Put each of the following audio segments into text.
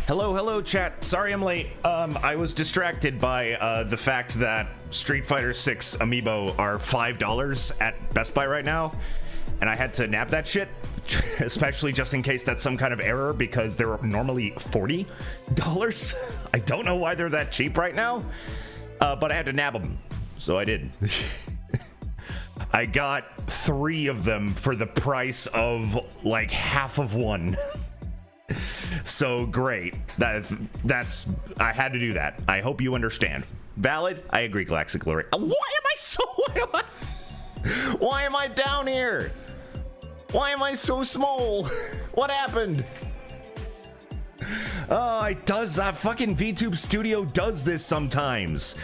Hello, chat. Sorry I'm late. I was distracted by the fact that Street Fighter 6 amiibo are $5 at Best Buy right now, and I had to nab that shit, especially just in case that's some kind of error, because they're normally $40. I don't know why they're that cheap right now, but I had to nab them, so I did. I got 3 of them for the price of like half of one. So great. That's I had to do that. I hope you understand. Valid? I agree, Galactic Glory. Why am I down here? Why am I so small? What happened? Oh, it does. That fucking VTube Studio does this sometimes.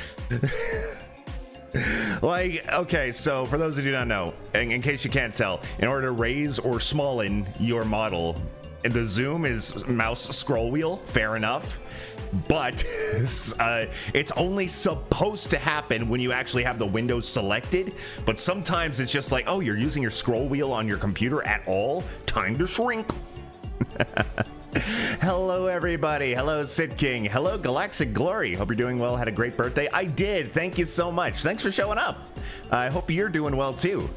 Like, okay, so for those who do not know, in case you can't tell, in order to raise or smallen your model, the zoom is mouse scroll wheel, fair enough, but it's only supposed to happen when you actually have the windows selected. But sometimes it's just like, oh, you're using your scroll wheel on your computer at all? Time to shrink. Hello, everybody. Hello, Sid King. Hello, Galactic Glory. Hope you're doing well. Had a great birthday. I did. Thank you so much. Thanks for showing up. I hope you're doing well, too.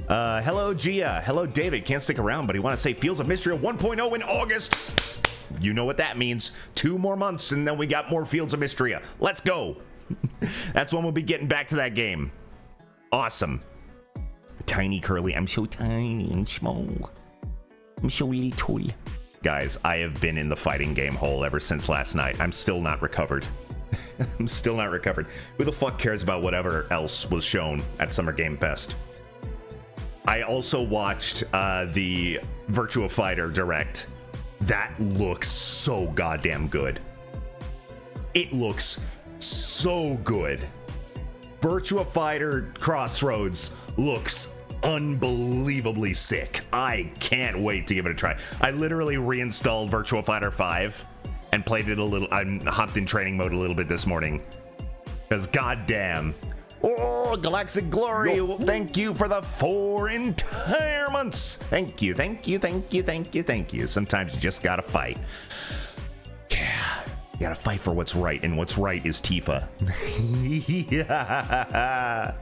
Hello, Gia. Hello, David. Can't stick around, but you want to say Fields of Mystery 1.0 in August. You know what that means. 2 more months, and then we got more Fields of Mystery. Let's go. That's when we'll be getting back to that game. Awesome. Tiny Curly. I'm so tiny and small. I'm so little. Guys, I have been in the fighting game hole ever since last night. I'm still not recovered. I'm still not recovered. Who the fuck cares about whatever else was shown at Summer Game Fest? I also watched the Virtua Fighter Direct. That looks so goddamn good. It looks so good. Virtua Fighter Crossroads looks unbelievably sick. I can't wait to give it a try. I literally reinstalled Virtua Fighter 5 and played it a little. I hopped in training mode a little bit this morning because goddamn. Oh, Galactic Glory, thank you for the 4 entire months. Thank you. Sometimes you just gotta fight. Yeah, you gotta fight for what's right, and what's right is Tifa. Yeah.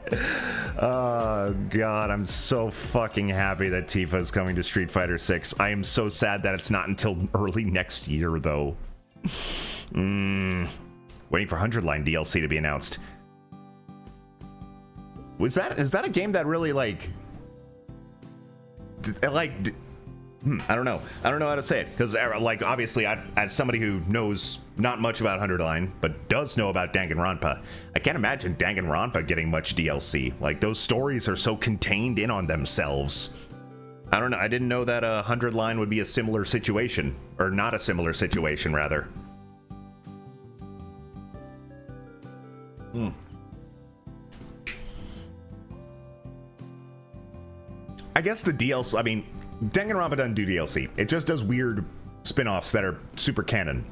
Oh, God, I'm so fucking happy that Tifa is coming to Street Fighter 6. I am so sad that it's not until early next year, though. Waiting for 100 Line DLC to be announced. Is that a game that really I don't know how to say it, because like obviously as somebody who knows not much about 100 Line but does know about Danganronpa, I can't imagine Danganronpa getting much DLC. Like, those stories are so contained in on themselves. I don't know. I didn't know that 100 Line would be a similar situation, or not a similar situation rather. I guess the DLC, I mean, Danganronpa doesn't do DLC. It just does weird spin-offs that are super canon.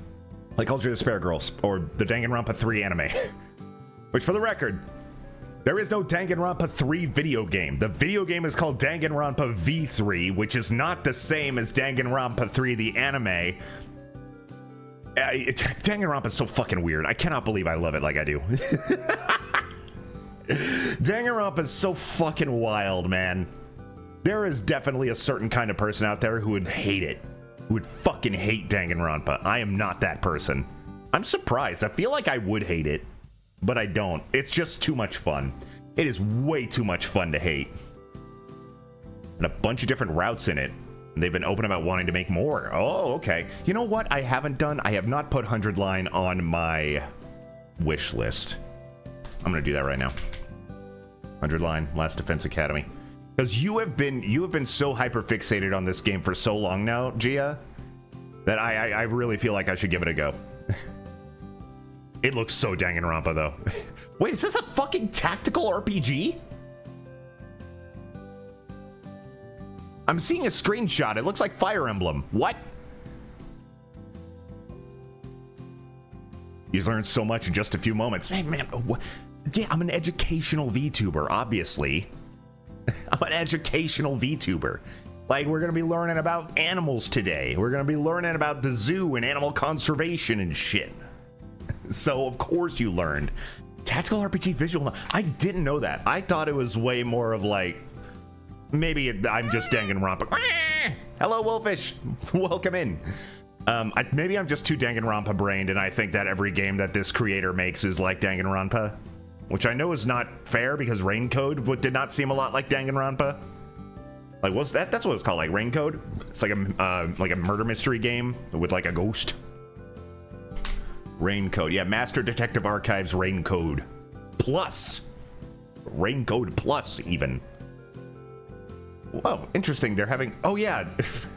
Like Ultra Despair Girls, or the Danganronpa 3 anime. Which, for the record, there is no Danganronpa 3 video game. The video game is called Danganronpa V3, which is not the same as Danganronpa 3, the anime. Danganronpa is so fucking weird. I cannot believe I love it like I do. Danganronpa is so fucking wild, man. There is definitely a certain kind of person out there who would hate it. Who would fucking hate Danganronpa. I am not that person. I'm surprised. I feel like I would hate it, but I don't. It's just too much fun. It is way too much fun to hate. And a bunch of different routes in it. They've been open about wanting to make more. Oh, okay. You know what I haven't done? I have not put 100 Line on my wish list. I'm gonna do that right now. 100 Line, Last Defense Academy. Because you have been so hyper fixated on this game for so long now, Gia, that I really feel like I should give it a go. It looks so Danganronpa though. Wait, is this a fucking tactical RPG? I'm seeing a screenshot. It looks like Fire Emblem. What? He's learned so much in just a few moments. Hey man, what? Yeah, I'm an educational VTuber, obviously. I'm an educational VTuber. Like, we're gonna be learning about animals today. We're gonna be learning about the zoo and animal conservation and shit. So of course you learned. Tactical RPG visual. I didn't know that. I thought it was way more of like, maybe I'm just Danganronpa. Hello, Wolfish. Welcome in. Maybe I'm just too Danganronpa brained, and I think that every game that this creator makes is like Danganronpa, which I know is not fair because Raincode did not seem a lot like Danganronpa. Like, what's that? That's what it's called, like Raincode. It's like a murder mystery game with like a ghost. Raincode, yeah, Master Detective Archives Raincode Plus. Raincode Plus, even. Oh, interesting. They're having. Oh yeah,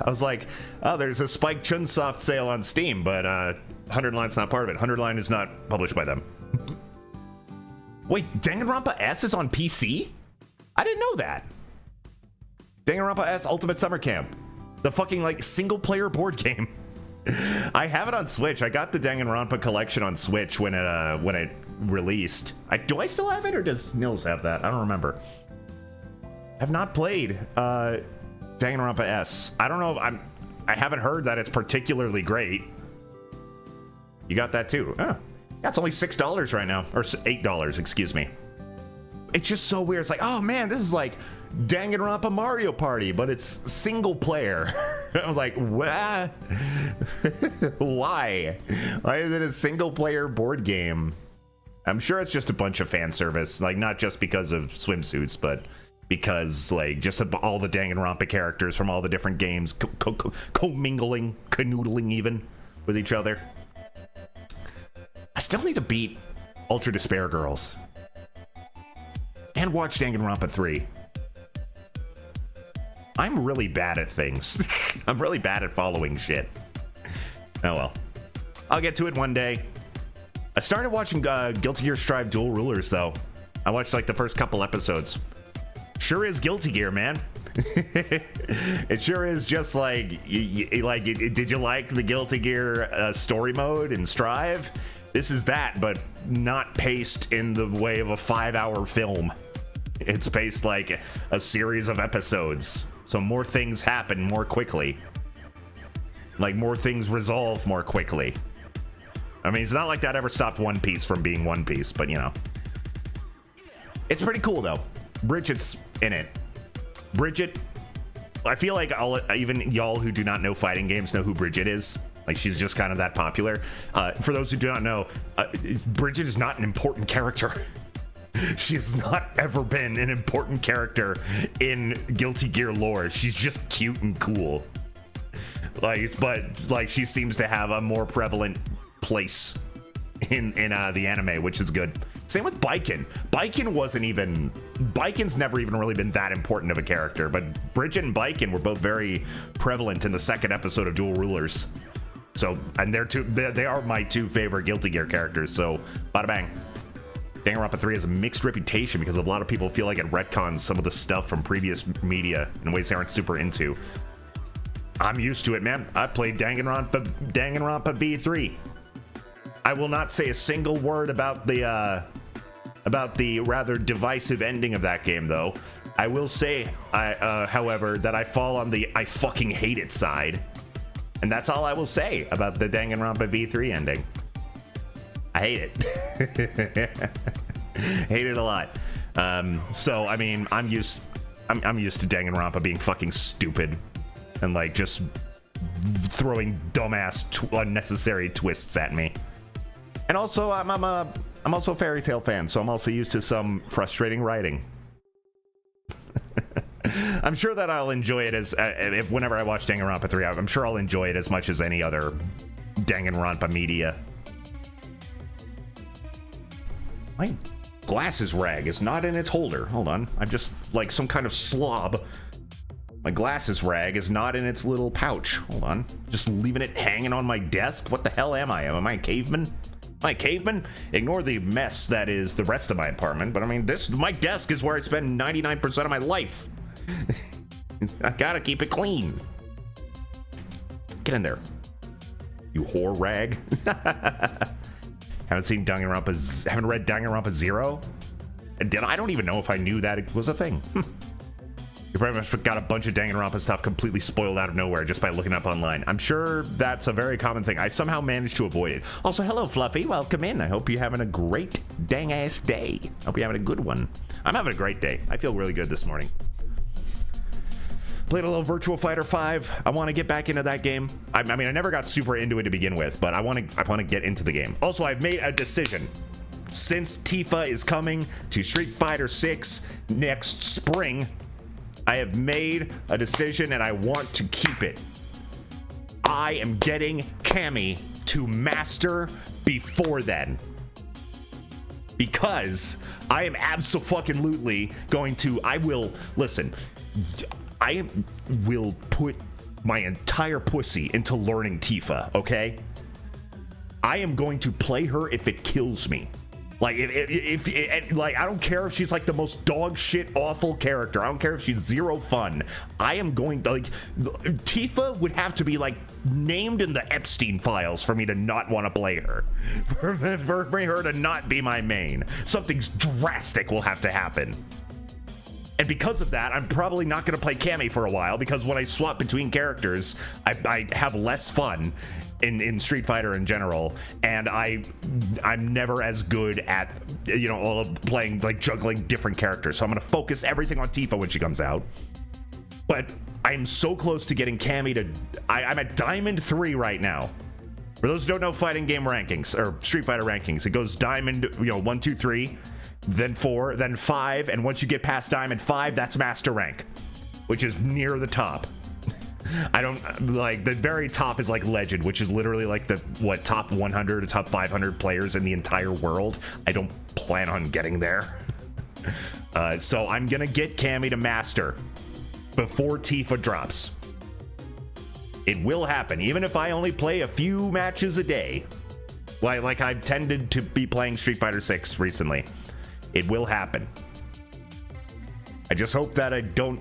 I was like, oh, there's a Spike Chunsoft sale on Steam, but 100 Line's not part of it. 100 Line is not published by them. Wait, Danganronpa S is on PC? I didn't know that. Danganronpa S Ultimate Summer Camp, the fucking like single player board game. I have it on Switch. I got the Danganronpa collection on Switch when it released. Do I still have it, or does Nils have that? I don't remember. Have not played Danganronpa S. I don't know. I haven't heard that it's particularly great. You got that too? Yeah, it's only $6 right now, or $8. Excuse me. It's just so weird. It's like, oh man, this is like Danganronpa Mario Party, but it's single player. I was like, what? Why? Why is it a single player board game? I'm sure it's just a bunch of fan service, like not just because of swimsuits, but because like just all the Danganronpa characters from all the different games co-mingling, canoodling even with each other. I still need to beat Ultra Despair Girls and watch Danganronpa 3. I'm really bad at things. I'm really bad at following shit. Oh well. I'll get to it one day. I started watching Guilty Gear Strive Dual Rulers though. I watched like the first couple episodes. Sure is Guilty Gear, man. It sure is just like, did you like the Guilty Gear story mode in Strive? This is that, but not paced in the way of a 5-hour film. It's paced like a series of episodes. So more things happen more quickly. Like more things resolve more quickly. I mean, it's not like that ever stopped One Piece from being One Piece, but you know. It's pretty cool though. Bridget's in it. Bridget, I feel like even y'all who do not know fighting games know who Bridget is. Like, she's just kind of that popular. For those who do not know, Bridget is not an important character. She has not ever been an important character in Guilty Gear lore. She's just cute and cool. Like, but like she seems to have a more prevalent place in the anime, which is good. Same with Baiken. Baiken's never even really been that important of a character, but Bridget and Baiken were both very prevalent in the second episode of Dual Rulers. So, and they are my two favorite Guilty Gear characters. So, bada bang. Danganronpa 3 has a mixed reputation because a lot of people feel like it retcons some of the stuff from previous media in ways they aren't super into. I'm used to it, man. I played Danganronpa B3. I will not say a single word about the rather divisive ending of that game, though. I will say, however, that I fall on the I fucking hate it side. And that's all I will say about the Danganronpa V3 ending. I hate it. Hate it a lot. So I mean, I'm used to Danganronpa being fucking stupid and like just throwing dumbass unnecessary twists at me. And also, I'm also a fairy tale fan, so I'm also used to some frustrating writing. I'm sure that I'll enjoy it if whenever I watch Danganronpa 3, I'm sure I'll enjoy it as much as any other Danganronpa media. My glasses rag is not in its holder. Hold on. I'm just like some kind of slob. My glasses rag is not in its little pouch. Hold on. Just leaving it hanging on my desk. What the hell am I? Am I a caveman? Am I a caveman? Ignore the mess that is the rest of my apartment. But I mean, my desk is where I spend 99% of my life. I gotta keep it clean. Get in there, you whore rag. Haven't read Danganronpa 0? I don't even know if I knew that it was a thing. You pretty much got a bunch of Danganronpa stuff completely spoiled out of nowhere just by looking up online. I'm sure that's a very common thing. I somehow managed to avoid it. Also, hello, Fluffy. Welcome in. I hope you're having a great dang-ass day. Hope you're having a good one. I'm having a great day. I feel really good this morning. Played a little Virtua Fighter 5. I want to get back into that game. I mean, I never got super into it to begin with, but I want to get into the game. Also, I've made a decision. Since Tifa is coming to Street Fighter 6 next spring, I have made a decision and I want to keep it. I am getting Cammy to master before then. Because I am abso-fucking-lutely going to, I will put my entire pussy into learning Tifa, okay? I am going to play her if it kills me. Like, if I don't care if she's like the most dog shit awful character. I don't care if she's zero fun. I am going to, like, Tifa would have to be like named in the Epstein files for me to not want to play her. For her to not be my main. Something drastic will have to happen. And because of that, I'm probably not going to play Cammy for a while, because when I swap between characters, I have less fun in Street Fighter in general, and I'm never as good at, you know, all of playing, like, juggling different characters. So I'm going to focus everything on Tifa when she comes out. But I'm so close to getting Cammy to... I'm at Diamond 3 right now. For those who don't know fighting game rankings, or Street Fighter rankings, it goes Diamond, 1, 2, 3, then 4, then 5, and once you get past Diamond 5, that's Master Rank, which is near the top. I don't, like, the very top is like Legend, which is literally like the, top 100 or top 500 players in the entire world. I don't plan on getting there. So I'm gonna get Cammy to Master before Tifa drops. It will happen, even if I only play a few matches a day. Like I've tended to be playing Street Fighter 6 recently. It will happen. I just hope that I don't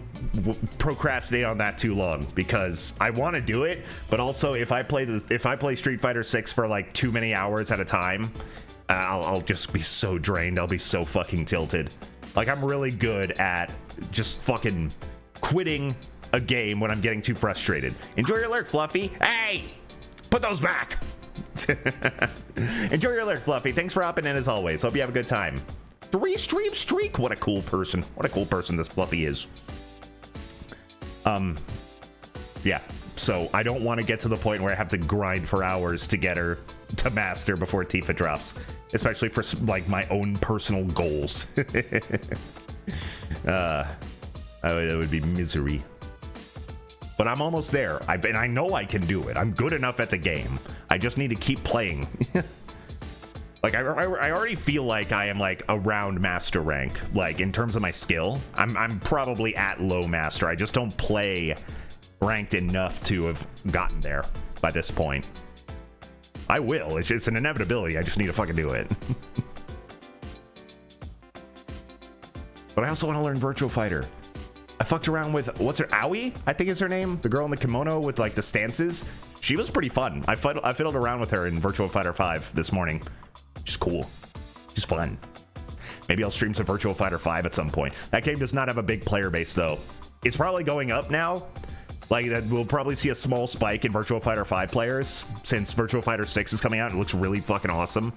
procrastinate on that too long, because I want to do it, but also if I play Street Fighter 6 for like too many hours at a time, I'll just be so drained. I'll be so fucking tilted. Like, I'm really good at just fucking quitting a game when I'm getting too frustrated. Enjoy your alert, Fluffy. Hey, put those back. Enjoy your alert, Fluffy. Thanks for hopping in as always. Hope you have a good time. 3-stream streak. What a cool person. What a cool person this Fluffy is. Yeah. So I don't want to get to the point where I have to grind for hours to get her to master before Tifa drops, especially for like my own personal goals. That would be misery. But I'm almost there. And I know I can do it. I'm good enough at the game. I just need to keep playing. Like, I already feel like I am, like, around master rank. Like, in terms of my skill, I'm probably at low master. I just don't play ranked enough to have gotten there by this point. I will. It's an inevitability. I just need to fucking do it. But I also want to learn Virtua Fighter. I fucked around with, what's her, Aoi? I think is her name. The girl in the kimono with, like, the stances. She was pretty fun. I fiddled around with her in Virtua Fighter 5 this morning. She's cool. She's fun. Maybe I'll stream some Virtua Fighter 5 at some point. That game does not have a big player base, though. It's probably going up now. Like, we'll probably see a small spike in Virtua Fighter 5 players since Virtua Fighter 6 is coming out. It looks really fucking awesome.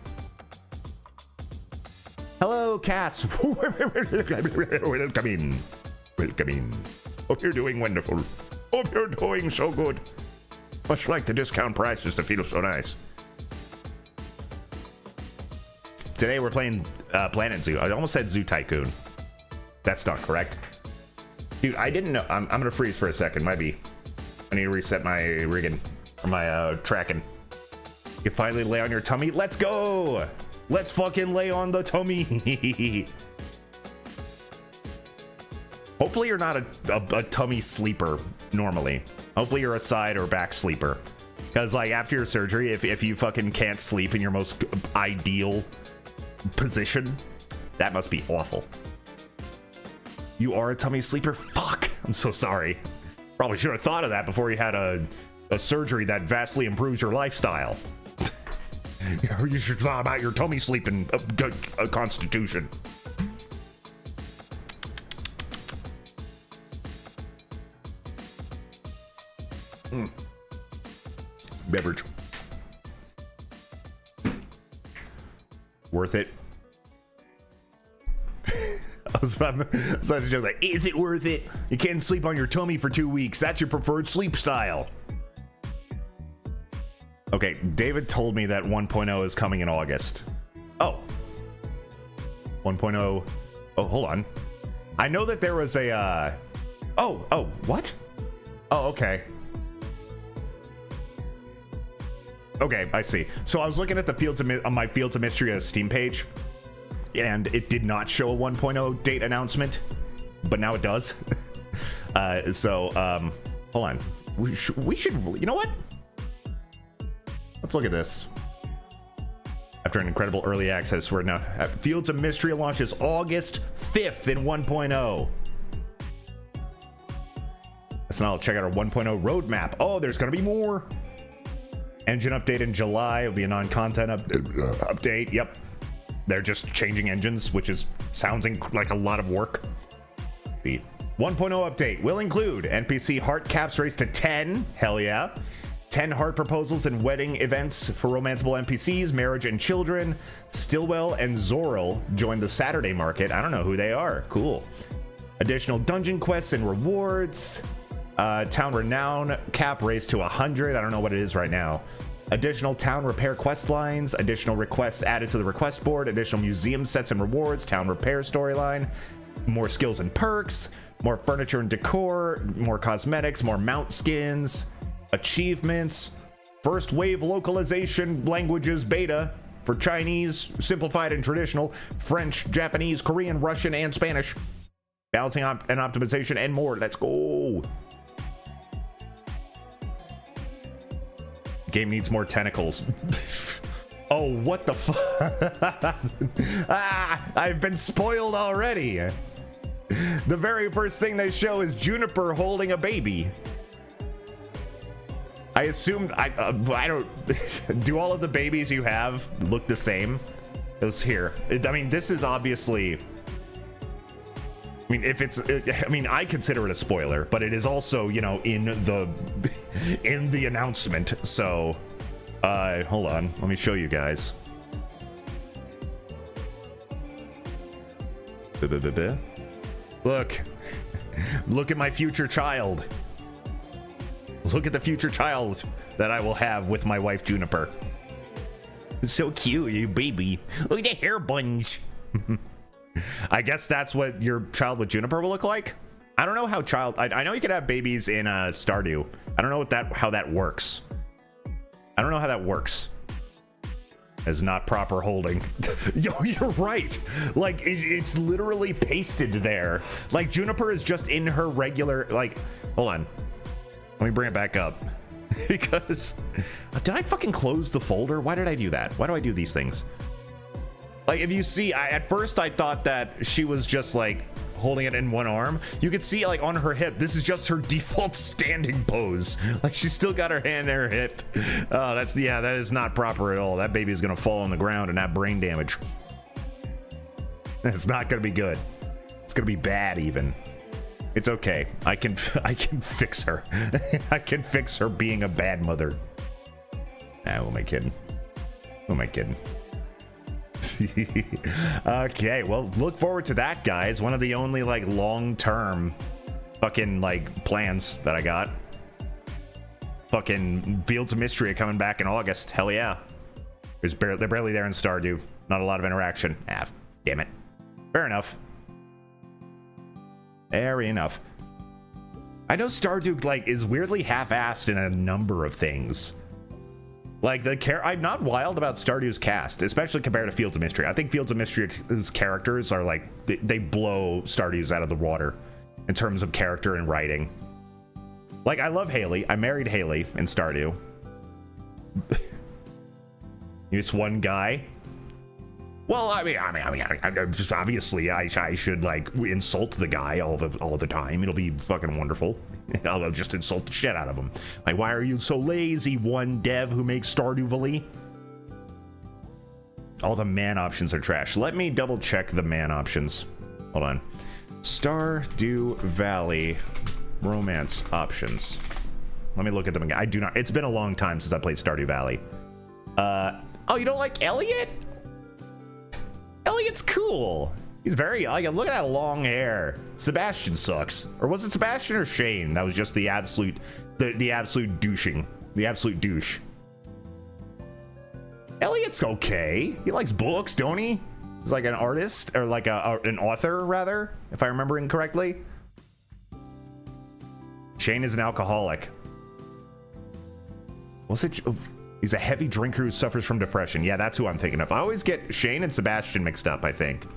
Hello, Cass. Welcome in. Welcome in. Hope you're doing wonderful. Hope you're doing so good. Much like the discount prices to feel so nice. Today we're playing Planet Zoo. I almost said Zoo Tycoon. That's not correct. Dude, I didn't know. I'm gonna freeze for a second. Might be. I need to reset my rigging, or my tracking. You finally lay on your tummy. Let's go. Let's fucking lay on the tummy. Hopefully you're not a tummy sleeper normally. Hopefully you're a side or back sleeper. Because, like, after your surgery, if you fucking can't sleep in your most ideal position, that must be awful. You are a tummy sleeper? Fuck. I'm so sorry. Probably should have thought of that before you had a surgery that vastly improves your lifestyle. You should thought about your tummy sleeping constitution. Beverage. Worth it. I was about to joke like, is it worth it? You can't sleep on your tummy for 2 weeks. That's your preferred sleep style. Okay, David told me that 1.0 is coming in August. Oh. 1.0. Oh, hold on. I know that there was a, oh, what? Oh, okay. Okay, I see. So I was looking at the on my Fields of Mystery Steam page, and it did not show a 1.0 date announcement, but now it does. Hold on. We should, you know what? Let's look at this. After an incredible early access, we're now Fields of Mystery launches August 5th in 1.0. So now I'll check out our 1.0 roadmap. Oh, there's gonna be more. Engine update in July. It'll be a non-content update. Yep. They're just changing engines, which is sounding like a lot of work. The 1.0 update will include NPC heart caps raised to 10. Hell yeah. 10 heart proposals and wedding events for romanceable NPCs, marriage and children. Stillwell and Zoril join the Saturday market. I don't know who they are. Cool. Additional dungeon quests and rewards. Town renown cap raised to 100. I don't know what it is right now. Additional town repair quest lines. Additional requests added to the request board. Additional museum sets and rewards. Town repair storyline. More skills and perks. More furniture and decor. More cosmetics. More mount skins. Achievements. First wave localization languages beta for Chinese, simplified and traditional, French, Japanese, Korean, Russian, and Spanish. Balancing and optimization and more. Let's go. Game needs more tentacles. Oh, what the fuck? I've been spoiled already. The very first thing they show is Juniper holding a baby. I assumed I don't do all of the babies you have look the same? It was here. I mean, this is obviously, I mean, if it's, I mean, I consider it a spoiler, but it is also, you know, in the announcement. So, hold on, let me show you guys. Look, look at my future child. Look at the future child that I will have with my wife Juniper. It's so cute, you baby. Look at the hair buns. I guess that's what your child with Juniper will look like. I don't know how I know you could have babies in Stardew. I don't know how that works. I don't know how that works. As not proper holding. Yo, you're right. Like it's literally pasted there. Like Juniper is just in her regular, like, hold on. Let me bring it back up. Because did I fucking close the folder? Why did I do that? Why do I do these things? Like if you see, at first I thought that she was just like holding it in one arm. You could see like on her hip, this is just her default standing pose. Like she's still got her hand in her hip. Oh, that is not proper at all. That baby is gonna fall on the ground and have brain damage. It's not gonna be good. It's gonna be bad even. It's okay. I can fix her. I can fix her being a bad mother. Who am I kidding? Who am I kidding? Okay, well, look forward to that, guys. One of the only like long-term fucking like plans that I got. Fucking Fields of Mystery coming back in August. Hell yeah. They're barely there in Stardew. Not a lot of interaction. Damn it. Fair enough. Fair enough. I know Stardew like is weirdly half-assed in a number of things. Like I'm not wild about Stardew's cast, especially compared to Fields of Mystery. I think Fields of Mystery's characters are like they blow Stardew's out of the water in terms of character and writing. Like I love Haley. I married Haley in Stardew. It's one guy. Well, I mean, just obviously, I should like insult the guy all the time. It'll be fucking wonderful. I'll just insult the shit out of him. Like, why are you so lazy? One dev who makes Stardew Valley. All the man options are trash. Let me double check the man options. Hold on. Stardew Valley romance options. Let me look at them again. I do not. It's been a long time since I played Stardew Valley. Oh, you don't like Elliot? Elliot's cool. He's very, like, look at that long hair. Sebastian sucks. Or was it Sebastian or Shane? That was just the absolute, the absolute douching. The absolute douche. Elliot's okay. He likes books, don't he? He's like an artist, or like an author, rather, if I remember incorrectly. Shane is an alcoholic. What's it? Oh, he's a heavy drinker who suffers from depression. Yeah, that's who I'm thinking of. I always get Shane and Sebastian mixed up, I think.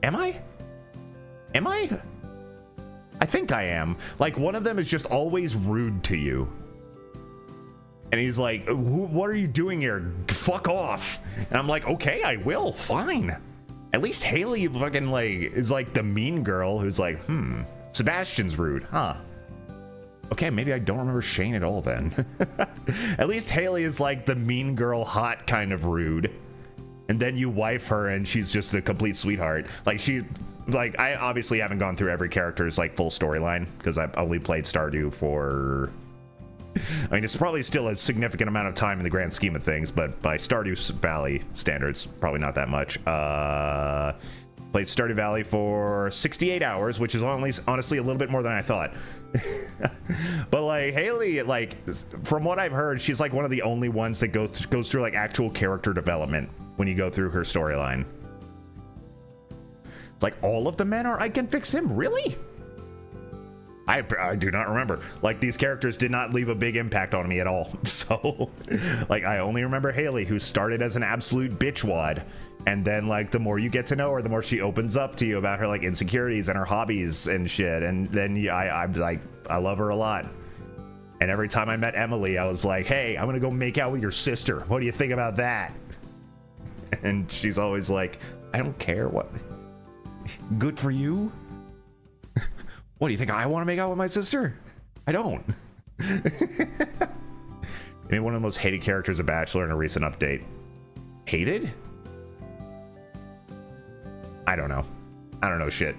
Am I? Am I? I think I am. Like, one of them is just always rude to you. And he's like, what are you doing here? Fuck off. And I'm like, okay, I will. Fine. At least Haley fucking, like, is like the mean girl who's like, Sebastian's rude, huh? Okay, maybe I don't remember Shane at all then. At least Haley is like the mean girl, hot kind of rude. And then you wife her and she's just a complete sweetheart. Like, I obviously haven't gone through every character's like full storyline because I've only played Stardew for, I mean, it's probably still a significant amount of time in the grand scheme of things, but by Stardew Valley standards, probably not that much. Played Stardew Valley for 68 hours, which is honestly a little bit more than I thought. But like Haley, like from what I've heard, she's like one of the only ones that goes through like actual character development when you go through her storyline. It's like all of the men are I can fix him, really? I do not remember. Like, these characters did not leave a big impact on me at all. So, like, I only remember Haley, who started as an absolute bitchwad. And then, like, the more you get to know her, the more she opens up to you about her, like, insecurities and her hobbies and shit. And then I'm like, I love her a lot. And every time I met Emily, I was like, hey, I'm gonna go make out with your sister. What do you think about that? And she's always like, I don't care. What? Good for you? What, do you think I want to make out with my sister? I don't. Maybe one of the most hated characters of Bachelor in a recent update. Hated? I don't know. I don't know shit.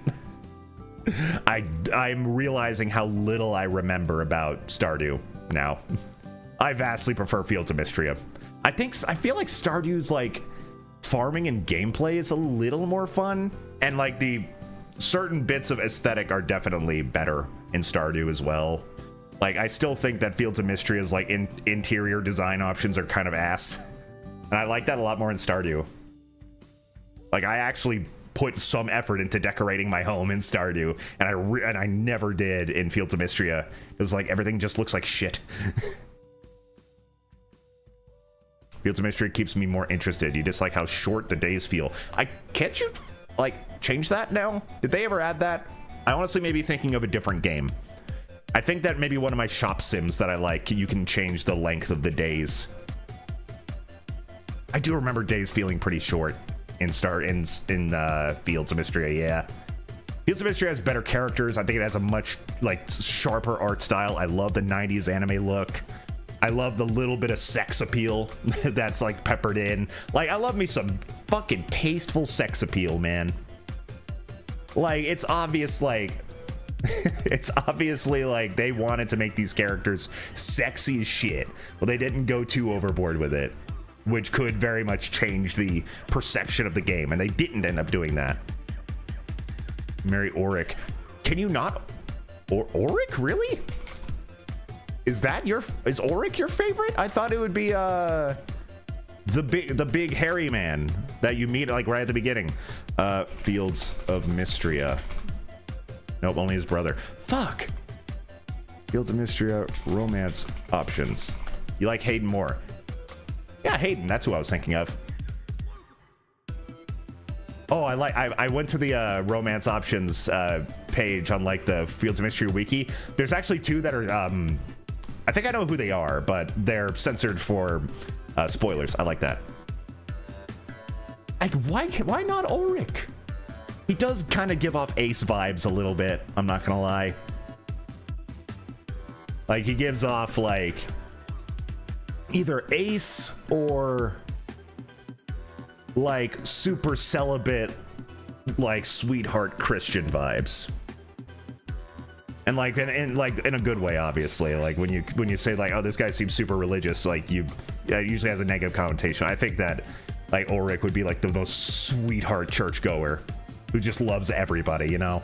I'm realizing how little I remember about Stardew now. I vastly prefer Fields of Mystria. I feel like Stardew's like farming and gameplay is a little more fun, and like the certain bits of aesthetic are definitely better in Stardew as well. Like, I still think that Fields of Mystery like interior design options are kind of ass, and I like that a lot more in Stardew. Like, I actually put some effort into decorating my home in Stardew, and I never did in Fields of Mystria. It's like everything just looks like shit. Fields of Mystery keeps me more interested. You just like how short the days feel. Can't you like change that now? Did they ever add that? I honestly may be thinking of a different game. I think that maybe one of my shop sims that I like, you can change the length of the days. I do remember days feeling pretty short in Fields of Mystery. Yeah, Fields of Mystery has better characters. I think it has a much like sharper art style. I love the 90s anime look. I love the little bit of sex appeal that's like peppered in. Like, I love me some fucking tasteful sex appeal, man. Like, it's obvious, like, it's obviously like they wanted to make these characters sexy as shit. Well, they didn't go too overboard with it, which could very much change the perception of the game, and they didn't end up doing that. Marry Auric. Can you not? Auric, really? Is Auric your favorite? I thought it would be the big hairy man that you meet like right at the beginning. Fields of Mystria. Nope, only his brother. Fuck. Fields of Mystria romance options. You like Hayden more? Yeah, Hayden. That's who I was thinking of. Oh, I went to the romance options page on like the Fields of Mystery wiki. There's actually two that are I think I know who they are, but they're censored for spoilers. I like that. Like, why not Auric? He does kind of give off Ace vibes a little bit, I'm not gonna lie. Like, he gives off like either Ace or like super celibate, like sweetheart Christian vibes. And like like in a good way, obviously. Like when you say like, oh, this guy seems super religious, like it usually has a negative connotation. I think that like Ulrich would be like the most sweetheart churchgoer who just loves everybody, you know.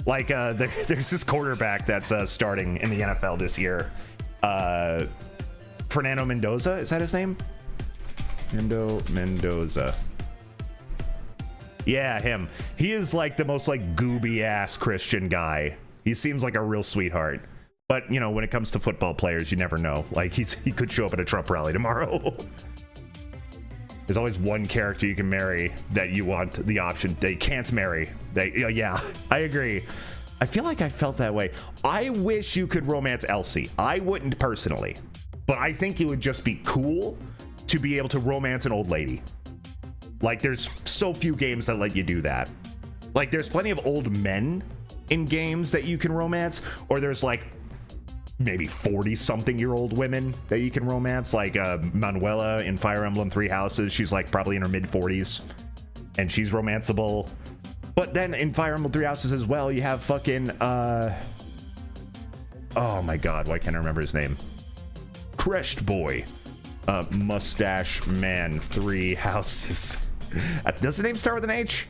Like there's this quarterback that's starting in the NFL this year, Fernando Mendoza, is that his name? Mendoza. Yeah, him. He is like the most like gooby ass Christian guy. He seems like a real sweetheart. But, you know, when it comes to football players, you never know. Like, he could show up at a Trump rally tomorrow. There's always one character you can marry that you want the option. They can't marry. Yeah, I agree. I feel like I felt that way. I wish you could romance Elsie. I wouldn't personally. But I think it would just be cool to be able to romance an old lady. Like, there's so few games that let you do that. Like, there's plenty of old men in games that you can romance, or there's like maybe 40-something-year-old women that you can romance, like Manuela in Fire Emblem Three Houses. She's like probably in her mid-40s, and she's romanceable. But then in Fire Emblem Three Houses as well, you have fucking oh my god, why can't I remember his name? Crest Boy, Mustache Man Three Houses. Does the name start with an H?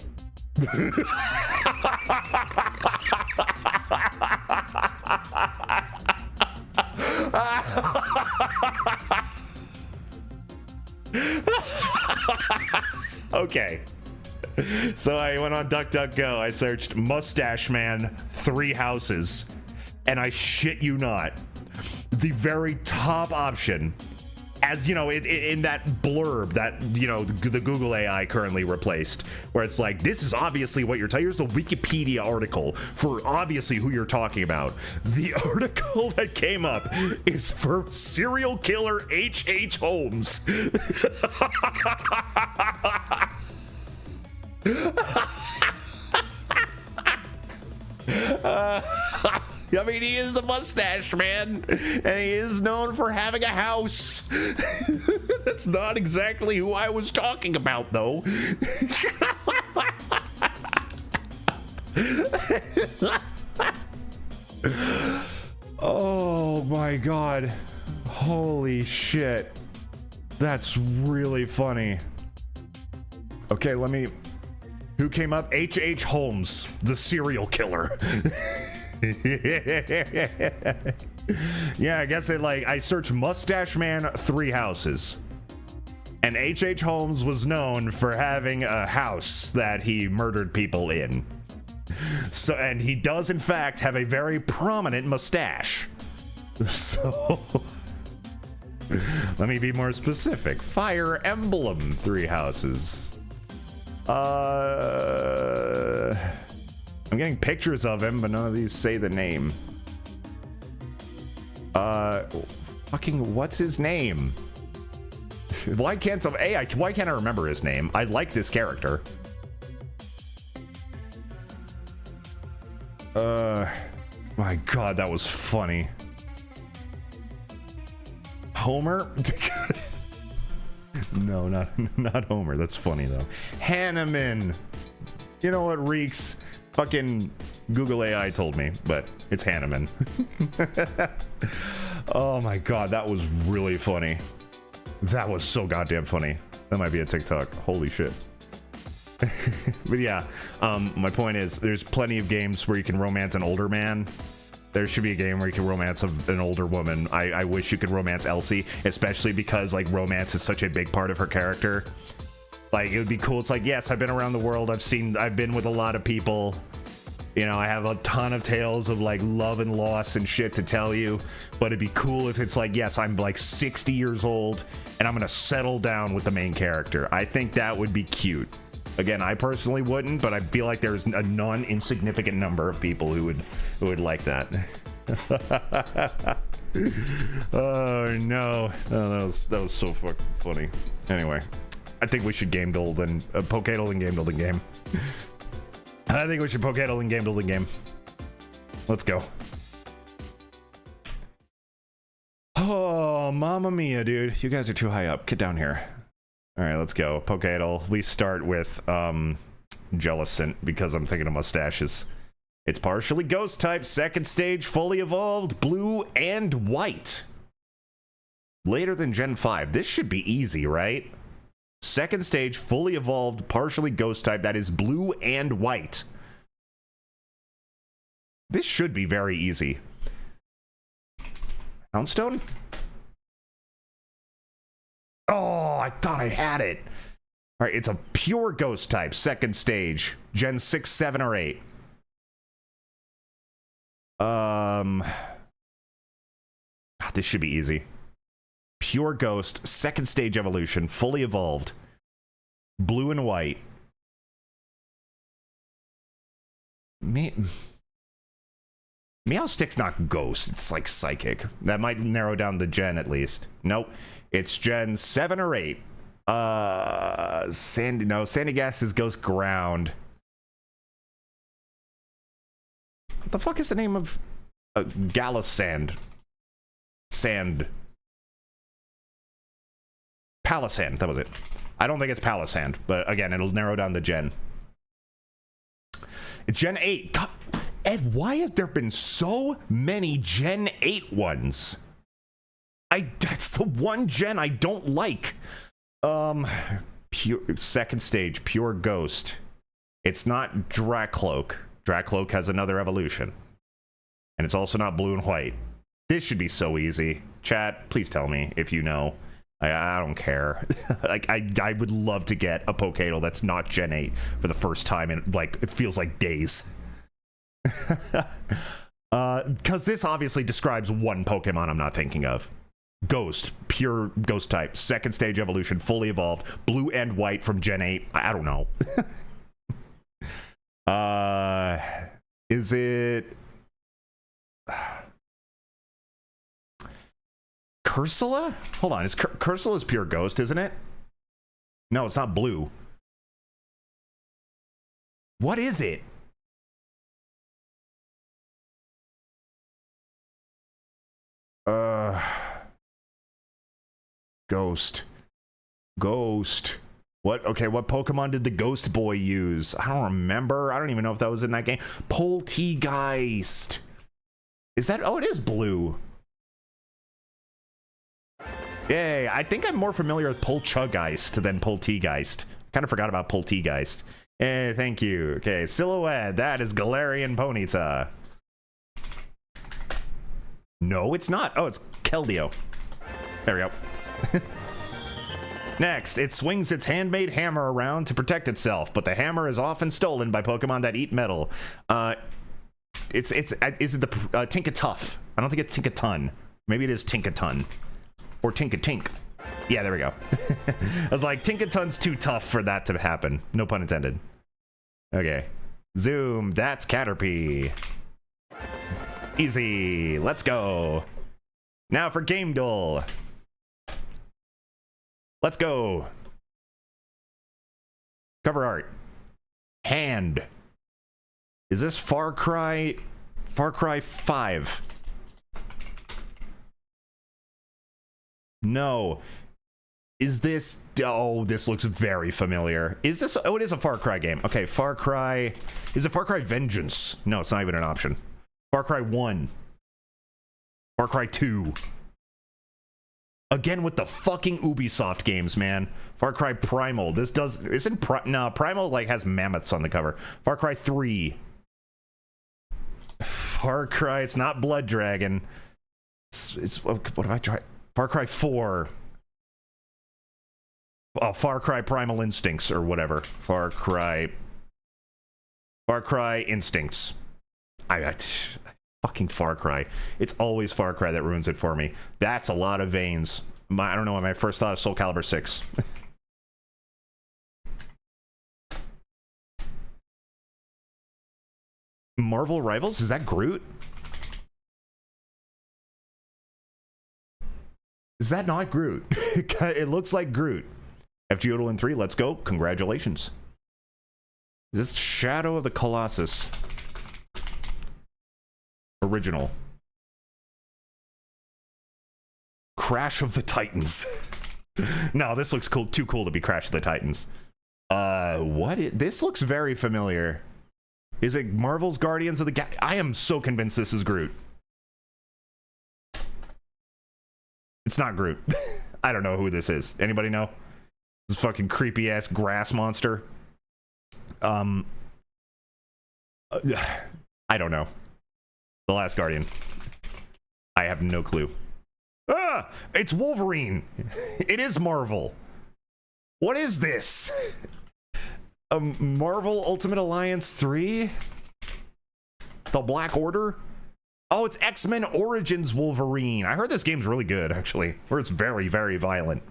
Okay, so I went on DuckDuckGo. I searched Mustache Man Three Houses, and I shit you not, the very top option, as you know, in that blurb that, you know, the Google AI currently replaced, where it's like, this is obviously what you're here's the Wikipedia article for obviously who you're talking about. The article that came up is for serial killer H.H. Holmes. I mean, he is a mustache man, and he is known for having a house. That's not exactly who I was talking about, though. Oh my god. Holy shit. That's really funny. Okay, who came up? H.H. Holmes, the serial killer. Yeah, I guess I searched Mustache Man Three Houses, and H.H. Holmes was known for having a house that he murdered people in. So, and he does in fact have a very prominent mustache. So let me be more specific. Fire Emblem Three Houses. I'm getting pictures of him, but none of these say the name. Fucking what's his name? Why can't I remember his name? I like this character. My god, that was funny. Homer? No, not Homer. That's funny though. Hanneman. You know what reeks? Fucking Google AI told me, but it's Hanneman. Oh my god, that was really funny. That was so goddamn funny. That might be a TikTok. Holy shit. But yeah, my point is, there's plenty of games where you can romance an older man. There should be a game where you can romance an older woman. I wish you could romance Elsie, especially because like romance is such a big part of her character. Like, it would be cool. It's like, yes, I've been around the world. I've been with a lot of people. You know, I have a ton of tales of like love and loss and shit to tell you. But it'd be cool if it's like, yes, I'm like 60 years old and I'm going to settle down with the main character. I think that would be cute. Again, I personally wouldn't, but I feel like there's a non-insignificant number of people who would like that. Oh no. Oh, that was so fucking funny. Anyway, I think we should game build and Pokedal and game building game. I think we should Pokedal and game building game. Let's go. Oh, mamma mia, dude. You guys are too high up. Get down here. All right, let's go. Pokedal. We start with Jellicent because I'm thinking of mustaches. It's partially ghost type, second stage, fully evolved, blue and white. Later than Gen 5. This should be easy, right? Second stage, fully evolved, partially ghost type, that is blue and white. This should be very easy. Houndstone? Oh, I thought I had it. All right, it's a pure ghost type, second stage, Gen 6, 7, or 8. God, this should be easy. Pure ghost, second stage evolution, fully evolved, blue and white. Meowstick's not ghost, it's like psychic. That might narrow down the gen at least. Nope, it's Gen 7 or 8. Sandigas is ghost ground. What the fuck is the name of Galisand? Sand. Palisand, that was it. I don't think it's Palisand, but again, it'll narrow down the gen. It's Gen 8. God, Ed, why have there been so many Gen 8 ones? That's the one gen I don't like. Pure second stage, pure ghost. It's not Dracloak. Dracloak has another evolution. And it's also not blue and white. This should be so easy. Chat, please tell me if you know. I don't care. Like, I would love to get a Pokédol that's not Gen 8 for the first time in, like, it feels like days. Because this obviously describes one Pokemon I'm not thinking of. Ghost, pure ghost type, second stage evolution, fully evolved, blue and white from Gen 8. I don't know. Is it Cursula? Hold on, Cursula's pure ghost, isn't it? No, it's not blue. What is it? Ghost. What? Okay, what Pokemon did the Ghost Boy use? I don't remember. I don't even know if that was in that game. Poltegeist. Is that? Oh, it is blue. Yay, I think I'm more familiar with Poltegeist than Poltegeist. Kind of forgot about Poltegeist. Hey, thank you. Okay, Silhouette. That is Galarian Ponyta. No, it's not. Oh, it's Keldeo. There we go. Next, it swings its handmade hammer around to protect itself, but the hammer is often stolen by Pokemon that eat metal. Is it the Tinkatuff? I don't think it's Tinkaton. Maybe it is Tinkaton. Or Tinkatink. Yeah, there we go. I was like, Tinkaton's too tough for that to happen. No pun intended. Okay. Zoom, that's Caterpie. Easy, let's go. Now for Game Duel. Let's go. Cover art. Hand. Is this Far Cry 5? No. Is this... Oh, this looks very familiar. Is this... Oh, it is a Far Cry game. Okay, Far Cry... Is it Far Cry Vengeance? No, it's not even an option. Far Cry 1. Far Cry 2. Again with the fucking Ubisoft games, man. Far Cry Primal. This does... Isn't... No, Primal, like, has mammoths on the cover. Far Cry 3. Far Cry... It's not Blood Dragon. It's what have I tried? Far Cry 4. Oh, Far Cry Primal Instincts, or whatever. Far Cry Instincts. Fucking Far Cry. It's always Far Cry that ruins it for me. That's a lot of veins. I don't know why my first thought is Soul Calibur 6. Marvel Rivals? Is that Groot? Is that not Groot? It looks like Groot. FGODL in 3, let's go. Congratulations. Is this Shadow of the Colossus? Original. Crash of the Titans. No, this looks cool. Too cool to be Crash of the Titans. This looks very familiar. Is it Marvel's Guardians of the Galaxy? I am so convinced this is Groot. It's not Groot. I don't know who this is. Anybody know? This fucking creepy ass grass monster. I don't know. The Last Guardian. I have no clue. Ah, it's Wolverine. It is Marvel. What is this? Marvel Ultimate Alliance 3? The Black Order? Oh, it's X-Men Origins Wolverine. I heard this game's really good, actually. Or it's very, very violent.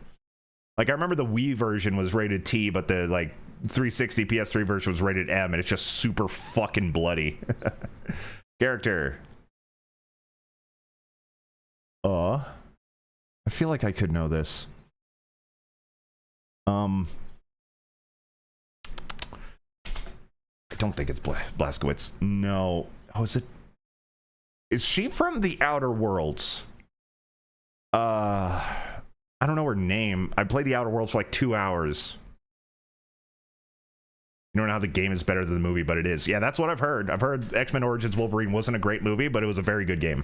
Like, I remember the Wii version was rated T, but the, like, 360 PS3 version was rated M, and it's just super fucking bloody. Character. I feel like I could know this. I don't think it's Blazkowicz. No. Oh, is it? Is she from the Outer Worlds? I don't know her name. I played the Outer Worlds for like 2 hours. You don't know how the game is better than the movie, but it is. Yeah, that's what I've heard. I've heard X-Men Origins Wolverine wasn't a great movie, but it was a very good game.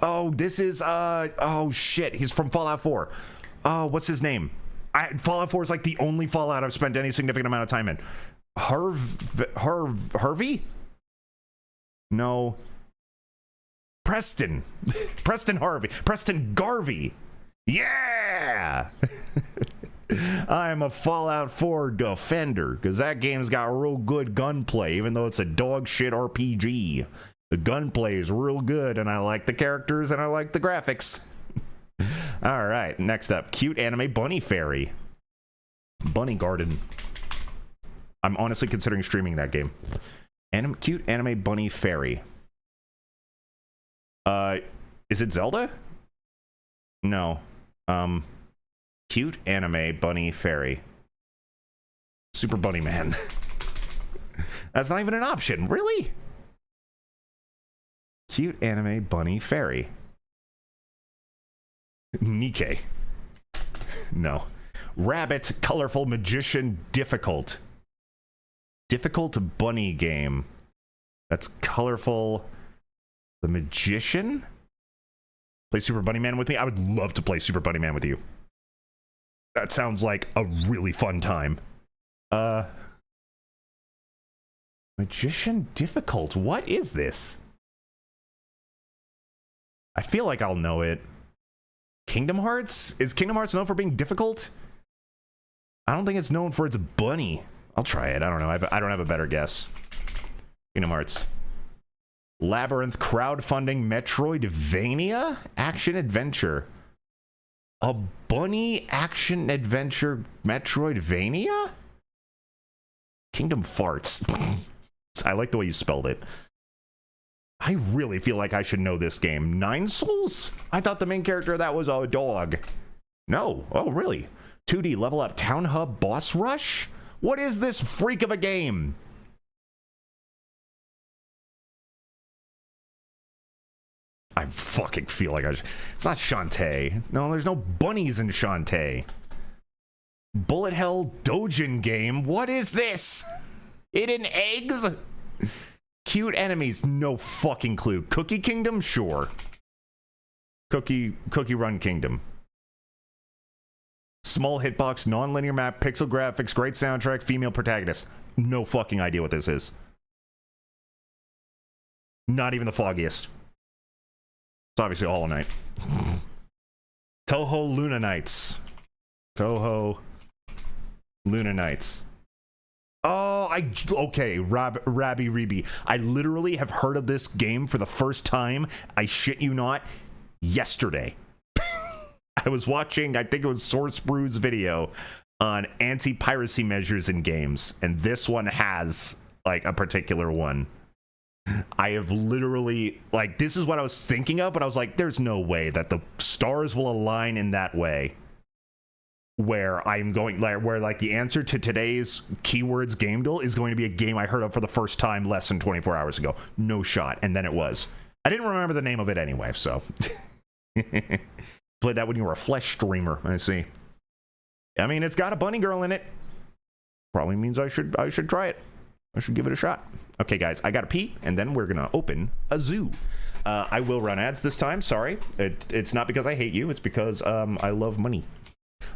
Oh, this is, oh shit, he's from Fallout 4. Oh, what's his name? Fallout 4 is like the only Fallout I've spent any significant amount of time in. Harvey? No. Preston. Preston Harvey. Preston Garvey. Yeah! I'm a Fallout 4 defender, because that game's got real good gunplay, even though it's a dog shit RPG. The gunplay is real good, and I like the characters, and I like the graphics. All right, next up, cute anime bunny fairy. Bunny Garden. I'm honestly considering streaming that game. Cute anime bunny fairy. Is it Zelda? No. Cute anime bunny fairy. Super Bunny Man. That's not even an option. Really? Cute anime bunny fairy. Nikkei. No. Rabbit, colorful magician, difficult. Difficult bunny game. That's colorful. The magician? Play Super Bunny Man with me? I would love to play Super Bunny Man with you. That sounds like a really fun time. Magician difficult. What is this? I feel like I'll know it. Kingdom Hearts? Is Kingdom Hearts known for being difficult? I don't think it's known for its bunny. I'll try it. I don't know. I don't have a better guess. Kingdom Hearts. Labyrinth crowdfunding Metroidvania action adventure. A bunny action adventure Metroidvania? Kingdom Farts. I like the way you spelled it. I really feel like I should know this game. Nine Souls? I thought the main character of that was a dog. No. Oh, really? 2D level up Town Hub Boss Rush? What is this freak of a game? I fucking feel like it's not Shantae. No, there's no bunnies in Shantae. Bullet Hell Dojin game. What is this? Hidden eggs? Cute enemies. No fucking clue. Cookie Kingdom? Sure. Cookie Run Kingdom. Small hitbox, non-linear map, pixel graphics, great soundtrack, female protagonist. No fucking idea what this is. Not even the foggiest. It's obviously Hollow Knight. Toho Luna Nights. Toho Luna Nights. Oh, okay, Rabby Reeby. I literally have heard of this game for the first time, I shit you not, yesterday. I was watching, I think it was Source Brew's video on anti-piracy measures in games, and this one has, like, a particular one. I have literally, like, this is what I was thinking of, but I was like, there's no way that the stars will align in that way. Where I'm going, like, where, like, the answer to today's keywords game duel is going to be a game I heard of for the first time less than 24 hours ago. No shot. And then it was. I didn't remember the name of it anyway, so. Played that when you were a Flesh streamer, I see. I mean, it's got a bunny girl in it. Probably means I should try it. I should give it a shot. Okay, guys, I gotta pee, and then we're gonna open a zoo. I will run ads this time. Sorry, it's not because I hate you. It's because I love money.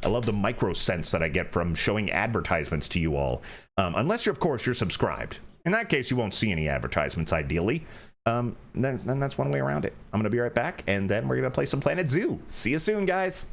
I love the micro sense that I get from showing advertisements to you all. Unless of course you're subscribed. In that case, you won't see any advertisements. Ideally, then that's one way around it. I'm gonna be right back, and then we're gonna play some Planet Zoo. See you soon, guys.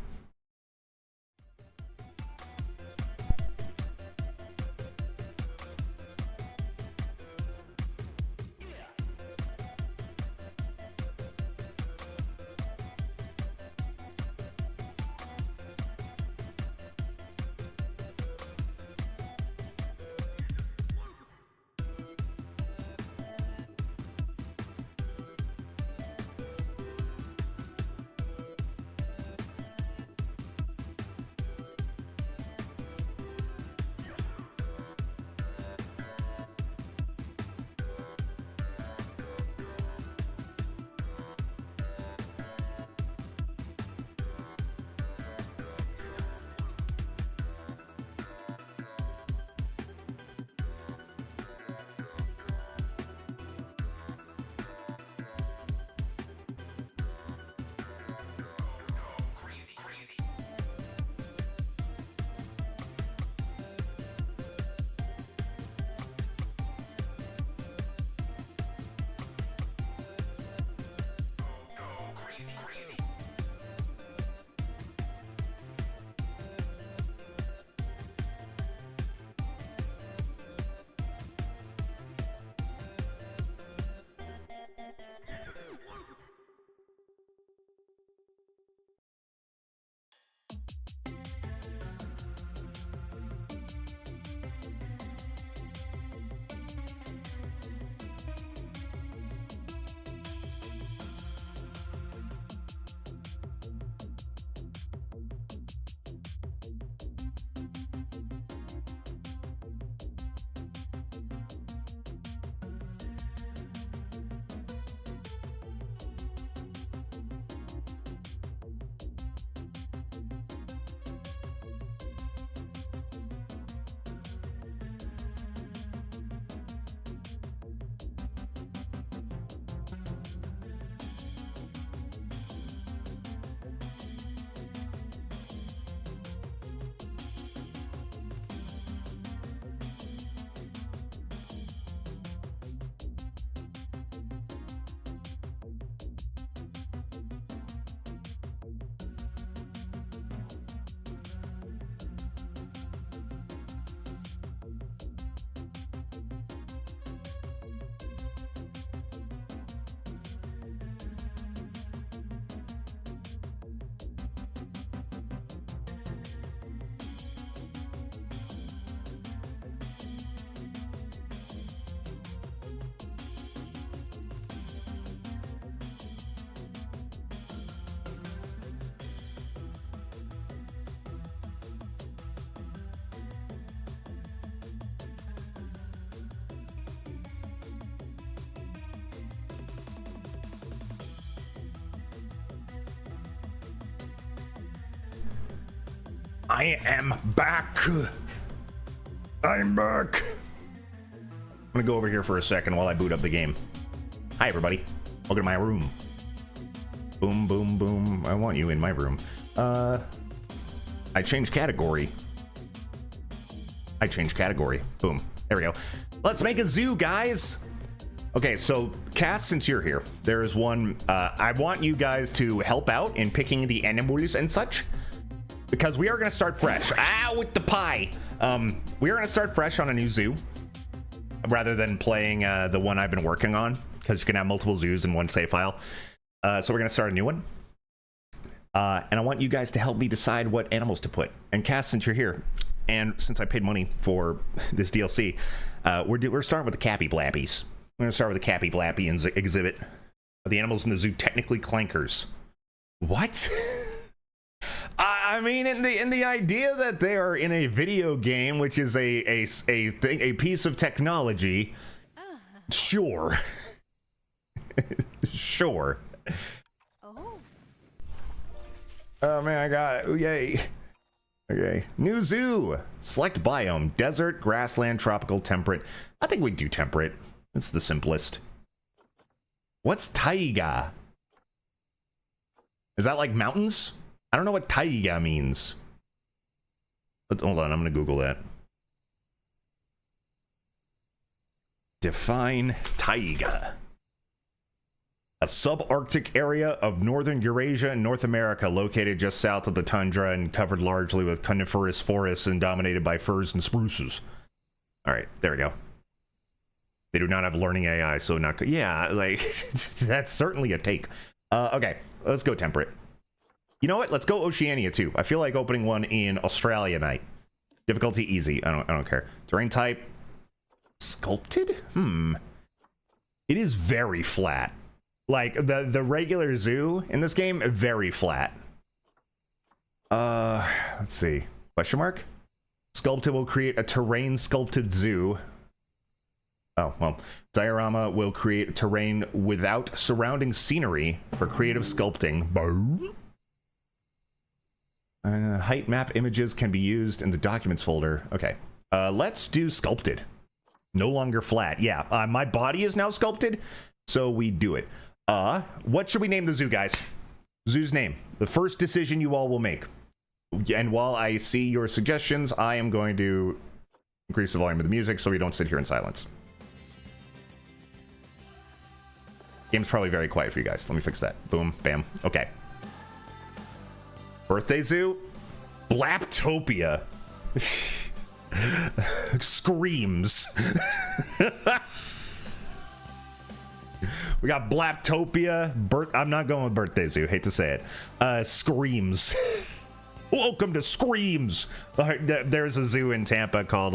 I am back. I'm back. I'm gonna go over here for a second while I boot up the game. Hi, everybody. Welcome to my room. Boom, boom, boom. I want you in my room. I changed category. Boom. There we go. Let's make a zoo, guys. Okay, so Cass, since you're here, there is one. I want you guys to help out in picking the animals and such, because we are going to start fresh. Ah, with the pie. We are going to start fresh on a new zoo rather than playing the one I've been working on, because you can have multiple zoos in one save file. So we're going to start a new one. And I want you guys to help me decide what animals to put. And Cass, since you're here, and since I paid money for this DLC, we're starting with the Cappy Blappies. We're going to start with the Cappy Blappy exhibit. Are the animals in the zoo technically clankers? What? I mean, in the idea that they are in a video game, which is a piece of technology, sure. Sure. Oh man, I got it. Ooh, yay. Okay, new zoo. Select biome: desert, grassland, tropical, temperate. I think we do temperate. It's the simplest. What's taiga? Is that like mountains? I don't know what taiga means. But hold on, I'm gonna Google that. Define taiga. A subarctic area of northern Eurasia and North America located just south of the tundra and covered largely with coniferous forests and dominated by firs and spruces. All right, there we go. They do not have learning AI, so not good. Yeah, like, that's certainly a take. Okay, let's go temperate. You know what? Let's go Oceania, too. I feel like opening one in Australia, mate. Difficulty, easy. I don't care. Terrain type, sculpted? It is very flat. Like, the regular zoo in this game, very flat. Let's see. Question mark? Sculpted will create a terrain sculpted zoo. Oh, well. Diorama will create terrain without surrounding scenery for creative sculpting. Boom. Height map images can be used in the documents folder. Okay. Let's do sculpted. No longer flat. Yeah, my body is now sculpted, so we do it. What should we name the zoo, guys? Zoo's name. The first decision you all will make. And while I see your suggestions, I am going to increase the volume of the music so we don't sit here in silence. Game's probably very quiet for you guys. Let me fix that. Boom, bam. Okay. Birthday zoo? Blaptopia. Screams. We got Blaptopia. I'm not going with birthday zoo. Hate to say it. Screams. Welcome to Screams. There's a zoo in Tampa called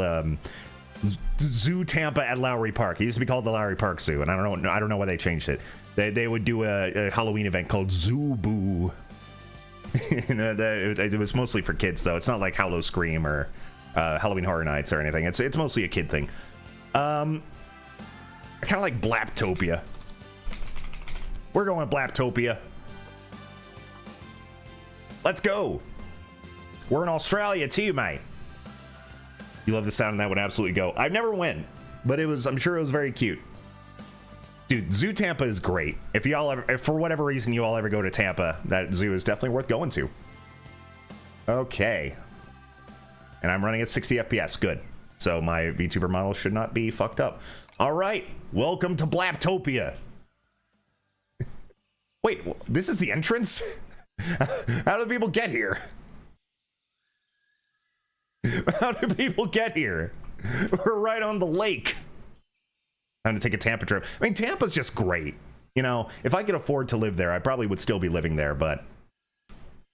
Zoo Tampa at Lowry Park. It used to be called the Lowry Park Zoo, and I don't know why they changed it. They would do a Halloween event called Zoo Boo. It was mostly for kids, though. It's not like Hallow Scream or Halloween Horror Nights or anything. It's mostly a kid thing. I kind of like Blaptopia. We're going with Blaptopia. Let's go. We're in Australia too, mate. You love the sound of that one. Absolutely go. I never went, but I'm sure it was very cute. Dude, Zoo Tampa is great. If for whatever reason you all ever go to Tampa, that zoo is definitely worth going to. Okay. And I'm running at 60 FPS. Good. So my VTuber model should not be fucked up. All right. Welcome to Blaptopia. Wait, this is the entrance? How do people get here? How do people get here? We're right on the lake. Time to take a Tampa trip. I mean, Tampa's just great. You know, if I could afford to live there, I probably would still be living there, but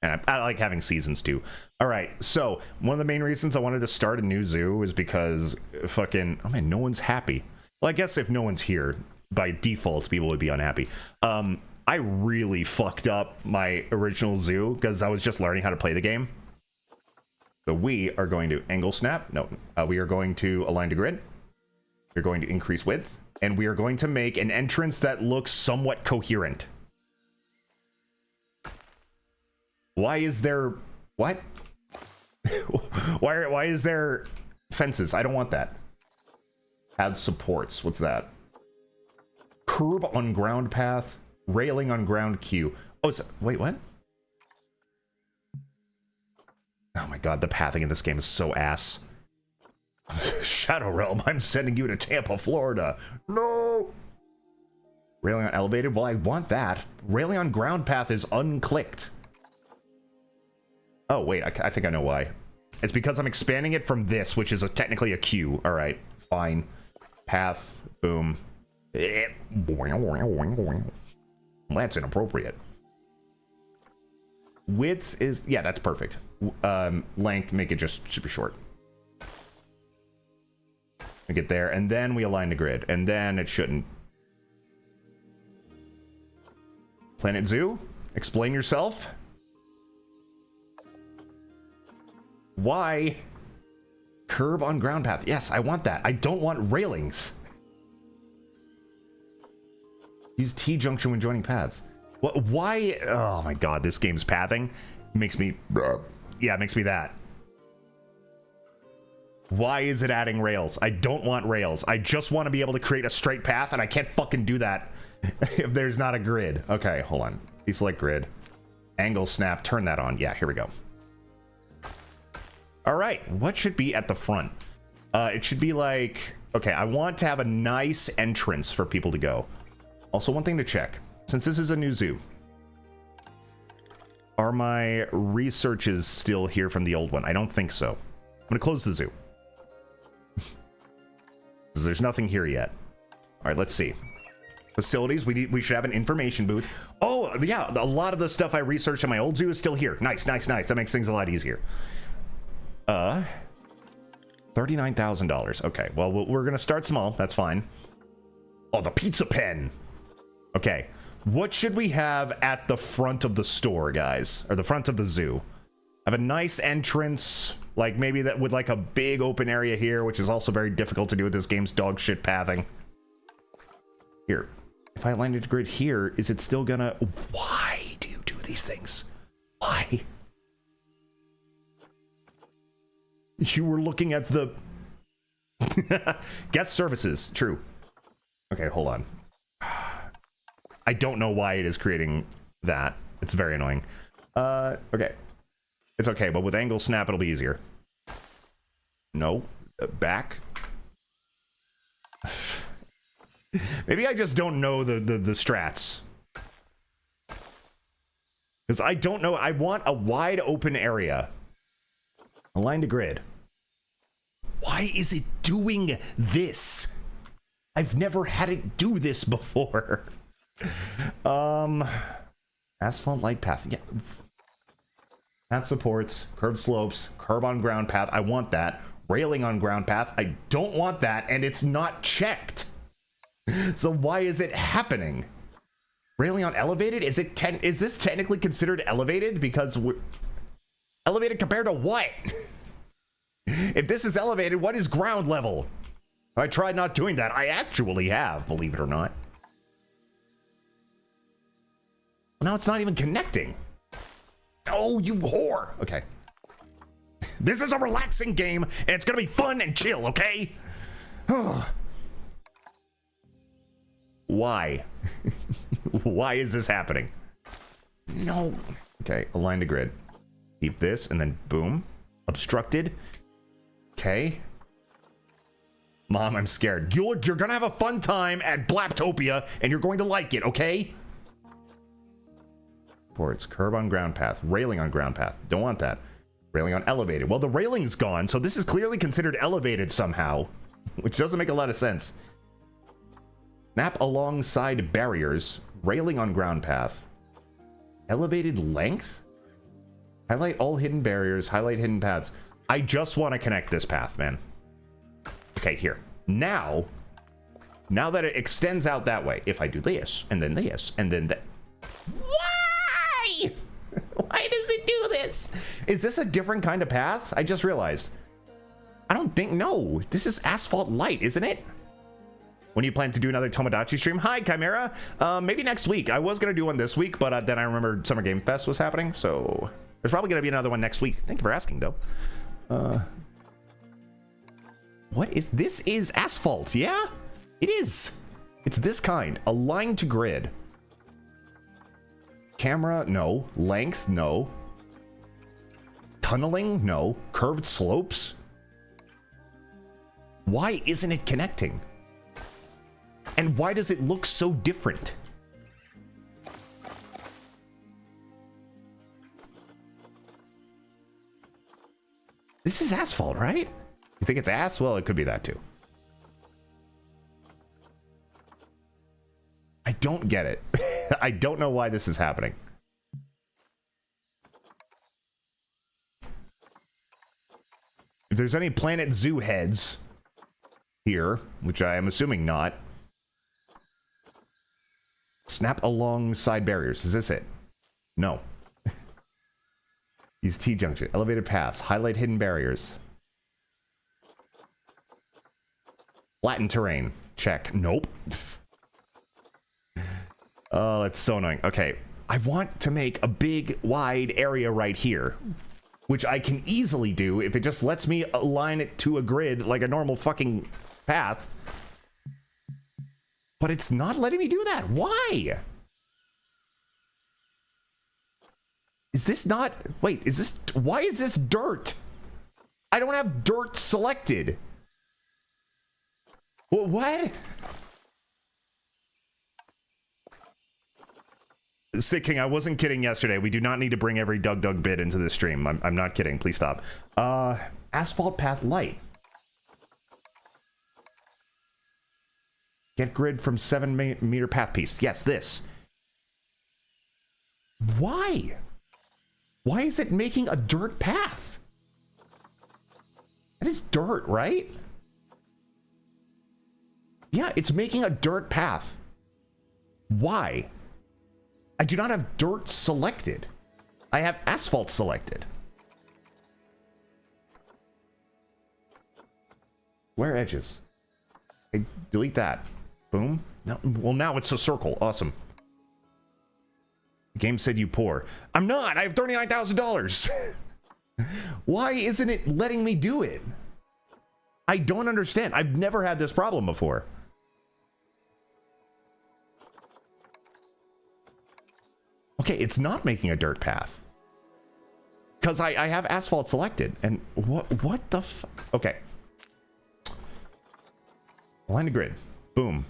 and I like having seasons too. All right, so one of the main reasons I wanted to start a new zoo is because fucking, oh man, no one's happy. Well, I guess if no one's here, by default, people would be unhappy. I really fucked up my original zoo because I was just learning how to play the game. So we are going to angle snap. No, we are going to align to grid. We're going to increase width, and we are going to make an entrance that looks somewhat coherent. Why is there... What? Why is there fences? I don't want that. Add supports. What's that? Curb on ground path. Railing on ground queue. Oh, wait, what? Oh my god, the pathing in this game is so ass. Shadow Realm, I'm sending you to Tampa, Florida. No! Railing on elevated? Well, I want that. Railing on ground path is unclicked. Oh, wait, I think I know why. It's because I'm expanding it from this, which is technically a queue. All right, fine. Path, boom. That's inappropriate. Width is, yeah, that's perfect. Length, make it just super short. We get there, and then we align the grid, and then it shouldn't. Planet Zoo, explain yourself. Why? Curb on ground path. Yes, I want that. I don't want railings. Use T-junction when joining paths. Why? Oh my god, this game's pathing makes me... Yeah, it makes me that. Why is it adding rails? I don't want rails. I just want to be able to create a straight path, and I can't fucking do that if there's not a grid. Okay, hold on. Deselect grid. Angle snap. Turn that on. Yeah, here we go. All right. What should be at the front? It should be like... Okay, I want to have a nice entrance for people to go. Also, one thing to check. Since this is a new zoo, are my researches still here from the old one? I don't think so. I'm going to close the zoo. There's nothing here yet. All right, let's see. Facilities, we should have an information booth. Oh, yeah, a lot of the stuff I researched in my old zoo is still here. Nice, nice, nice. That makes things a lot easier. $39,000. Okay, well, we're going to start small. That's fine. Oh, the pizza pen. Okay, what should we have at the front of the store, guys? Or the front of the zoo? Have a nice entrance, like maybe that with like a big open area here, which is also very difficult to do with this game's dog shit pathing. Here, if I landed a grid here, is it still gonna... Why do you do these things? Why? You were looking at the... Guest services, true. Okay, hold on. I don't know why it is creating that. It's very annoying. Okay. It's okay, but with angle snap, it'll be easier. No. Back. Maybe I just don't know the strats. Because I don't know. I want a wide open area. Align to grid. Why is it doing this? I've never had it do this before. Asphalt light path. Yeah. Path supports, curved slopes, curb on ground path. I want that. Railing on ground path. I don't want that, and it's not checked. So why is it happening? Railing on elevated? Is this technically considered elevated? Because we're elevated compared to what? If this is elevated, what is ground level? I tried not doing that. I actually have, believe it or not. Now it's not even connecting. Oh, you whore. Okay. This is a relaxing game, and it's gonna be fun and chill, okay? Why? Why is this happening? No. Okay, align to grid. Keep this, and then boom. Obstructed. Okay. Mom, I'm scared. You're gonna have a fun time at Blaptopia, and you're going to like it, okay? Ports, curb on ground path, railing on ground path. Don't want that. Railing on elevated. Well, the railing's gone, so this is clearly considered elevated somehow, which doesn't make a lot of sense. Snap alongside barriers, railing on ground path. Elevated length? Highlight all hidden barriers, highlight hidden paths. I just want to connect this path, man. Okay, here. Now that it extends out that way, if I do this, and then this, and then that. Why? Why does it do this? Is this a different kind of path? I just realized. I don't think, no. This is asphalt light, isn't it? When do you plan to do another Tomodachi stream? Hi, Chimera. Maybe next week. I was going to do one this week, but then I remembered Summer Game Fest was happening, so there's probably going to be another one next week. Thank you for asking, though. What is this? Is asphalt, yeah? It is. It's this kind. Align to grid. Camera, no. Length, no. Tunneling, no. Curved slopes. Why isn't it connecting? And why does it look so different? This is asphalt, right? You think it's ass? Well, it could be that too. I don't get it. I don't know why this is happening. If there's any Planet Zoo heads here, which I am assuming not. Snap alongside barriers. Is this it? No. Use T-junction. Elevated paths. Highlight hidden barriers. Flattened terrain. Check. Nope. Oh, that's so annoying. Okay. I want to make a big, wide area right here which I can easily do if it just lets me align it to a grid like a normal fucking path. But it's not letting me do that. Why? Is this not... Wait, is this... Why is this dirt? I don't have dirt selected. What? Sick King, I wasn't kidding yesterday. We do not need to bring every Doug bit into this stream. I'm not kidding. Please stop. Asphalt path light. Get grid from 7-meter path piece. Yes, this. Why? Why is it making a dirt path? That is dirt, right? Yeah, it's making a dirt path. Why? I do not have dirt selected. I have asphalt selected. Where edges? Okay, delete that. Boom. No, well, now it's a circle. Awesome. The game said you poor. I'm not. I have $39,000. Why isn't it letting me do it? I don't understand. I've never had this problem before. Okay, it's not making a dirt path. Because I have asphalt selected. And what the f... Okay. Align the grid. Boom.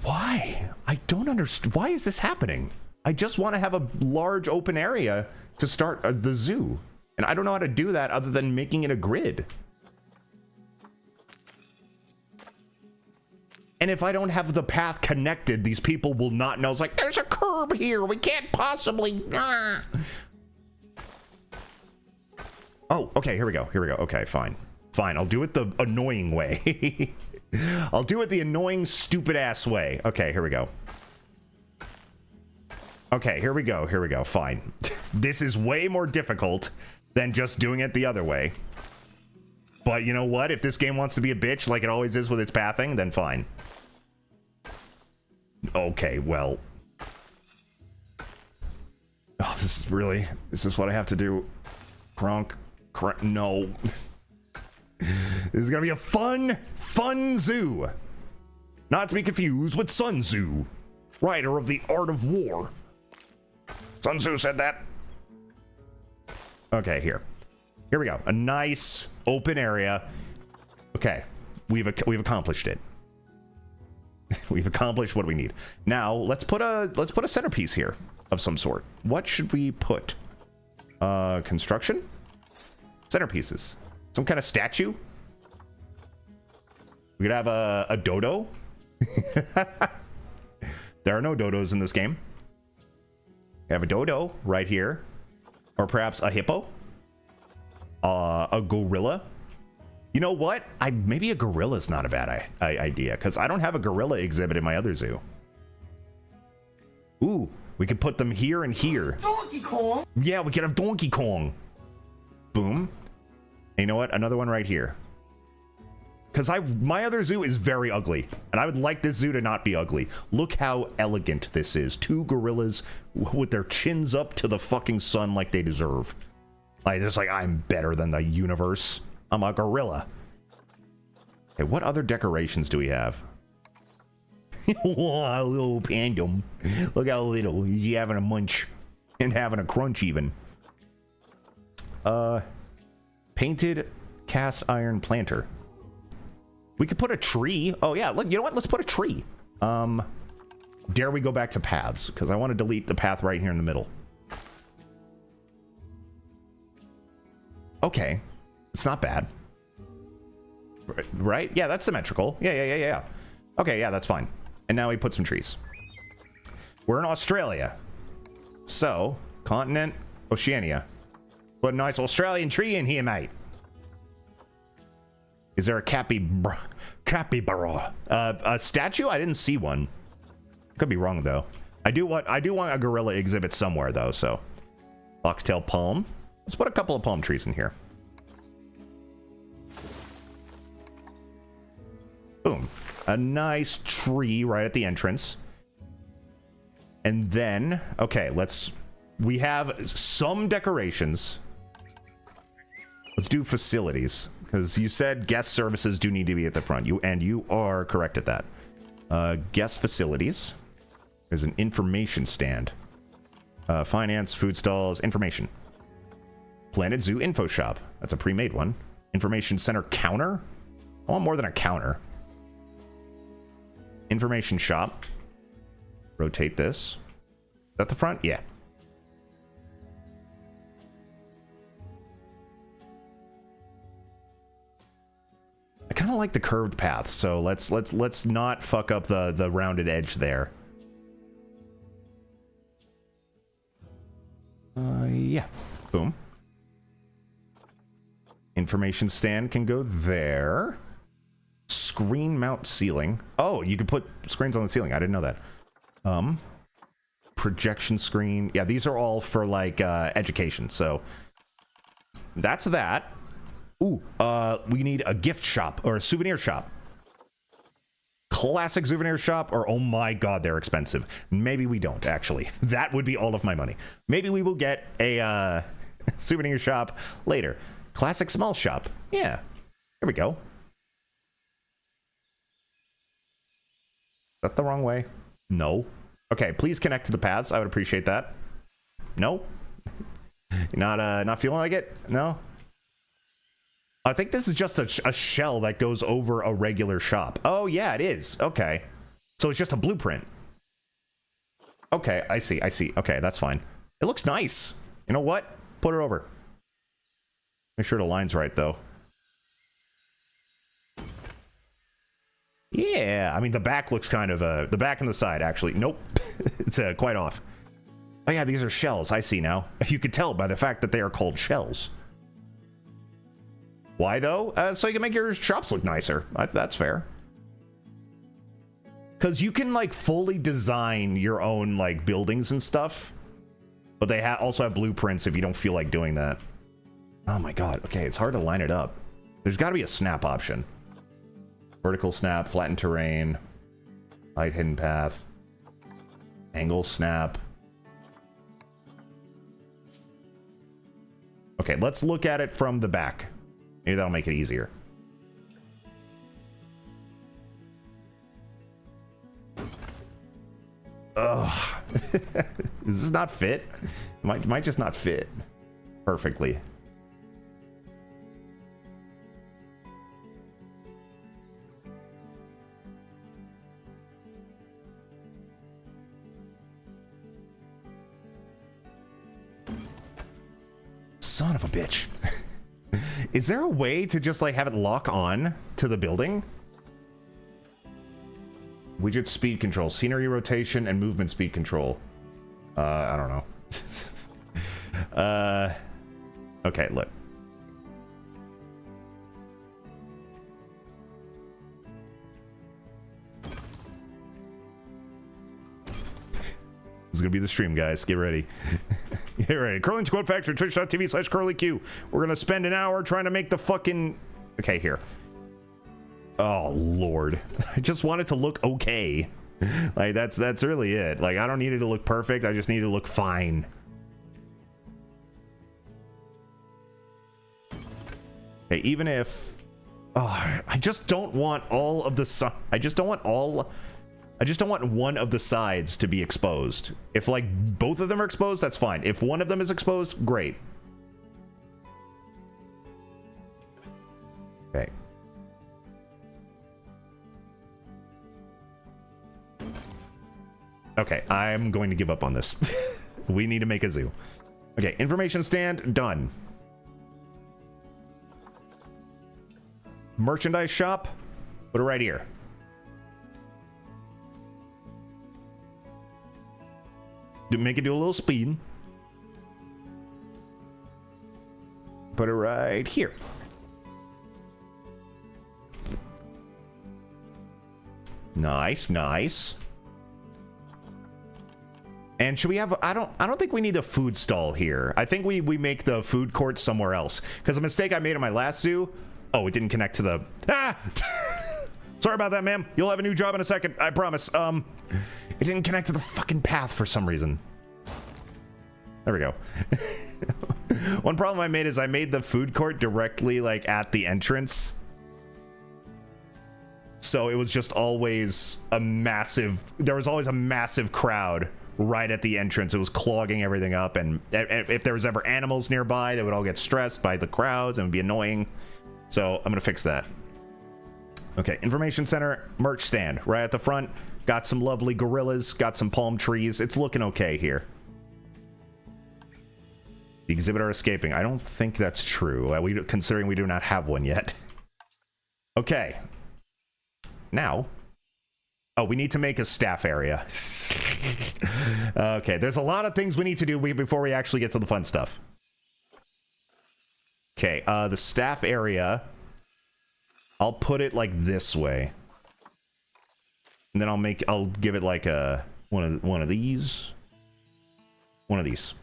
Why? I don't understand. Why is this happening? I just want to have a large open area to start the zoo. And I don't know how to do that other than making it a grid. And if I don't have the path connected, these people will not know. It's like, there's a curb here. We can't possibly. Ah. Oh, okay. Here we go. Here we go. Okay, fine. Fine. I'll do it the annoying way. I'll do it the annoying, stupid ass way. Okay, here we go. Okay, here we go. Here we go. Fine. This is way more difficult than just doing it the other way. But you know what? If this game wants to be a bitch like it always is with its pathing, then fine. Okay, well. Oh, this is really... Is this what I have to do? Kronk. No. This is gonna be a fun zoo. Not to be confused with Sun Tzu, writer of The Art of War. Sun Tzu said that. Okay, here we go. A nice open area. Okay, we've accomplished it. We've accomplished what we need. Now let's put a centerpiece here of some sort. What should we put? Construction? Centerpieces. Some kind of statue? We could have a dodo. There are no dodos in this game. We have a dodo right here. Or perhaps a hippo. A gorilla. You know what? Maybe a gorilla is not a bad idea, because I don't have a gorilla exhibit in my other zoo. Ooh, we could put them here and here. Donkey Kong. Yeah, we could have Donkey Kong. Boom. And you know what? Another one right here. Because my other zoo is very ugly, and I would like this zoo to not be ugly. Look how elegant this is. Two gorillas with their chins up to the fucking sun like they deserve. Like, it's like, I'm better than the universe. I'm a gorilla. Okay, what other decorations do we have? Oh, little pandum. Look how little. He's having a munch and having a crunch even. Painted cast iron planter. We could put a tree. Oh yeah, look, you know what? Let's put a tree. Dare we go back to paths? Because I want to delete the path right here in the middle. Okay. It's not bad. Right? Yeah, that's symmetrical. Yeah. Okay, yeah, that's fine. And now we put some trees. We're in Australia. So, continent, Oceania. Put a nice Australian tree in here, mate. Is there a capybara? A statue? I didn't see one. Could be wrong though. I do want a gorilla exhibit somewhere though. So, foxtail palm. Let's put a couple of palm trees in here. Boom. A nice tree right at the entrance. And then, okay, we have some decorations. Let's do facilities, because you said guest services do need to be at the front. You are correct at that. Guest facilities. There's an information stand. Finance, food stalls, information. Planet Zoo info shop. That's a pre-made one. Information center counter. I want more than a counter. Information shop. Rotate this. Is that the front? Yeah. I kind of like the curved path, so let's not fuck up the rounded edge there. Yeah. Boom. Information stand can go there. Screen mount ceiling. Oh, you can put screens on the ceiling. I didn't know that. Projection screen. Yeah, these are all for like education. So that's that. Ooh, we need a gift shop or a souvenir shop. Classic souvenir shop, or oh my god, they're expensive. Maybe we don't, actually. That would be all of my money. Maybe we will get a souvenir shop later. Classic small shop. Yeah. Here we go. Is that the wrong way? No. Okay, please connect to the paths. I would appreciate that. No? Not feeling like it? No? I think this is just a shell that goes over a regular shop. Oh, yeah, it is. Okay. So it's just a blueprint. Okay, I see. Okay, that's fine. It looks nice. You know what? Put it over. Make sure the line's right, though. Yeah, I mean, the back looks kind of, the back and the side, actually. Nope. It's quite off. Oh, yeah, these are shells. I see now. You could tell by the fact that they are called shells. Why, though? So you can make your shops look nicer. That's fair. Because you can, like, fully design your own, like, buildings and stuff. But they also have blueprints if you don't feel like doing that. Oh, my God. Okay, it's hard to line it up. There's got to be a snap option. Vertical snap, flatten terrain, hide hidden path, angle snap. Okay, let's look at it from the back. Maybe that'll make it easier. Ugh. Does this not fit? Might just not fit perfectly. Son of a bitch. Is there a way to just like have it lock on to the building? Widget speed control, scenery rotation, and movement speed control. I don't know. Okay, look. This is gonna be the stream, guys. Get ready. Get ready. Curling Quote Factory, twitch.tv/KirlyQ. We're gonna spend an hour trying to make the fucking... Okay, here. Oh, Lord. I just want it to look okay. Like, that's really it. Like, I don't need it to look perfect. I just need it to look fine. Okay, even if... Oh, I just don't want all of the... I just don't want one of the sides to be exposed. If, like, both of them are exposed, that's fine. If one of them is exposed, great. Okay. Okay, I'm going to give up on this. We need to make a zoo. Okay, information stand, done. Merchandise shop, put it right here. Make it do a little speed. Put it right here. Nice, nice. And should we have... I don't think we need a food stall here. I think we make the food court somewhere else. Because the mistake I made in my last zoo... Oh, it didn't connect to the... Ah! Sorry about that, ma'am. You'll have a new job in a second. I promise. It didn't connect to the fucking path for some reason. There we go. One problem I made is I made the food court directly like at the entrance. So it was just always there was always a massive crowd right at the entrance. It was clogging everything up, and if there was ever animals nearby, they would all get stressed by the crowds and it would be annoying. So I'm gonna fix that. Okay, information center, merch stand right at the front. Got some lovely gorillas, got some palm trees. It's looking okay here. The exhibitor escaping. I don't think that's true. Considering we do not have one yet. Okay. Now, oh, we need to make a staff area. Okay, there's a lot of things we need to do before we actually get to the fun stuff. Okay, the staff area, I'll put it like this way. And then I'll give it like a one of these. One of these.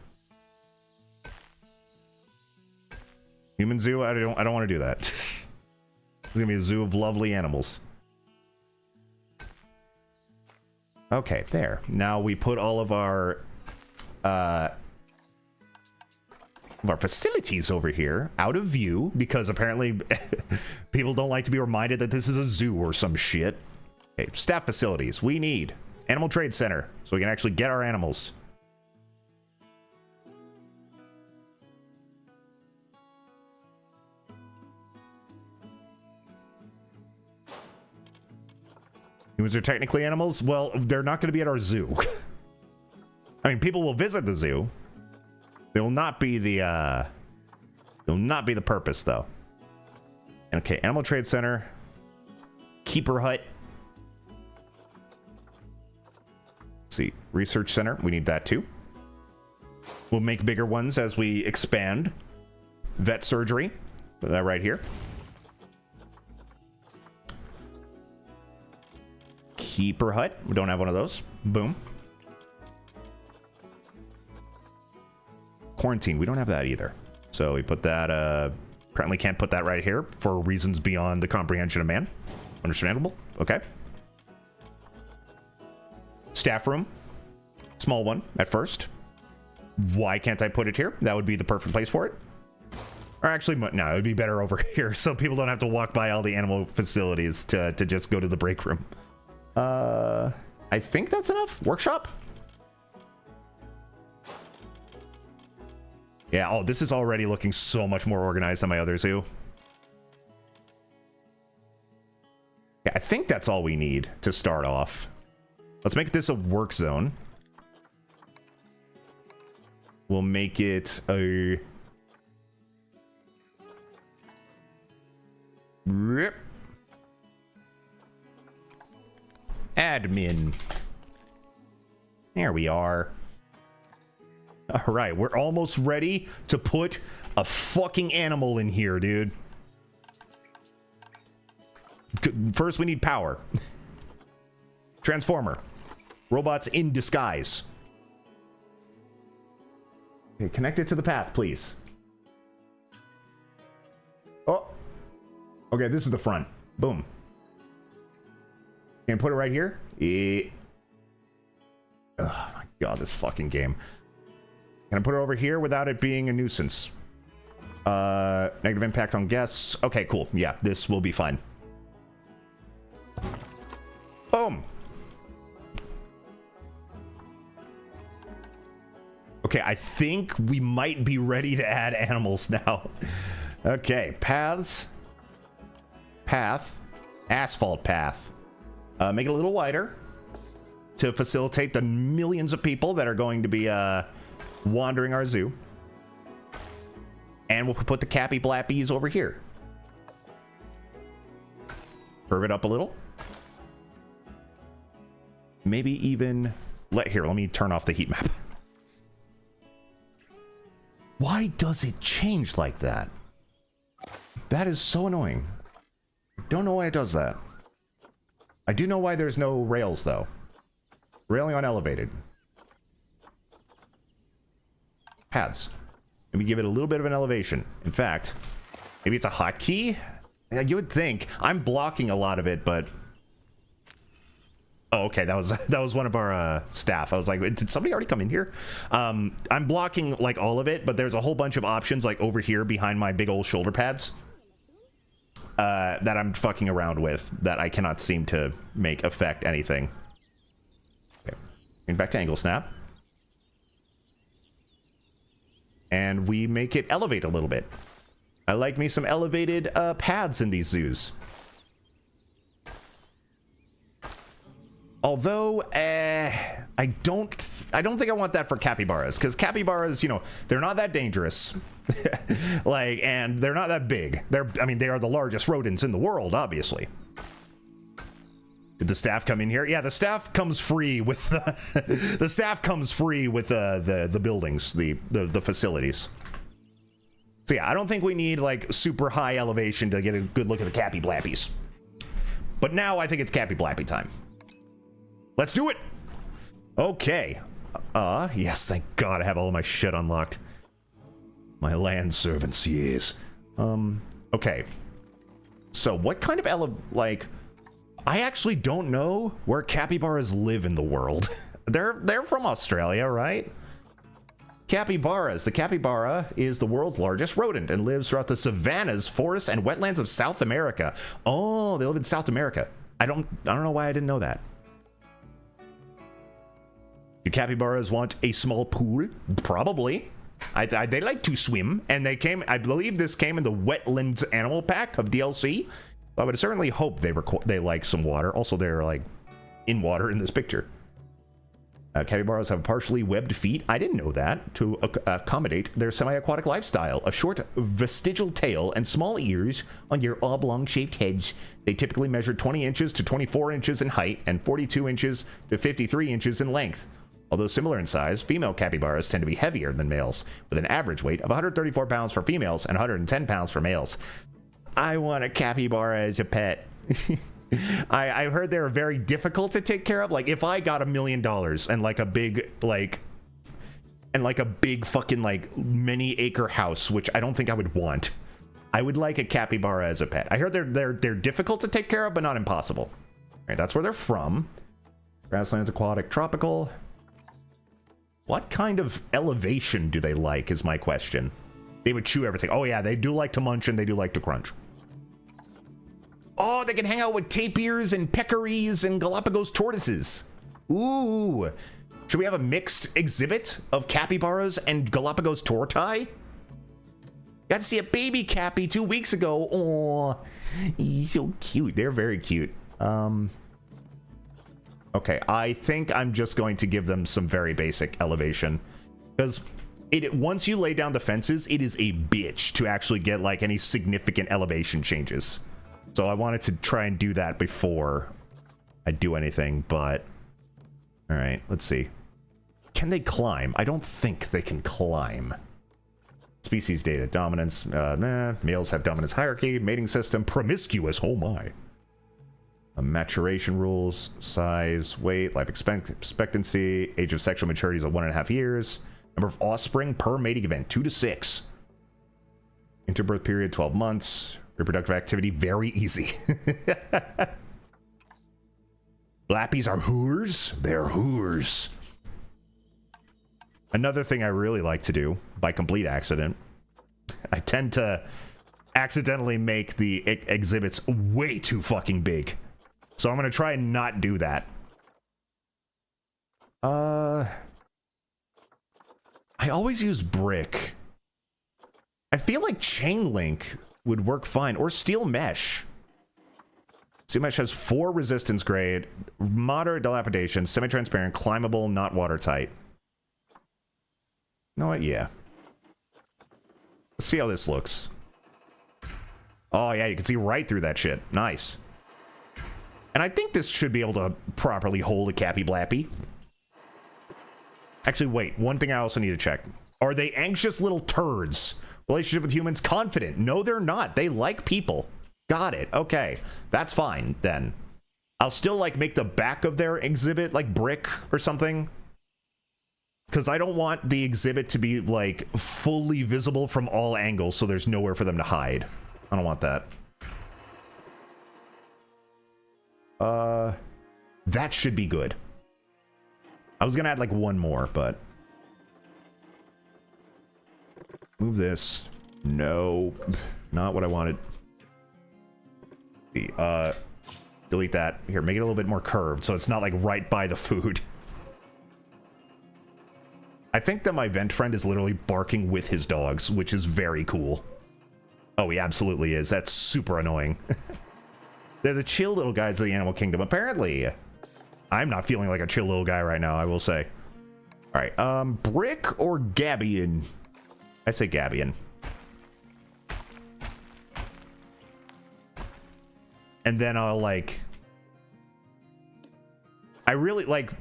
Human zoo, I don't want to do that. It's gonna be a zoo of lovely animals. Okay, there. Now we put all of our facilities over here out of view, because apparently people don't like to be reminded that this is a zoo or some shit. Okay, staff facilities. We need animal trade center so we can actually get our animals. Humans are technically animals? Well, they're not going to be at our zoo. I mean, people will visit the zoo. They will not be the purpose, though. Okay, animal trade center. Keeper hut. Let's see, research center. We need that, too. We'll make bigger ones as we expand. Vet surgery. Put that right here. Keeper hut. We don't have one of those. Boom. Quarantine. We don't have that either. So we put that, apparently can't put that right here for reasons beyond the comprehension of man. Understandable. Okay. Staff room. Small one at first. Why can't I put it here? That would be the perfect place for it. Or actually, no, it would be better over here so people don't have to walk by all the animal facilities to just go to the break room. I think that's enough. Workshop? Yeah, oh, this is already looking so much more organized than my other zoo. Yeah, I think that's all we need to start off. Let's make this a work zone. We'll make it a... Rip. Admin. There we are. All right, we're almost ready to put a fucking animal in here, dude. First, we need power. Transformer. Robots in disguise. Okay, connect it to the path, please. Oh. Okay, this is the front. Boom. Can I put it right here? Oh my god, this fucking game. Can I put it over here without it being a nuisance? Negative impact on guests. Okay, cool. Yeah, this will be fine. Boom. Okay, I think we might be ready to add animals now. Okay, paths. Path. Asphalt path. Make it a little wider to facilitate the millions of people that are going to be wandering our zoo. And we'll put the Cappy Blappies over here. Curve it up a little. Maybe even... let me turn off the heat map. Why does it change like that? That is so annoying. Don't know why it does that. I do know why there's no rails, though. Railing on elevated. Paths. Maybe give it a little bit of an elevation. In fact, maybe it's a hotkey? Yeah, you would think. I'm blocking a lot of it, but... Oh, okay, that was one of our staff. I was like, did somebody already come in here? I'm blocking like all of it, but there's a whole bunch of options like over here behind my big old shoulder pads that I'm fucking around with that I cannot seem to make affect anything. Okay, and back to angle snap. And we make it elevate a little bit. I like me some elevated pads in these zoos. Although, I don't think I want that for capybaras, because capybaras, you know, they're not that dangerous. Like, and they're not that big. I mean, they are the largest rodents in the world, obviously. Did the staff come in here? Yeah, the staff comes free with the staff comes free with the buildings, the facilities. So yeah, I don't think we need like super high elevation to get a good look at the Cappy Blappies. But now I think it's Cappy Blappy time. Let's do it. Okay. Yes, thank God I have all of my shit unlocked. My land servants, yes. Okay. So what kind of I actually don't know where capybaras live in the world. They're from Australia, right? Capybaras. The capybara is the world's largest rodent and lives throughout the savannas, forests, and wetlands of South America. Oh, they live in South America. I don't know why I didn't know that. Do capybaras want a small pool? Probably. They like to swim, and I believe this came in the Wetlands Animal Pack of DLC. I would certainly hope they like some water. Also, they're like in water in this picture. Capybaras have partially webbed feet. I didn't know that. To accommodate their semi-aquatic lifestyle. A short vestigial tail and small ears on your oblong-shaped heads. They typically measure 20 inches to 24 inches in height and 42 inches to 53 inches in length. Although similar in size, female capybaras tend to be heavier than males, with an average weight of 134 pounds for females and 110 pounds for males. I want a capybara as a pet. I heard they're very difficult to take care of. Like, if I got $1 million and like a big, fucking like many acre house, which I don't think I would want, I would like a capybara as a pet. I heard they're difficult to take care of, but not impossible. All right, that's where they're from. Grasslands, aquatic, tropical. What kind of elevation do they like is my question. They would chew everything. Oh yeah, they do like to munch and they do like to crunch. Oh, they can hang out with tapirs and peccaries and Galapagos tortoises. Ooh. Should we have a mixed exhibit of capybaras and Galapagos tortoise? Got to see a baby cappy 2 weeks ago. Oh, he's so cute. They're very cute. Okay, I think I'm just going to give them some very basic elevation. Because once you lay down the fences, it is a bitch to actually get like any significant elevation changes. So I wanted to try and do that before I do anything, but... Alright, let's see. Can they climb? I don't think they can climb. Species data, dominance, males have dominance hierarchy, mating system, promiscuous, oh my. Maturation rules, size, weight, life expectancy, age of sexual maturity is at 1.5 years. Number of offspring per mating event, 2 to 6. Interbirth period, 12 months. Reproductive activity, very easy. Blappies are whores? They're whores. Another thing I really like to do, by complete accident, I tend to accidentally make the exhibits way too fucking big. So I'm going to try and not do that. I always use brick. I feel like chain link would work fine, or steel mesh. Steel mesh has 4 resistance grade, moderate dilapidation, semi-transparent, climbable, not watertight. You know what? Yeah. Let's see how this looks. Oh yeah, you can see right through that shit. Nice. And I think this should be able to properly hold a Cappy Blappy. Actually, wait. One thing I also need to check. Are they anxious little turds? Relationship with humans, confident. No, they're not. They like people. Got it. Okay. That's fine, then. I'll still, like, make the back of their exhibit, like, brick or something. Because I don't want the exhibit to be, like, fully visible from all angles, so there's nowhere for them to hide. I don't want that. That should be good. I was gonna add like one more, but move this. No, not what I wanted. Delete that. Here, make it a little bit more curved so it's not like right by the food. I think that my vent friend is literally barking with his dogs, which is very cool. Oh, he absolutely is. That's super annoying. They're the chill little guys of the animal kingdom, apparently. I'm not feeling like a chill little guy right now, I will say. All right, brick or gabion? I say gabion. And then I'll like... I really like...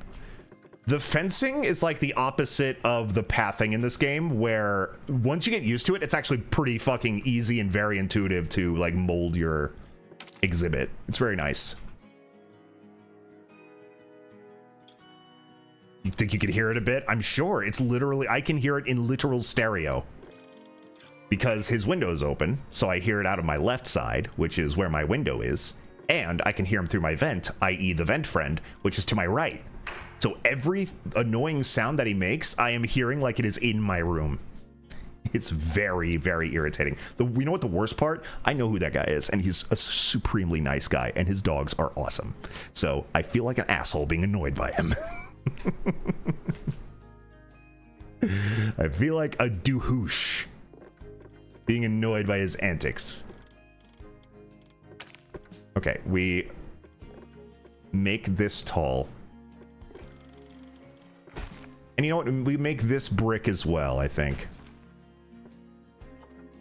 The fencing is like the opposite of the pathing in this game, where once you get used to it, it's actually pretty fucking easy and very intuitive to like mold your exhibit. It's very nice. You think you could hear it a bit? I'm sure. It's literally, I can hear it in literal stereo. Because his window is open, so I hear it out of my left side, which is where my window is. And I can hear him through my vent, i.e. the vent friend, which is to my right. So every annoying sound that he makes, I am hearing like it is in my room. It's very, very irritating. You know what the worst part? I know who that guy is, and he's a supremely nice guy, and his dogs are awesome. So I feel like an asshole being annoyed by him. I feel like a doohoosh being annoyed by his antics. Okay, we make this tall. And you know what? We make this brick as well, I think.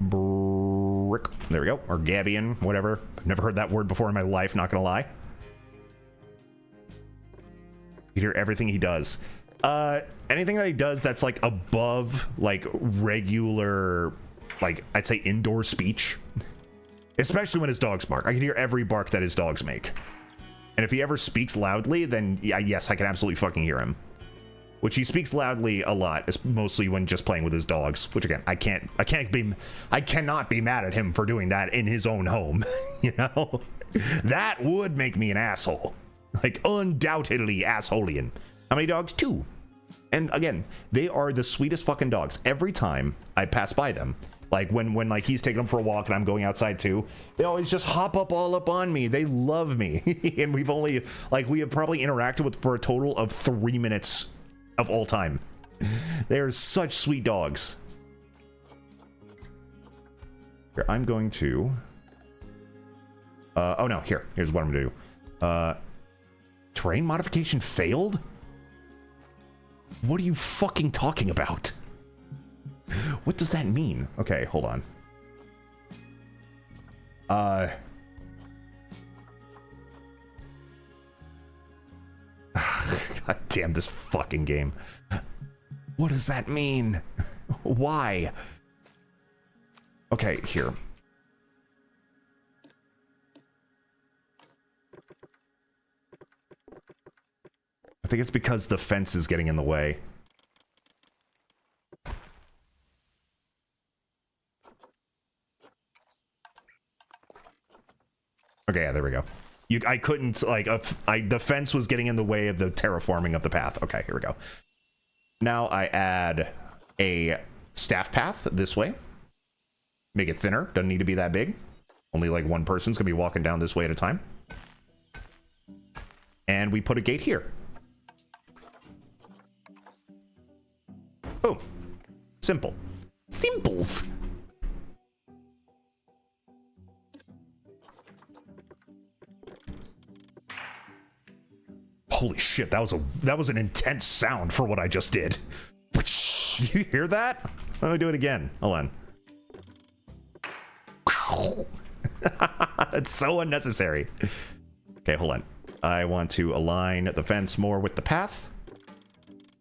Brick. There we go. Or gabion, whatever. I've never heard that word before in my life, not gonna lie. You hear everything he does. Anything that he does that's like above like regular, like I'd say indoor speech. Especially when his dogs bark. I can hear every bark that his dogs make. And if he ever speaks loudly, then yeah, yes, I can absolutely fucking hear him. Which he speaks loudly a lot, mostly when just playing with his dogs. Which again, I cannot be mad at him for doing that in his own home. You know, that would make me an asshole, like undoubtedly assholeian. How many dogs? 2. And again, they are the sweetest fucking dogs. Every time I pass by them, like when like he's taking them for a walk and I'm going outside too, they always just hop up all up on me. They love me. And we have probably interacted with for a total of 3 minutes of all time. They're such sweet dogs. Here, I'm going to oh no, here's what I'm gonna do. Terrain modification failed? What are you fucking talking about? What does that mean? Okay, hold on. God damn this fucking game. What does that mean? Why? Okay, here. I think it's because the fence is getting in the way. Okay, yeah, there we go. I couldn't, like, the fence was getting in the way of the terraforming of the path. Okay, here we go. Now I add a staff path this way. Make it thinner. Doesn't need to be that big. Only like one person's gonna be walking down this way at a time. And we put a gate here. Boom. Simple. Simples. Holy shit, that was an intense sound for what I just did. You hear that? Let me do it again. Hold on. It's so unnecessary. Okay, hold on. I want to align the fence more with the path.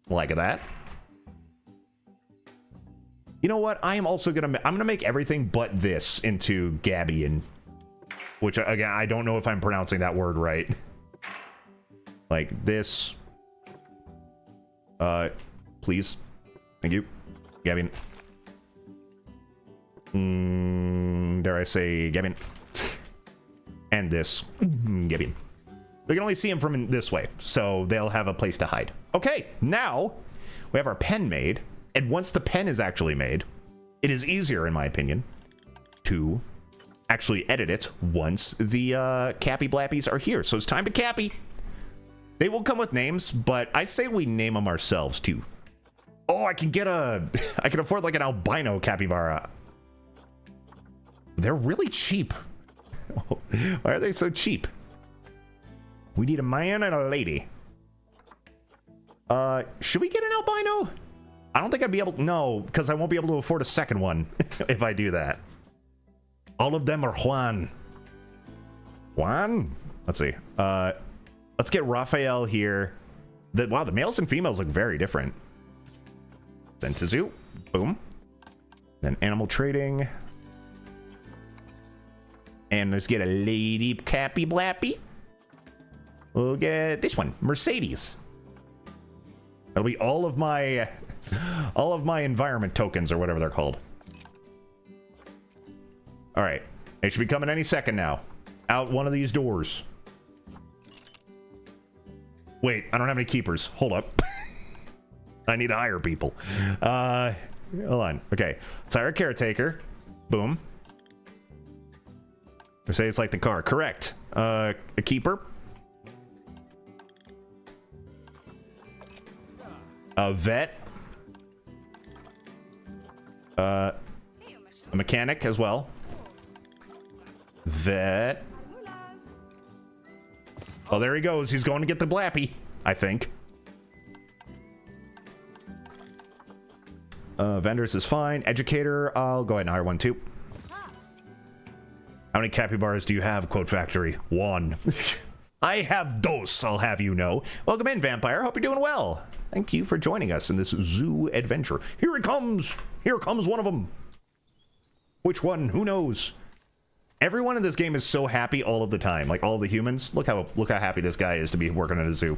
Like that. You know what? I'm gonna make everything but this into gabion. Which, again, I don't know if I'm pronouncing that word right. Like this. Please. Thank you. Gabion. Dare I say Gabion. And this. Gabion. They can only see him from this way, so they'll have a place to hide. Okay, now we have our pen made, and once the pen is actually made, it is easier, in my opinion, to actually edit it once the Cappy Blappies are here. So it's time to Cappy. They will come with names, but I say we name them ourselves too. Oh, I can get I can afford like an albino capybara. They're really cheap. Why are they so cheap? We need a man and a lady. Should we get an albino? I don't think I'd be able to, no, because I won't be able to afford a second one if I do that. All of them are Juan. Juan? Let's see. Let's get Raphael here. Wow, the males and females look very different. Send to zoo. Boom. Then animal trading. And let's get a lady Cappy Blappy. We'll get this one, Mercedes. That'll be all of my environment tokens or whatever they're called. All right, they should be coming any second now. Out one of these doors. Wait, I don't have any keepers. Hold up. I need to hire people. Hold on. Okay, let's hire a caretaker. Boom. Mercedes like the car. Correct. A keeper. A vet. A mechanic as well. Vet. Oh, there he goes. He's going to get the Blappy, I think. Vendors is fine. Educator, I'll go ahead and hire one too. How many capybaras do you have, Quote Factory? One. I have dos, I'll have you know. Welcome in, Vampire. Hope you're doing well. Thank you for joining us in this zoo adventure. Here it comes. Here comes one of them. Which one? Who knows? Everyone in this game is so happy all of the time. Like all the humans. Look how happy this guy is to be working at a zoo.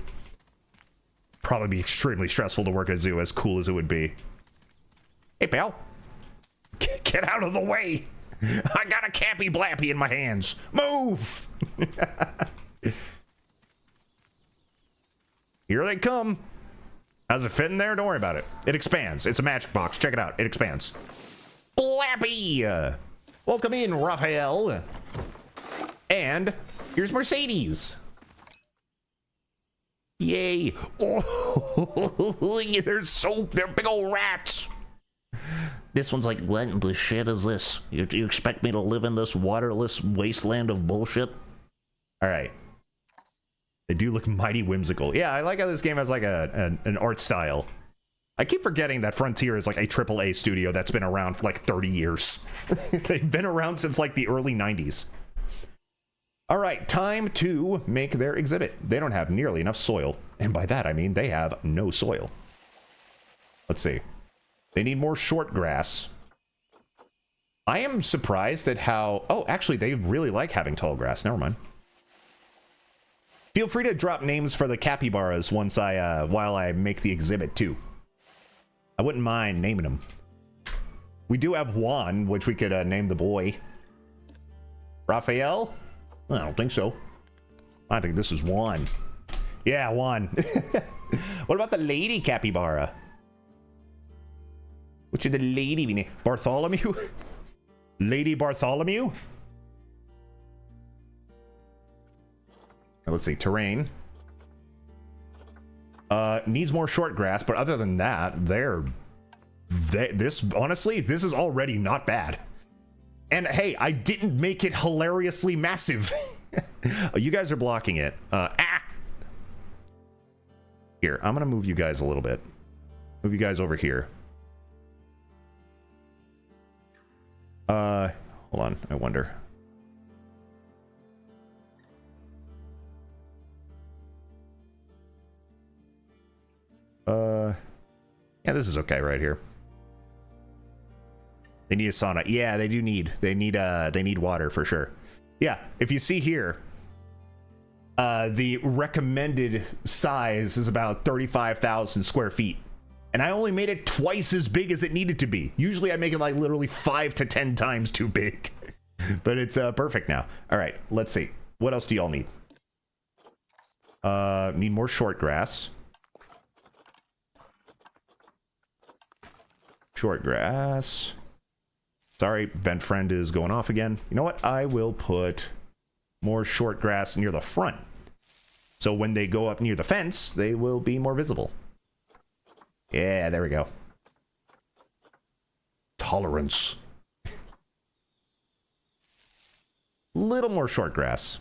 Probably be extremely stressful to work at a zoo, as cool as it would be. Hey, pal. Get out of the way. I got a Cappy Blappy in my hands. Move. Here they come. How's it fit in there? Don't worry about it. It expands. It's a magic box. Check it out. It expands. Blappy! Welcome in, Raphael. And here's Mercedes. Yay. Oh, they're big old rats. This one's like, what the shit is this? You expect me to live in this waterless wasteland of bullshit? All right. They do look mighty whimsical. Yeah, I like how this game has like an art style. I keep forgetting that Frontier is like a AAA studio that's been around for like 30 years. They've been around since like the early 90s. All right, time to make their exhibit. They don't have nearly enough soil. And by that, I mean they have no soil. Let's see. They need more short grass. I am surprised at how... Oh, actually, they really like having tall grass. Never mind. Feel free to drop names for the capybaras once while I make the exhibit too. I wouldn't mind naming them. We do have Juan, which we could name the boy. Raphael? I don't think so. I think this is Juan. Yeah, Juan. What about the lady capybara? What should the lady be named? Bartholomew? Lady Bartholomew? Let's see, terrain. Needs more short grass, but other than that, honestly, this is already not bad. And hey, I didn't make it hilariously massive. Oh, you guys are blocking it. Here, I'm gonna move you guys a little bit. Move you guys over here. Hold on, I wonder. Yeah, this is okay right here. They need a sauna. Yeah, they need water for sure. Yeah, if you see here, the recommended size is about 35,000 square feet. And I only made it twice as big as it needed to be. Usually I make it like literally 5 to 10 times too big. But it's perfect now. All right, let's see. What else do y'all need? Need more short grass. Short grass. Sorry, vent friend is going off again. You know what? I will put more short grass near the front. So when they go up near the fence, they will be more visible. Yeah, there we go. Tolerance. Little more short grass.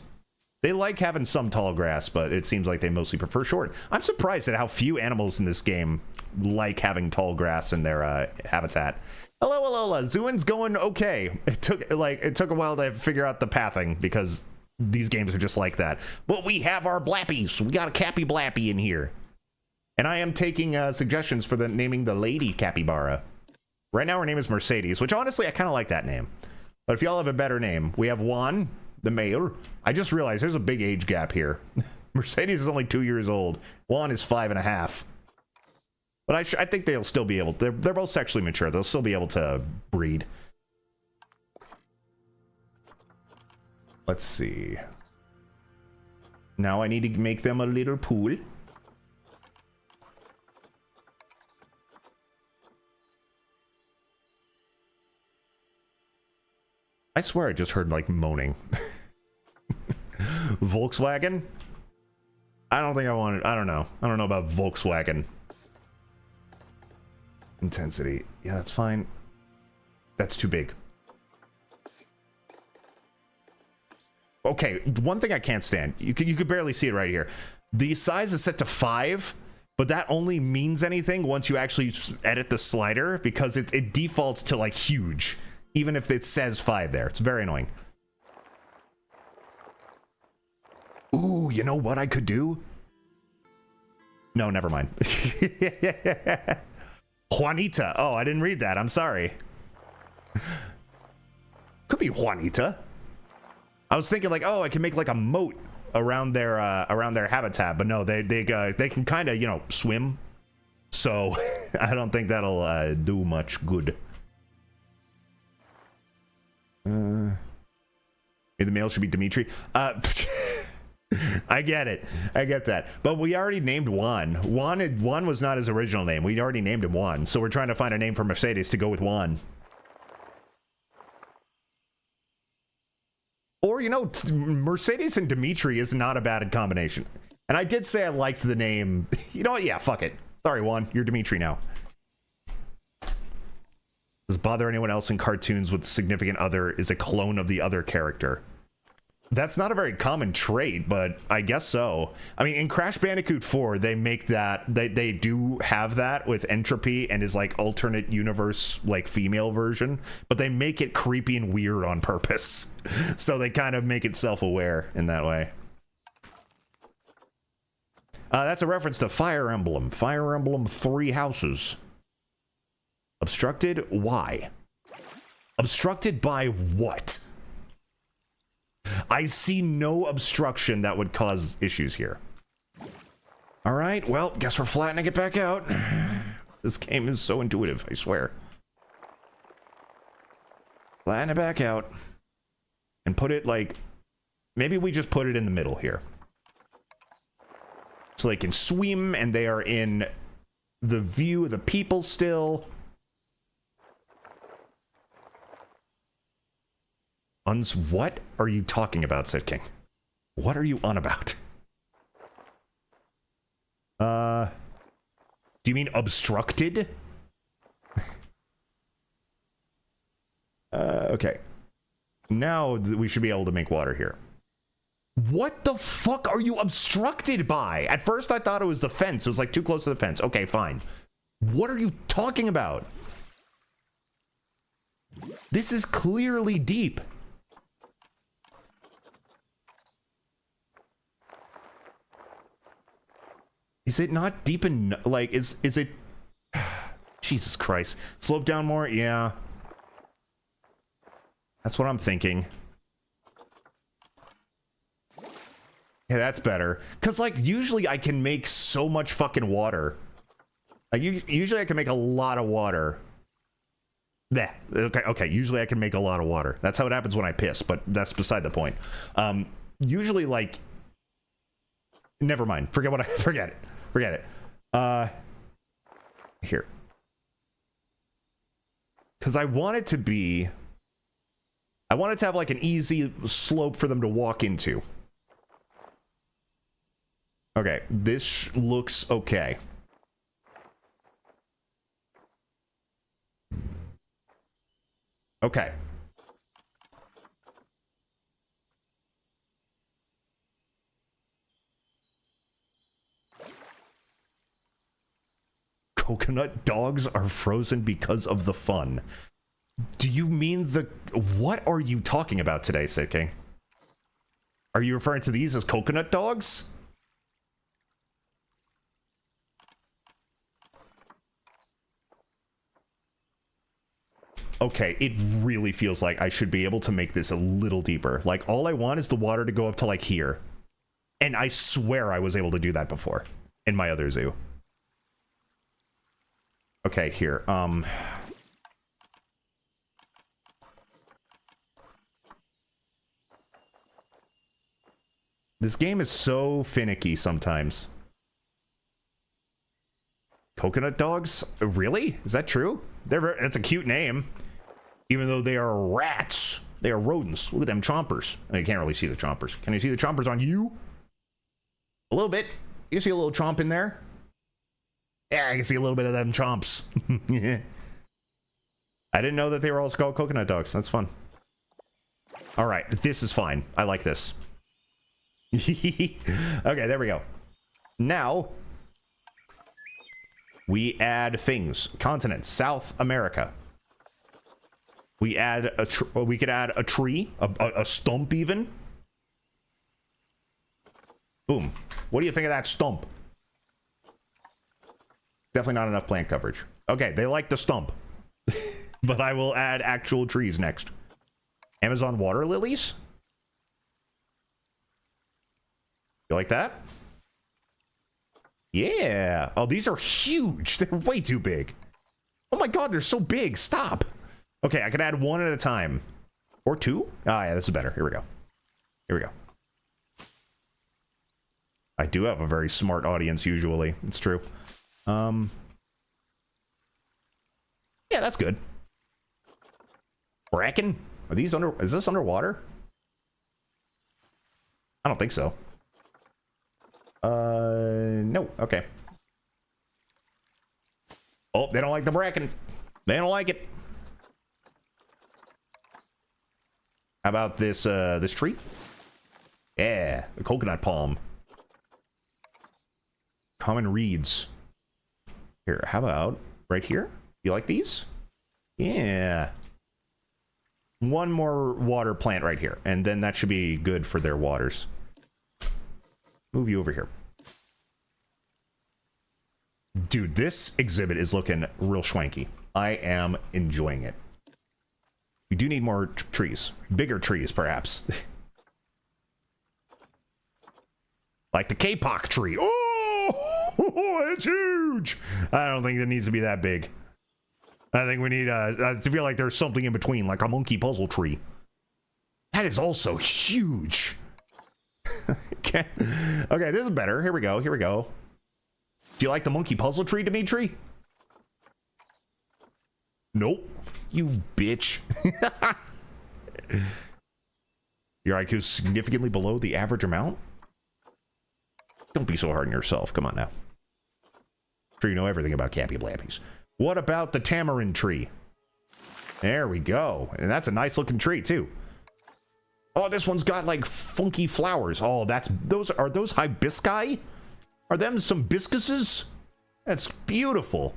They like having some tall grass, but it seems like they mostly prefer short. I'm surprised at how few animals in this game like having tall grass in their habitat. Hello, Alola. Zooin's going okay. It took a while to figure out the pathing because these games are just like that. But we have our blappies. We got a Cappy Blappy in here. And I am taking suggestions for naming the lady capybara. Right now her name is Mercedes, which honestly I kind of like that name. But if y'all have a better name, we have Juan, the male. I just realized there's a big age gap here. Mercedes is only 2 years old. Juan is 5.5. But I think they'll still be able to. They're both sexually mature. They'll still be able to breed. Let's see. Now I need to make them a little pool. I swear I just heard like moaning. Volkswagen? I don't think I want it. I don't know. I don't know about Volkswagen. Intensity. Yeah, that's fine. That's too big. Okay, one thing I can't stand. You could barely see it right here. The size is set to 5, but that only means anything once you actually edit the slider because it defaults to like huge, even if it says 5 there. It's very annoying. Ooh, you know what I could do? No, never mind. Juanita. Oh, I didn't read that. I'm sorry. Could be Juanita. I was thinking like, oh, I can make like a moat around their habitat, but no, they can kind of, you know, swim. So I don't think that'll do much good. Maybe the male should be Dimitri. I get it. I get that. But we already named Juan. Juan was not his original name. We already named him Juan. So we're trying to find a name for Mercedes to go with Juan. Or, you know, Mercedes and Dimitri is not a bad combination. And I did say I liked the name. You know what? Yeah, fuck it. Sorry, Juan. You're Dimitri now. Does it bother anyone else in cartoons with significant other is a clone of the other character? That's not a very common trait, but I guess so. I mean, in Crash Bandicoot 4, they make that, they do have that with Entropy and his like alternate universe, like female version, but they make it creepy and weird on purpose. So they kind of make it self-aware in that way. That's a reference to Fire Emblem. Fire Emblem 3 Houses. Obstructed? Why? Obstructed by what? I see no obstruction that would cause issues here. All right, well, guess we're flattening it back out. This game is so intuitive, I swear. Flatten it back out. And put it like... Maybe we just put it in the middle here. So they can swim and they are in the view of the people still. What are you talking about, Sid King? What are you on about? Do you mean obstructed? Okay. Now we should be able to make water here. What the fuck are you obstructed by? At first I thought it was the fence. It was like too close to the fence. Okay, fine. What are you talking about? This is clearly deep. Is it not deep enough? Like, is it... Jesus Christ. Slope down more? Yeah. That's what I'm thinking. Yeah, that's better. Because, like, usually I can make so much fucking water. Like, usually I can make a lot of water. Bleh. Okay, usually I can make a lot of water. That's how it happens when I piss, but that's beside the point. Usually, like... Never mind. Forget what I forget it. Forget it. Here. Because I want it to have like an easy slope for them to walk into. Okay, this looks okay. Okay. Coconut dogs are frozen because of the fun. Do you mean the... What are you talking about today, Sid King? Are you referring to these as coconut dogs? Okay, it really feels like I should be able to make this a little deeper. Like, all I want is the water to go up to, like, here. And I swear I was able to do that before in my other zoo. Okay, here. This game is so finicky sometimes. Coconut dogs? Really? Is that true? That's a cute name. Even though they are rats. They are rodents. Look at them chompers. You can't really see the chompers. Can you see the chompers on you? A little bit. You see a little chomp in there? Yeah, I can see a little bit of them chomps. Yeah. I didn't know that they were also called coconut dogs. That's fun. All right, this is fine. I like this. Okay, there we go. Now, we add things. Continents. South America. We add we could add a tree, a stump even. Boom. What do you think of that stump? Definitely not enough plant coverage. Okay, they like the stump. But I will add actual trees next. Amazon water lilies? You like that? Yeah. Oh, these are huge. They're way too big. Oh my god, they're so big. Stop. Okay, I can add one at a time. Or two? Ah, yeah, this is better. Here we go. Here we go. I do have a very smart audience usually. It's true. Yeah, that's good. Bracken? Are these is this underwater? I don't think so. No. Okay. Oh, they don't like the bracken. They don't like it. How about this, this tree? Yeah, the coconut palm. Common reeds. Here, how about right here? You like these? Yeah. One more water plant right here, and then that should be good for their waters. Move you over here. Dude, this exhibit is looking real schwanky. I am enjoying it. We do need more trees. Bigger trees, perhaps. Like the K-pop tree. Oh, it's huge. I don't think it needs to be that big. I think we need I feel like there's something in between, like a monkey puzzle tree. That is also huge. Okay. Okay, this is better. Here we go. Here we go. Do you like the monkey puzzle tree, Dimitri? Nope. You bitch. Your IQ is significantly below the average amount? Don't be so hard on yourself. Come on now. I'm sure you know everything about Cappy Blappies. What about the tamarind tree? There we go. And that's a nice looking tree too. Oh, this one's got like funky flowers. Oh, are those hibisci? Are them some biscuses? That's beautiful.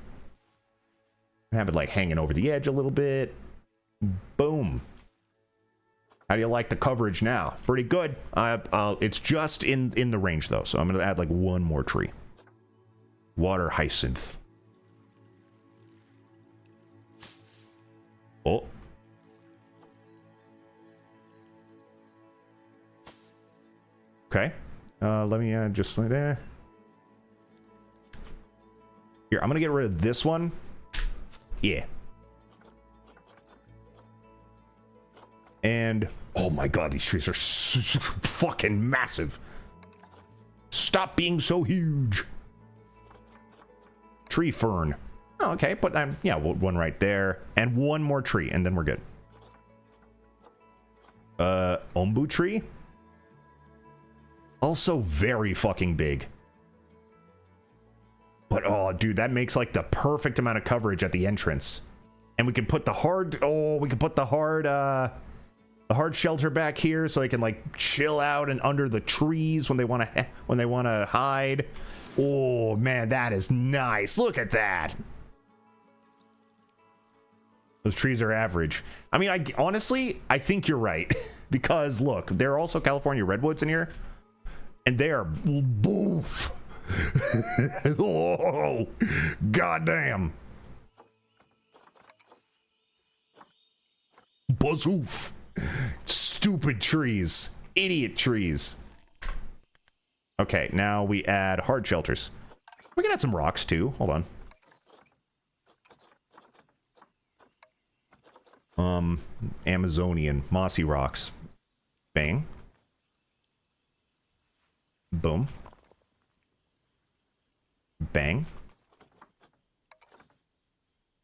Have it like hanging over the edge a little bit. Boom. How do you like the coverage now? Pretty good. It's just in the range though, so I'm gonna add like one more tree. Water hyacinth. Oh. Okay. Let me just like that. Here, I'm gonna get rid of this one. Yeah. And oh my god, these trees are fucking massive. Stop being so huge. Tree fern. Oh, okay, but yeah, one right there. And one more tree, and then we're good. Ombu tree. Also very fucking big. But, oh, dude, that makes, like, the perfect amount of coverage at the entrance. And we can put the hard... Oh, we can put the hard shelter back here so they can, like, chill out and under the trees when they want to hide. Oh, man, that is nice. Look at that. Those trees are average. I mean, honestly, I think you're right. Because, look, there are also California redwoods in here. And they are... Boof. Oh, goddamn. Bazoof. Stupid trees. Idiot trees. Okay, now we add hard shelters. We can add some rocks too. Hold on. Amazonian mossy rocks. Bang. Boom. Bang.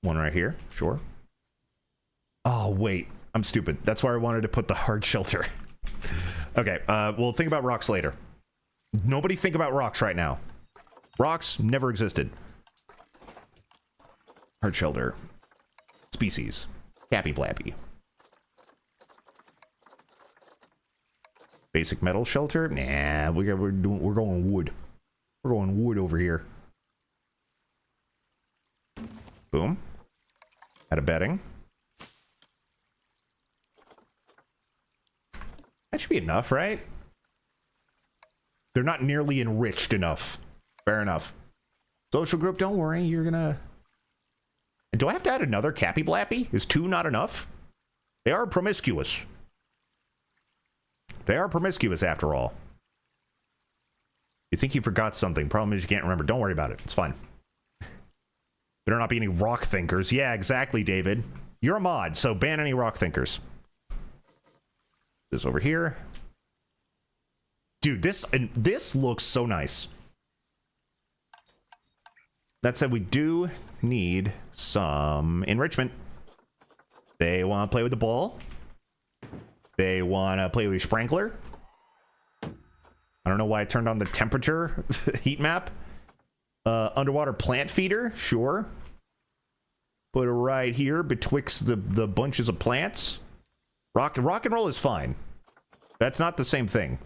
One right here. Sure. Oh, wait. I'm stupid. That's why I wanted to put the hard shelter. Okay, we'll think about rocks later. Nobody think about rocks right now. Rocks never existed. Hard shelter. Species. Cappy Blappy. Basic metal shelter? Nah, we're going wood. We're going wood over here. Boom. Add a bedding. That should be enough, right? They're not nearly enriched enough. Fair enough. Social group, don't worry, you're gonna... Do I have to add another Cappy Blappy? Is 2 not enough? They are promiscuous. They are promiscuous after all. You think you forgot something. Problem is you can't remember. Don't worry about it. It's fine. Better not be any rock thinkers. Yeah, exactly, David. You're a mod, so ban any rock thinkers. This over here. Dude, this looks so nice. That said, we do need some enrichment. They want to play with the ball. They want to play with the sprinkler. I don't know why I turned on the temperature heat map. Underwater plant feeder, sure. Put it right here betwixt the bunches of plants. Rock and roll is fine. That's not the same thing.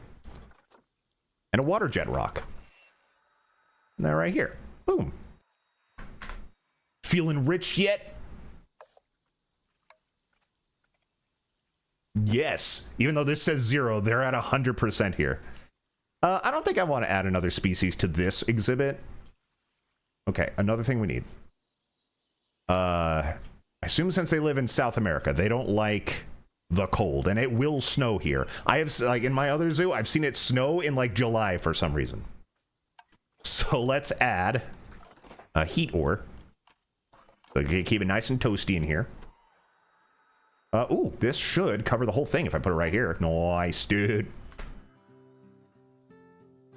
And a water jet rock. And that right here. Boom. Feeling rich yet? Yes. Even though this says 0, they're at 100% here. I don't think I want to add another species to this exhibit. Okay, another thing we need. I assume since they live in South America, they don't like the cold, and it will snow here. I have, like, in my other zoo, I've seen it snow in, like, July for some reason. So let's add a heat ore. So keep it nice and toasty in here. Ooh, this should cover the whole thing if I put it right here. Nice, dude.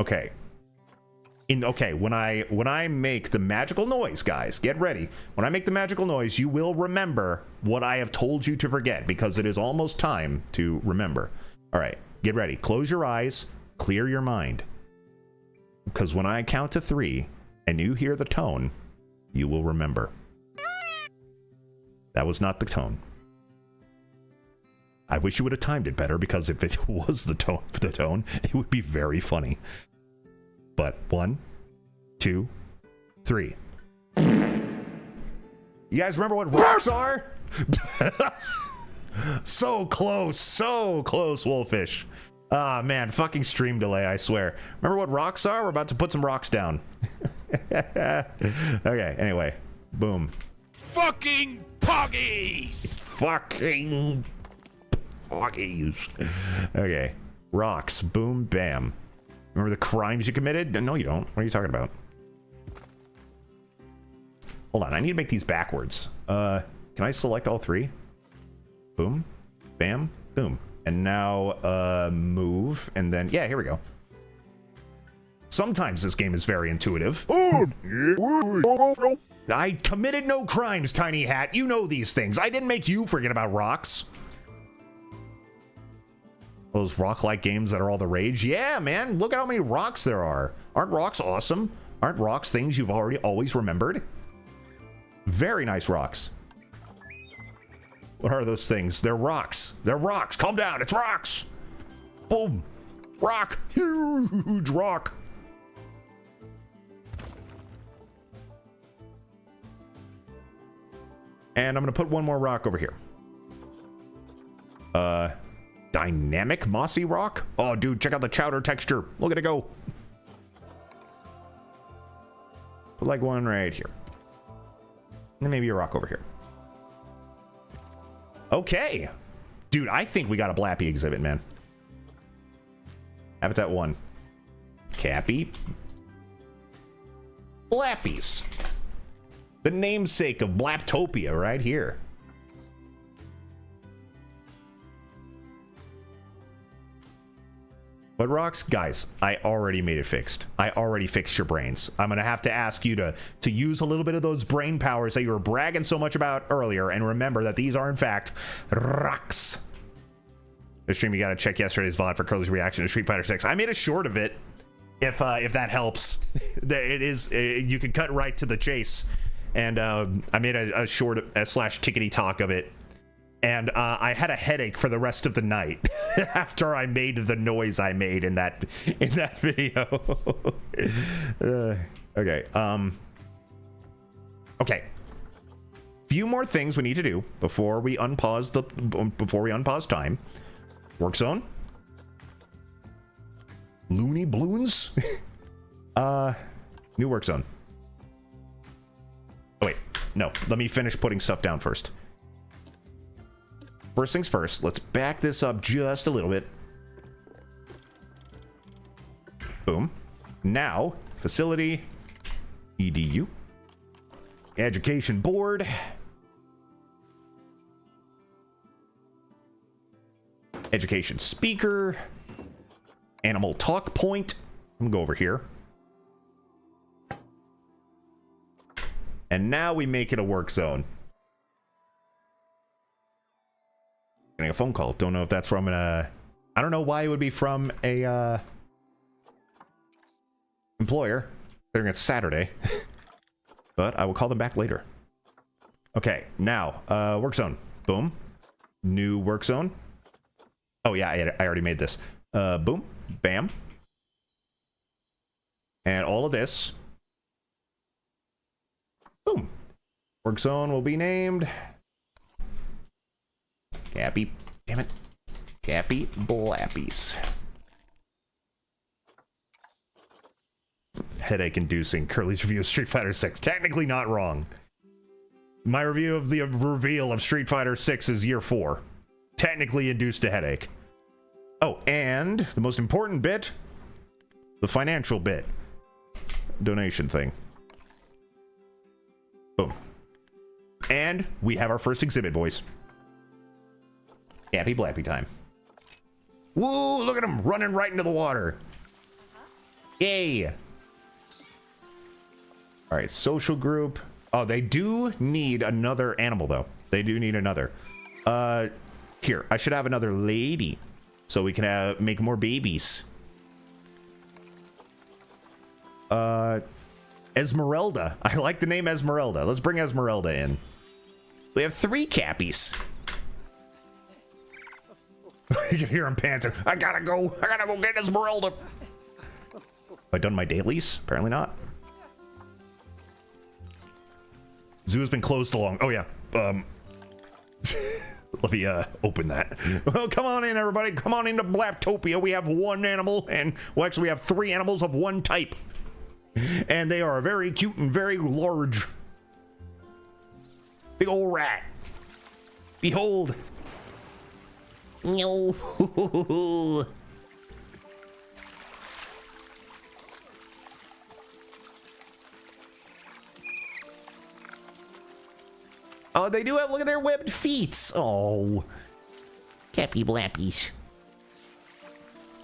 Okay. Okay, when I make the magical noise, guys, get ready. When I make the magical noise, you will remember what I have told you to forget, because it is almost time to remember. All right, get ready. Close your eyes, clear your mind. Because when I count to 3 and you hear the tone, you will remember. That was not the tone. I wish you would have timed it better, because if it was the tone, it would be very funny. But 1, 2, 3. You guys remember what rocks are? So close, Wolfish. Ah, man, fucking stream delay, I swear. Remember what rocks are? We're about to put some rocks down. Okay, anyway. Boom. Fucking poggies! Fucking poggies. Okay. Rocks. Boom, bam. Remember the crimes you committed? No, you don't. What are you talking about? Hold on, I need to make these backwards. Can I select all 3? Boom, bam, boom. And now, move, and then, yeah, here we go. Sometimes this game is very intuitive. I committed no crimes, Tiny Hat. You know these things. I didn't make you forget about rocks. Those rock-like games that are all the rage. Yeah, man, look at how many rocks there are. Aren't rocks awesome? Aren't rocks things you've always remembered? Very nice rocks. What are those things? They're rocks. They're rocks. Calm down. It's rocks. Boom. Rock. Huge rock. And I'm going to put one more rock over here. Dynamic mossy rock? Oh, dude, check out the chowder texture. Look at it go. Put like one right here. And then maybe a rock over here. Okay. Dude, I think we got a Blappy exhibit, man. Habitat 1. Cappy. Blappies. The namesake of Blaptopia right here. But rocks, guys, I already made it fixed. I already fixed your brains. I'm gonna have to ask you to use a little bit of those brain powers that you were bragging so much about earlier, and remember that these are in fact rocks. The stream, you gotta check yesterday's VOD for Curly's reaction to Street Fighter 6. I made a short of it, if that helps. It is you can cut right to the chase, and I made a short slash tickety talk of it. And I had a headache for the rest of the night after I made the noise I made in that video. Okay. Okay. Few more things we need to do before we unpause time. Work zone. Looney Balloons. New work zone. Oh wait, no. Let me finish putting stuff down first. First things first, let's back this up just a little bit. Boom. Now, facility, EDU, education board, education speaker, animal talk point. I'm gonna go over here. And now we make it a work zone. Getting a phone call. Don't know if that's from I don't know why it would be from a employer. Considering it's Saturday. But I will call them back later. Okay, now work zone. Boom. New work zone. Oh yeah, I already made this. Boom. Bam. And all of this. Boom. Work zone will be named Cappy, damn it. Cappy Blappies. Headache inducing. Curly's review of Street Fighter 6. Technically not wrong. My review of the reveal of Street Fighter 6 is year 4. Technically induced a headache. Oh, and the most important bit, the financial bit. Donation thing. Boom. And we have our first exhibit, boys. Happy Blappy time. Woo, look at him running right into the water. Yay. All right, social group. Oh, they do need another animal, though. They do need another. Here, I should have another lady so we can make more babies. Esmeralda. I like the name Esmeralda. Let's bring Esmeralda in. We have 3 Cappies. You can hear him panting. I gotta go get Esmeralda. Have I done my dailies? Apparently not. Zoo has been closed along. Oh yeah. Let me open that. Well, come on in, everybody. Come on into Blaptopia. We have 1 animal, and well, actually we have 3 animals of 1 type. And they are very cute and very large. Big old rat. Behold. No. Oh, they do have, look at their webbed feet. Oh. Cappy Blappies.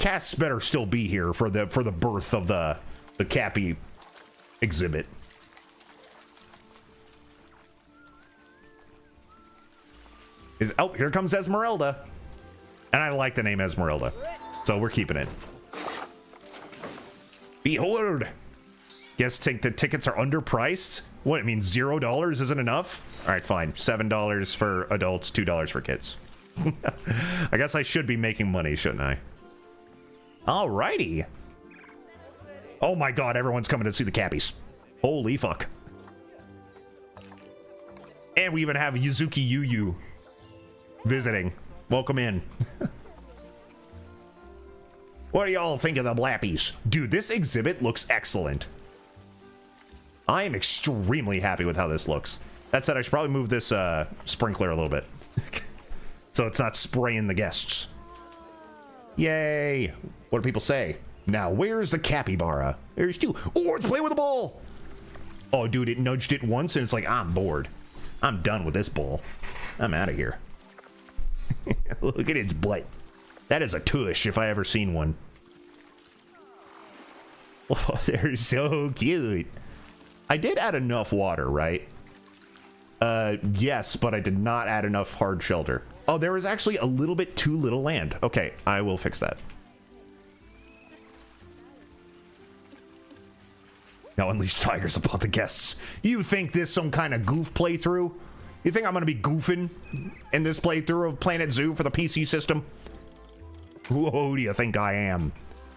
Cass better still be here for the birth of the the Cappy exhibit. Oh, here comes Esmeralda. And I like the name Esmeralda, so we're keeping it. Behold! Guess the tickets are underpriced? What, it means $0 isn't enough? Alright, fine. $7 for adults, $2 for kids. I guess I should be making money, shouldn't I? Alrighty. Oh my god, everyone's coming to see the Cappies. Holy fuck. And we even have Yuzuki Yu visiting. Welcome in. What do y'all think of the Blappies? Dude, this exhibit looks excellent. I am extremely happy with how this looks. That said, I should probably move this sprinkler a little bit. So it's not spraying the guests. Yay! What do people say? Now, where's the capybara? There's two. Oh, it's playing with the ball! Oh, dude, it nudged it once and it's like, I'm bored. I'm done with this ball. I'm out of here. Look at its butt. That is a tush if I ever seen one. Oh, they're so cute. I did add enough water, right? Yes, but I did not add enough hard shelter. Oh, there was actually a little bit too little land. Okay, I will fix that. Now unleash tigers upon the guests. You think this some kind of goof playthrough? You think I'm gonna be goofing in this playthrough of Planet Zoo for the PC system? Who do you think I am?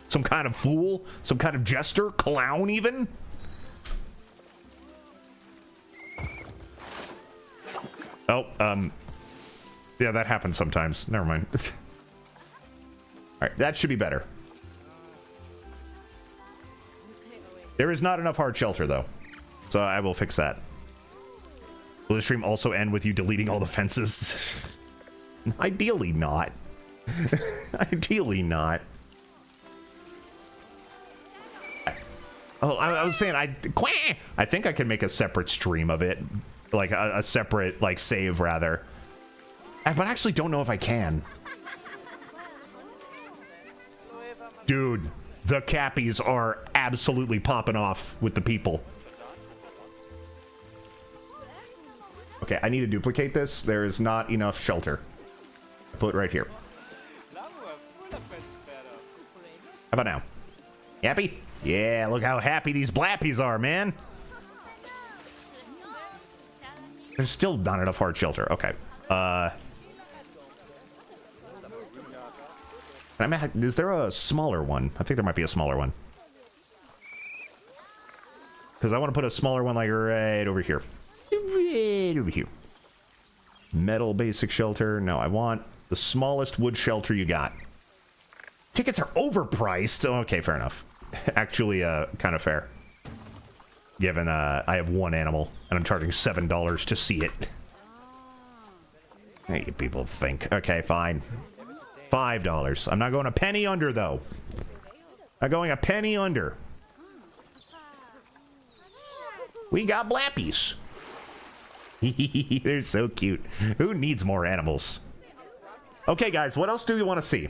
Some kind of fool? Some kind of jester? Clown even? Oh, yeah, that happens sometimes. Never mind. All right, that should be better. There is not enough hard shelter, though, so I will fix that. Will the stream also end with you deleting all the fences? Ideally not. Ideally not. Oh, I was saying, I think I can make a separate stream of it. Like a separate, like, save, rather. But I actually don't know if I can. Dude, the Cappies are absolutely popping off with the people. Okay, I need to duplicate this. There is not enough shelter. I put it right here. How about now? Happy? Yeah, look how happy these Blappies are, man. There's still not enough hard shelter. Okay. Is there a smaller one? I think there might be a smaller one. Because I want to put a smaller one like right over here. Right over here. Metal basic shelter. No, I want the smallest wood shelter you got. Tickets are overpriced. Oh, okay, fair enough. Actually, kind of fair. Given I have one animal and I'm charging $7 to see it. Hey, people think. Okay, fine. $5. I'm not going a penny under, though. I'm going a penny under. We got Blappies. They're so cute. Who needs more animals? Okay, guys, what else do you want to see?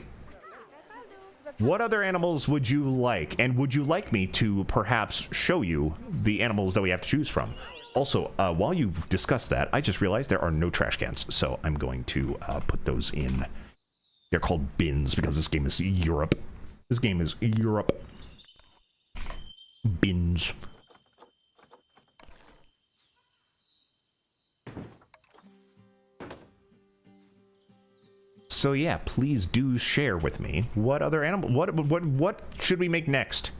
What other animals would you like? And would you like me to perhaps show you the animals that we have to choose from? Also, while you discuss that, I just realized there are no trash cans, so I'm going to put those in. They're called bins because this game is Europe. This game is Europe. Bins. So yeah, please do share with me what other animal, what should we make next?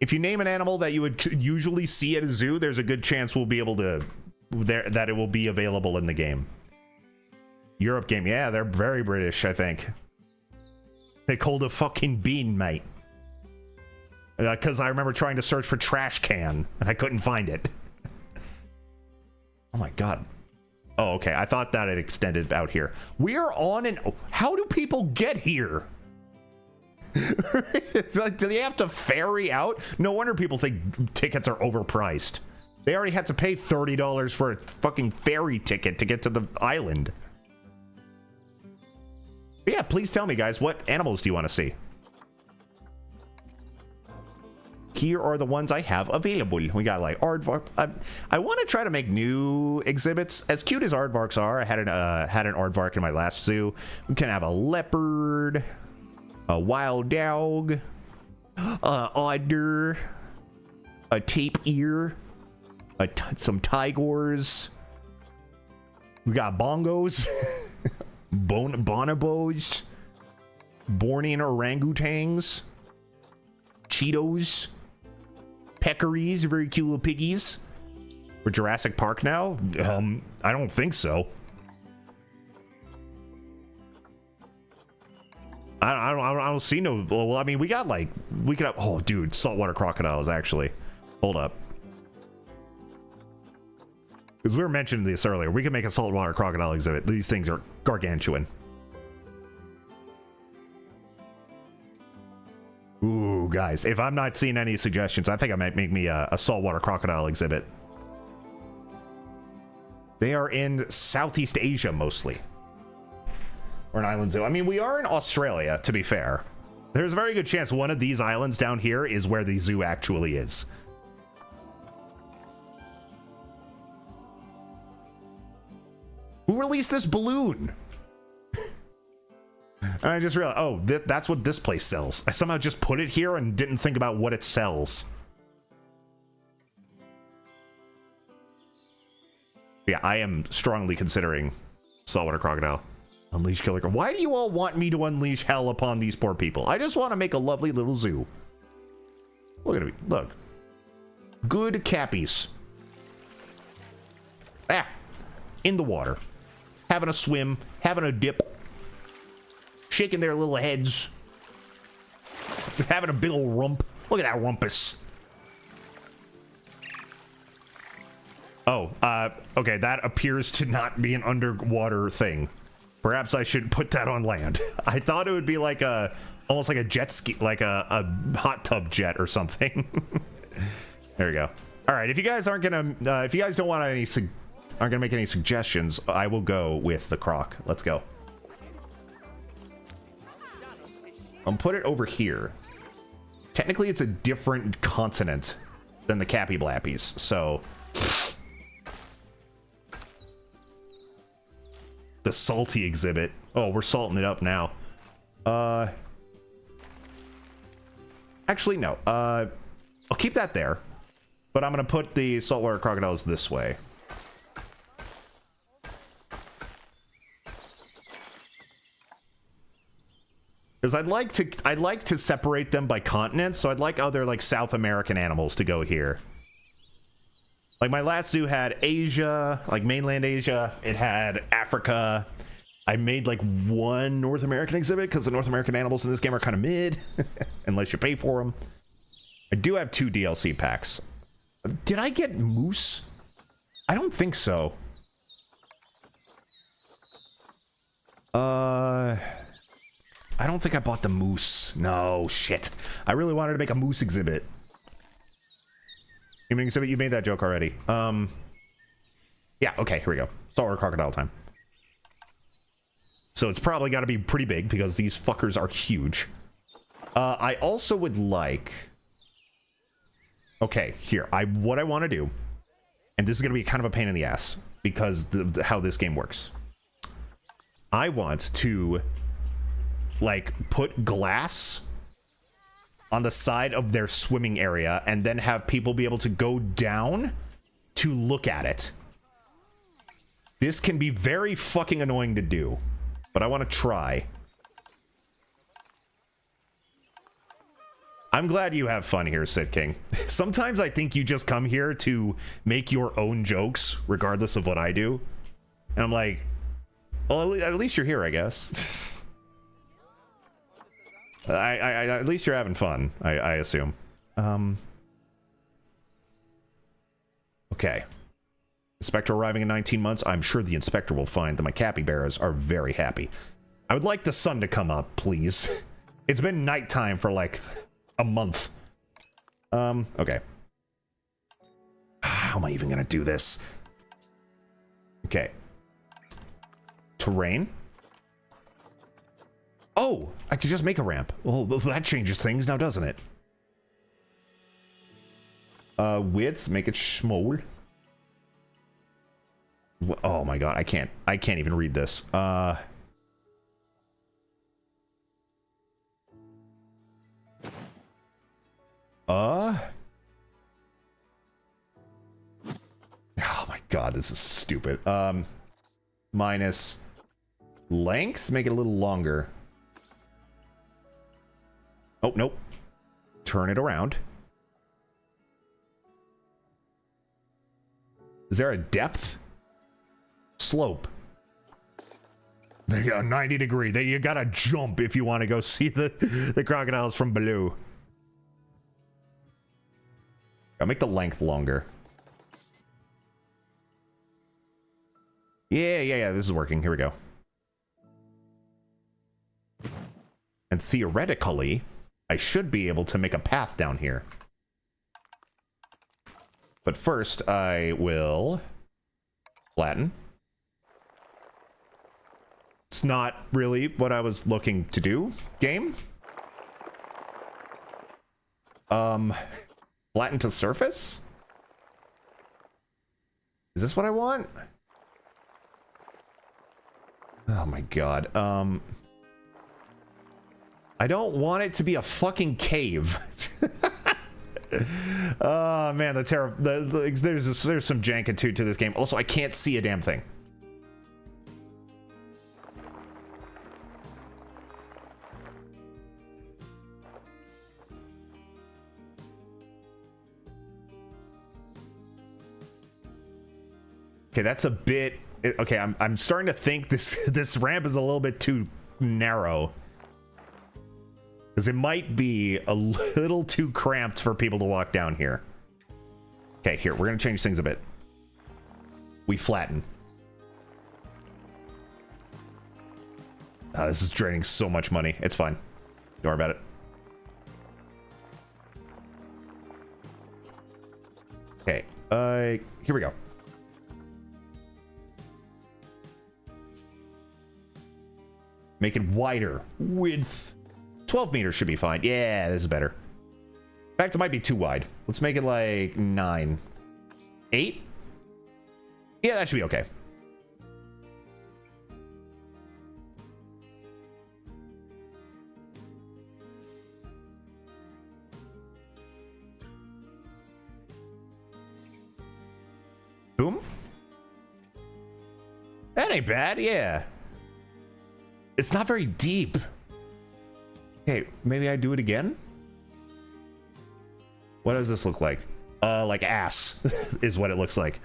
If you name an animal that you would usually see at a zoo, there's a good chance we'll be able to that it will be available in the game. Europe game, yeah, they're very British, I think. They called a fucking bean, mate. Because I remember trying to search for trash can and I couldn't find it. Oh my god. Oh, okay. I thought that it extended out here. We are on an... How do people get here? Like, do they have to ferry out? No wonder people think tickets are overpriced. They already had to pay $30 for a fucking ferry ticket to get to the island. But yeah, please tell me, guys, what animals do you want to see? here are the ones I have available. We got like aardvark. I want to try to make new exhibits. As cute as aardvarks are, I had an aardvark in my last zoo. We can have a leopard, a wild dog, otter, a tapir, some tigers. We got bongos, bonobos, Bornean orangutans, Cheetos, peccaries, very cute little piggies. We're Jurassic Park now? I don't think so. I don't see no. Well, I mean, we got like we could have. Oh, dude, saltwater crocodiles actually. Hold up. Because we were mentioning this earlier, we can make a saltwater crocodile exhibit. These things are gargantuan. Ooh, guys, if I'm not seeing any suggestions, I think I might make me a saltwater crocodile exhibit. They are in Southeast Asia mostly. Or an island zoo. I mean, we are in Australia, to be fair. There's a very good chance one of these islands down here is where the zoo actually is. Who released this balloon? And I just realized, oh, that's what this place sells. I somehow just put it here and didn't think about what it sells. Yeah, I am strongly considering saltwater crocodile. Unleash killer. Why do you all want me to unleash hell upon these poor people? I just want to make a lovely little zoo. Look at me. Look. Good cappies. Ah. In the water. Having a swim. Having a dip. Shaking their little heads. Having a big old rump. Look at that rumpus. Oh, okay, that appears to not be an underwater thing. Perhaps I should put that on land. I thought it would be like almost like a jet ski, like a hot tub jet or something. There we go. All right, if you guys aren't gonna, if you guys don't want any, aren't gonna make any suggestions, I will go with the croc. Let's go. I'll put it over here. Technically, it's a different continent than the Cappy Blappies, so. The salty exhibit. Oh, we're salting it up now. Actually, no. I'll keep that there. But I'm going to put the saltwater crocodiles this way. Because I'd like to separate them by continent, so I'd like other like South American animals to go here. Like my last zoo had Asia, like mainland Asia. It had Africa. I made like one North American exhibit because the North American animals in this game are kind of mid, unless you pay for them. I do have 2 DLC packs. Did I get moose? I don't think so. I don't think I bought the moose. No, shit. I really wanted to make a moose exhibit. Human exhibit, you made that joke already. Yeah, okay, here we go. Saltwater crocodile time. So it's probably got to be pretty big because these fuckers are huge. I also would like... Okay, here. What I want to do, and this is going to be kind of a pain in the ass because how this game works. I want to, like, put glass on the side of their swimming area and then have people be able to go down to look at it. This can be very fucking annoying to do, but I want to try. I'm glad you have fun here, Sid King. Sometimes I think you just come here to make your own jokes, regardless of what I do. And I'm like, well, at least you're here, I guess. At least you're having fun, I assume. Okay. Inspector arriving in 19 months. I'm sure the inspector will find that my capybaras are very happy. I would like the sun to come up, please. It's been nighttime for like a month. Okay. How am I even gonna do this? Okay. Terrain. Oh, I could just make a ramp. Well, that changes things now, doesn't it? Width, make it small. Oh my god, I can't even read this. Oh my god, this is stupid. Minus length, make it a little longer. Oh, nope. Turn it around. Is there a depth? Slope. They got 90 degree. You gotta jump if you want to go see the crocodiles from below. I'll make the length longer. Yeah, this is working. Here we go. And theoretically, I should be able to make a path down here. But first, I will flatten. It's not really what I was looking to do, game. Flatten to surface? Is this what I want? Oh my god. I don't want it to be a fucking cave. Oh man, there's some jankitude to this game. Also, I can't see a damn thing. Okay, that's a bit. Okay, I'm starting to think this ramp is a little bit too narrow. Because it might be a little too cramped for people to walk down here. Okay, here, we're going to change things a bit. We flatten. This is draining so much money. It's fine. Don't worry about it. Okay, here we go. Make it wider. Width. 12 meters should be fine. Yeah, this is better. In fact, it might be too wide. Let's make it like 9. 8? Yeah, that should be okay. Boom. That ain't bad, yeah. It's not very deep. Okay, maybe I do it again? What does this look like? Like ass is what it looks like.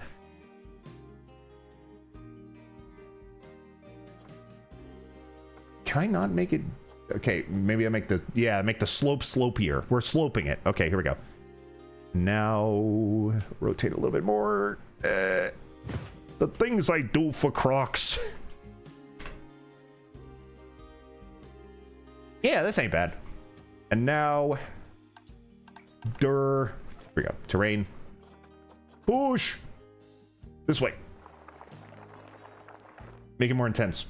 Can I not make it? Okay, maybe I make the, yeah, make the slope slopier. We're sloping it. Okay, here we go. Now, rotate a little bit more. The things I do for Crocs. Yeah, this ain't bad. And now, here we go. Terrain. Push. This way. Make it more intense.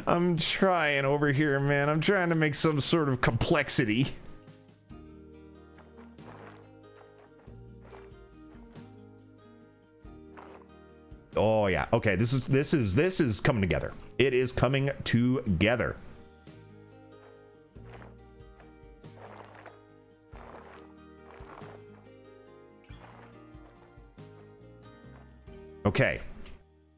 I'm trying over here, man. I'm trying to make some sort of complexity. Oh yeah. Okay, this is coming together. It is coming together. Okay.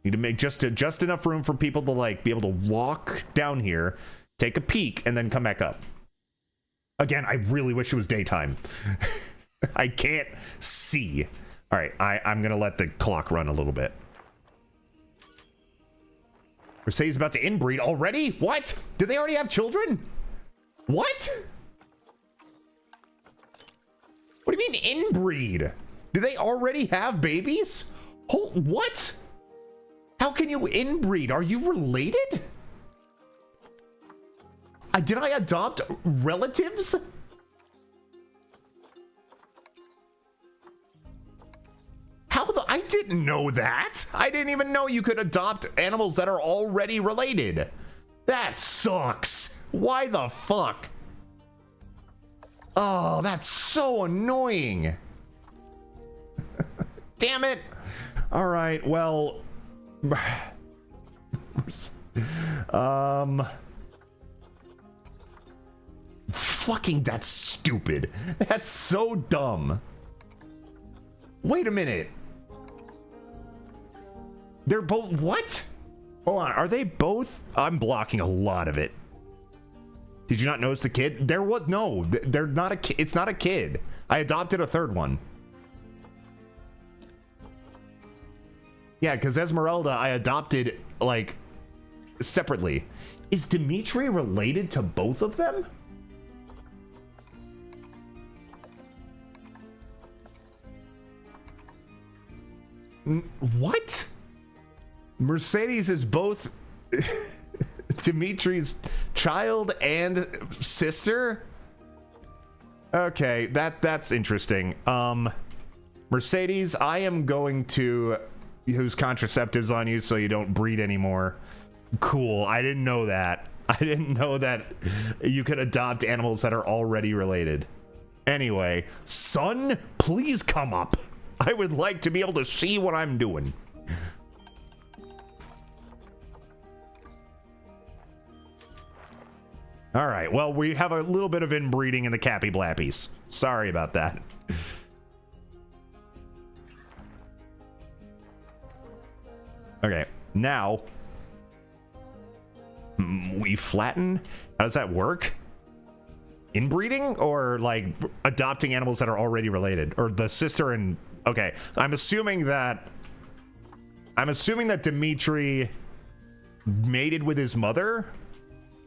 Need to make just enough room for people to like be able to walk down here, take a peek, and then come back up. Again, I really wish it was daytime. I can't see. All right, I'm gonna let the clock run a little bit. Mercedes about to inbreed already? What? Did they already have children? What? What do you mean inbreed? Do they already have babies? What? How can you inbreed? Are you related? Did I adopt relatives? I didn't know that. I didn't even know you could adopt animals that are already related. That sucks. Why the fuck? Oh, that's so annoying. Damn it. All right, well, fucking, that's stupid. That's so dumb. Wait a minute. They're both, what? Hold on, are they both? I'm blocking a lot of it. Did you not notice the kid? There was, no, they're not a kid. It's not a kid. I adopted a third one. Yeah, because Esmeralda, I adopted, like, separately. Is Dimitri related to both of them? What? Mercedes is both Dimitri's child and sister? Okay, that's interesting. Mercedes, I am going to use contraceptives on you so you don't breed anymore. Cool. I didn't know that. I didn't know that you could adopt animals that are already related. Anyway, son, please come up. I would like to be able to see what I'm doing. All right, well, we have a little bit of inbreeding in the Cappy Blappies. Sorry about that. Okay, now we flatten. How does that work? Inbreeding or like adopting animals that are already related, or the sister and okay. I'm assuming that Dimitri mated with his mother.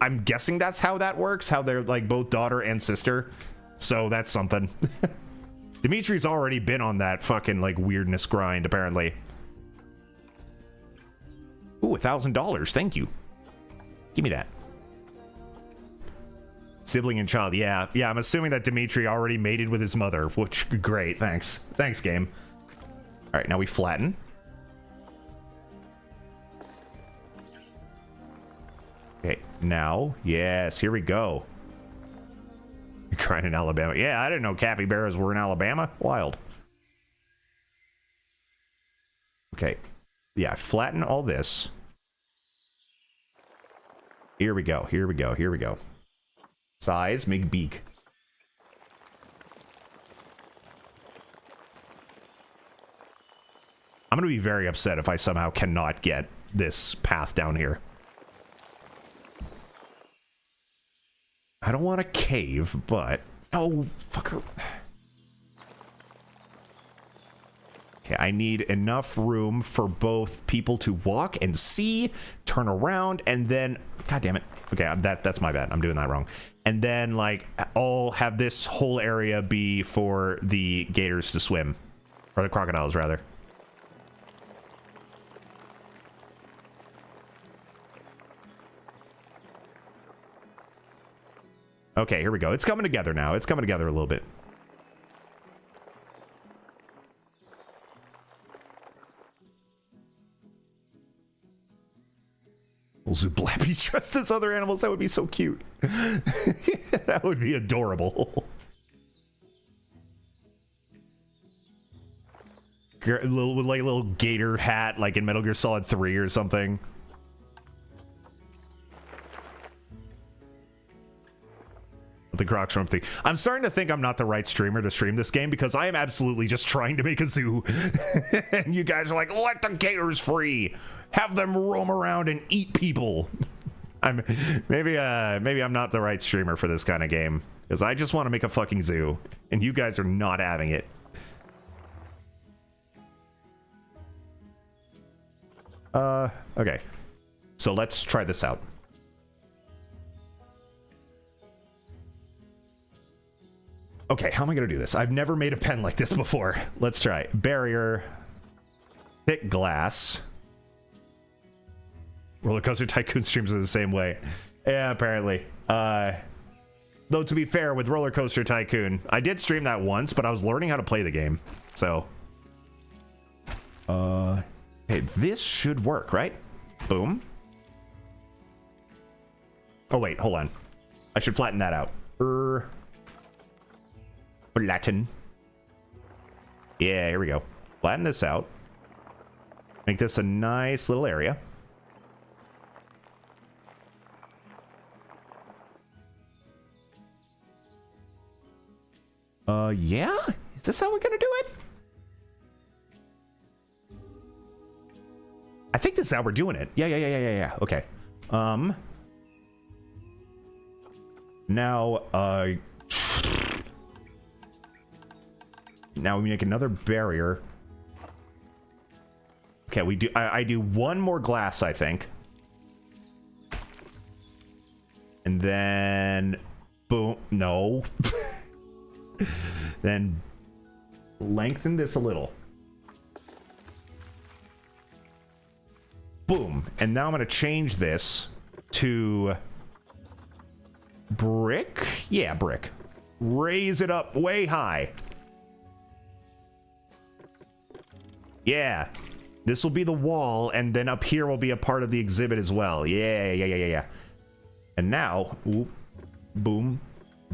I'm guessing that's how that works. How they're like both daughter and sister. So that's something. Dimitri's already been on that fucking like weirdness grind apparently. Ooh, $1,000. Thank you. Give me that. Sibling and child. Yeah, I'm assuming that Dimitri already mated with his mother, which, great. Thanks, game. All right, now we flatten. Okay, now, yes, here we go. Crying in Alabama. Yeah, I didn't know capybaras were in Alabama. Wild. Okay. Yeah, flatten all this. Here we go. Size, make beak. I'm gonna be very upset if I somehow cannot get this path down here. I don't want a cave, but... Oh, fucker. Okay, I need enough room for both people to walk and see, turn around, and then... God damn it. Okay, that's my bad. I'm doing that wrong. And then, like, I'll have this whole area be for the gators to swim. Or the crocodiles, rather. Okay, here we go. It's coming together now. It's coming together a little bit. Will Zooblappy dressed as other animals? That would be so cute. That would be adorable. With like a little gator hat, like in Metal Gear Solid 3 or something. The Crocs from thing. I'm starting to think I'm not the right streamer to stream this game because I am absolutely just trying to make a zoo. And you guys are like, let the gators free. Have them roam around and eat people. Maybe I'm not the right streamer for this kind of game because I just want to make a fucking zoo and you guys are not having it. Okay. So let's try this out. Okay, how am I gonna do this? I've never made a pen like this before. Let's try. Barrier. Thick glass. Roller Coaster Tycoon streams are the same way. Yeah, apparently. Though to be fair, with Roller Coaster Tycoon, I did stream that once, but I was learning how to play the game. So. Hey, this should work, right? Boom. Oh, wait, hold on. I should flatten that out. Flatten. Yeah, here we go. Flatten this out. Make this a nice little area. Yeah? Is this how we're gonna do it? I think this is how we're doing it. Yeah. Okay. Now, now we make another barrier. Okay, we do. I do one more glass, I think, and then boom. No. Then lengthen this a little. Boom. And now I'm going to change this to brick. Yeah, brick. Raise it up way high. Yeah. This will be the wall, and then up here will be a part of the exhibit as well. Yeah. And now, ooh, boom,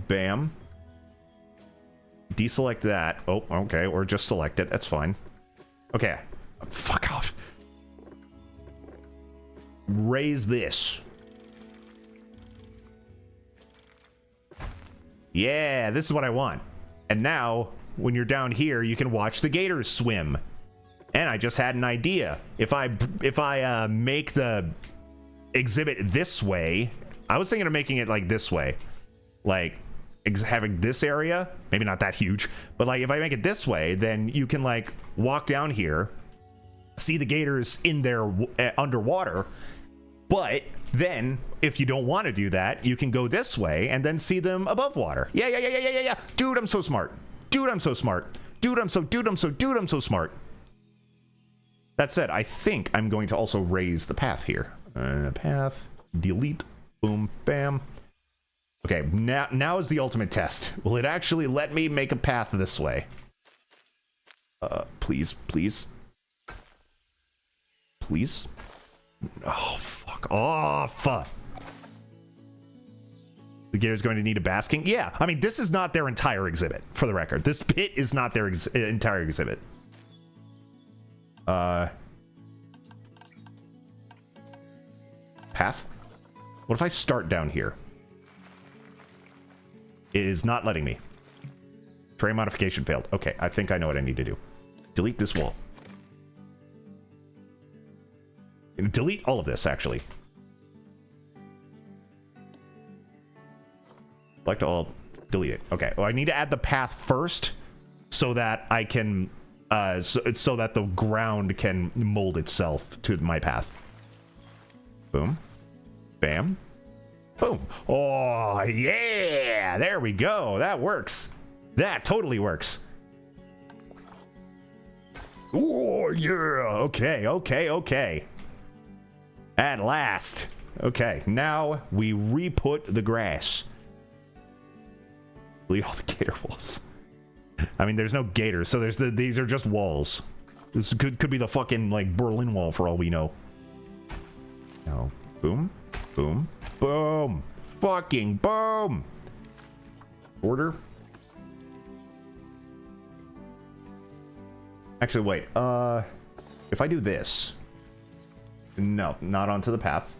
bam. Deselect that. Oh, okay. Or just select it. That's fine. Okay. Fuck off. Raise this. Yeah, this is what I want. And now, when you're down here, you can watch the gators swim. And I just had an idea. If I make the exhibit this way, I was thinking of making it like this way. Like, having this area, maybe not that huge, but like if I make it this way, then you can like walk down here, see the gators in there underwater. But then if you don't want to do that, you can go this way and then see them above water. Yeah. Dude, I'm so smart. Dude, I'm so smart. Dude, I'm so smart. That said, I think I'm going to also raise the path here. Path, delete, boom, bam. Okay, now is the ultimate test. Will it actually let me make a path this way? Please. Oh, fuck off. The gator's going to need a basking? Yeah, I mean, this is not their entire exhibit, for the record. This pit is not their entire exhibit. Path? What if I start down here? It is not letting me. Terrain modification failed. Okay, I think I know what I need to do. Delete this wall. Delete all of this, actually. Like to all delete it. Okay, well, I need to add the path first so that I can so that the ground can mold itself to my path. Boom. Bam. Boom. Oh, yeah. There we go. That works. That totally works. Oh, yeah. Okay. At last. Okay, now we re-put the grass. Delete all the gator walls. I mean, there's no gators, so these are just walls. This could be the fucking, like, Berlin Wall for all we know. No. Boom. Boom. Boom. Fucking boom. Order. Actually, wait. If I do this. No, not onto the path.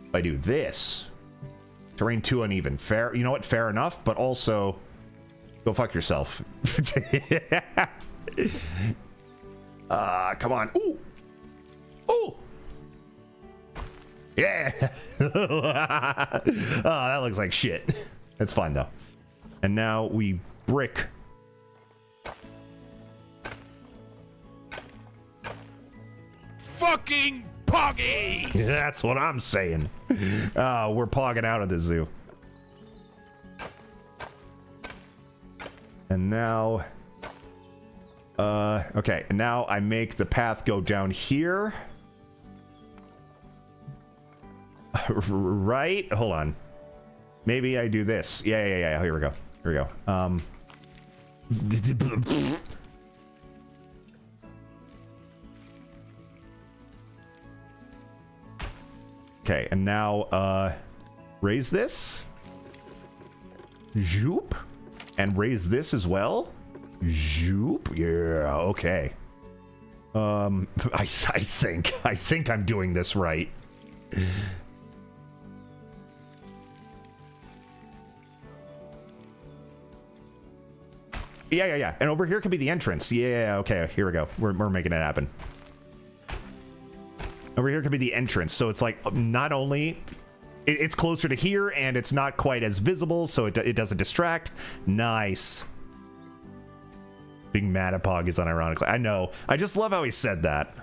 If I do this. Terrain too uneven. Fair. You know what? Fair enough, but also go fuck yourself. Come on. Ooh. Ooh. Yeah. Oh, that looks like shit. That's fine though. And now we brick. Fucking poggy! That's what I'm saying. We're pogging out of the zoo. And now, okay, and now I make the path go down here. Right? Hold on. Maybe I do this. Yeah. Here we go. Okay, and now, raise this. Zoop. And raise this as well. Zoop. Yeah, okay. I think I'm doing this right. Yeah. And over here could be the entrance. Yeah, okay, here we go. We're making it happen. Over here could be the entrance. So it's like not only it's closer to here and it's not quite as visible, so it doesn't distract. Nice. Being mad at Pog is unironically. I know. I just love how he said that.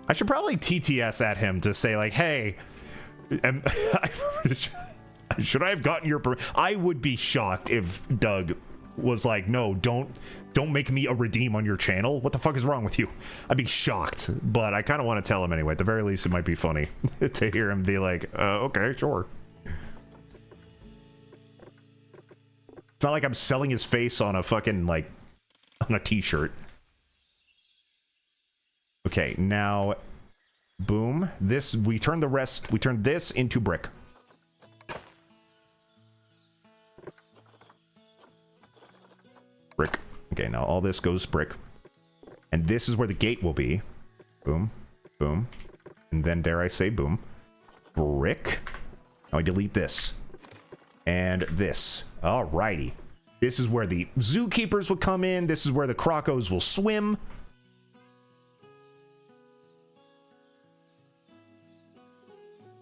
I should probably TTS at him to say like, hey, should I have gotten your I would be shocked if Doug was like, no, don't make me a redeem on your channel. What the fuck is wrong with you? I'd be shocked, but I kind of want to tell him anyway. At the very least, it might be funny to hear him be like, okay, sure. It's not like I'm selling his face on a fucking, like, on a t-shirt. Okay, now, boom. This, we turn this into brick. Brick. Okay, now all this goes brick. And this is where the gate will be. Boom, boom. And then, dare I say, boom. Brick. Now I delete this. And this. Alrighty. This is where the zookeepers will come in. This is where the crocos will swim.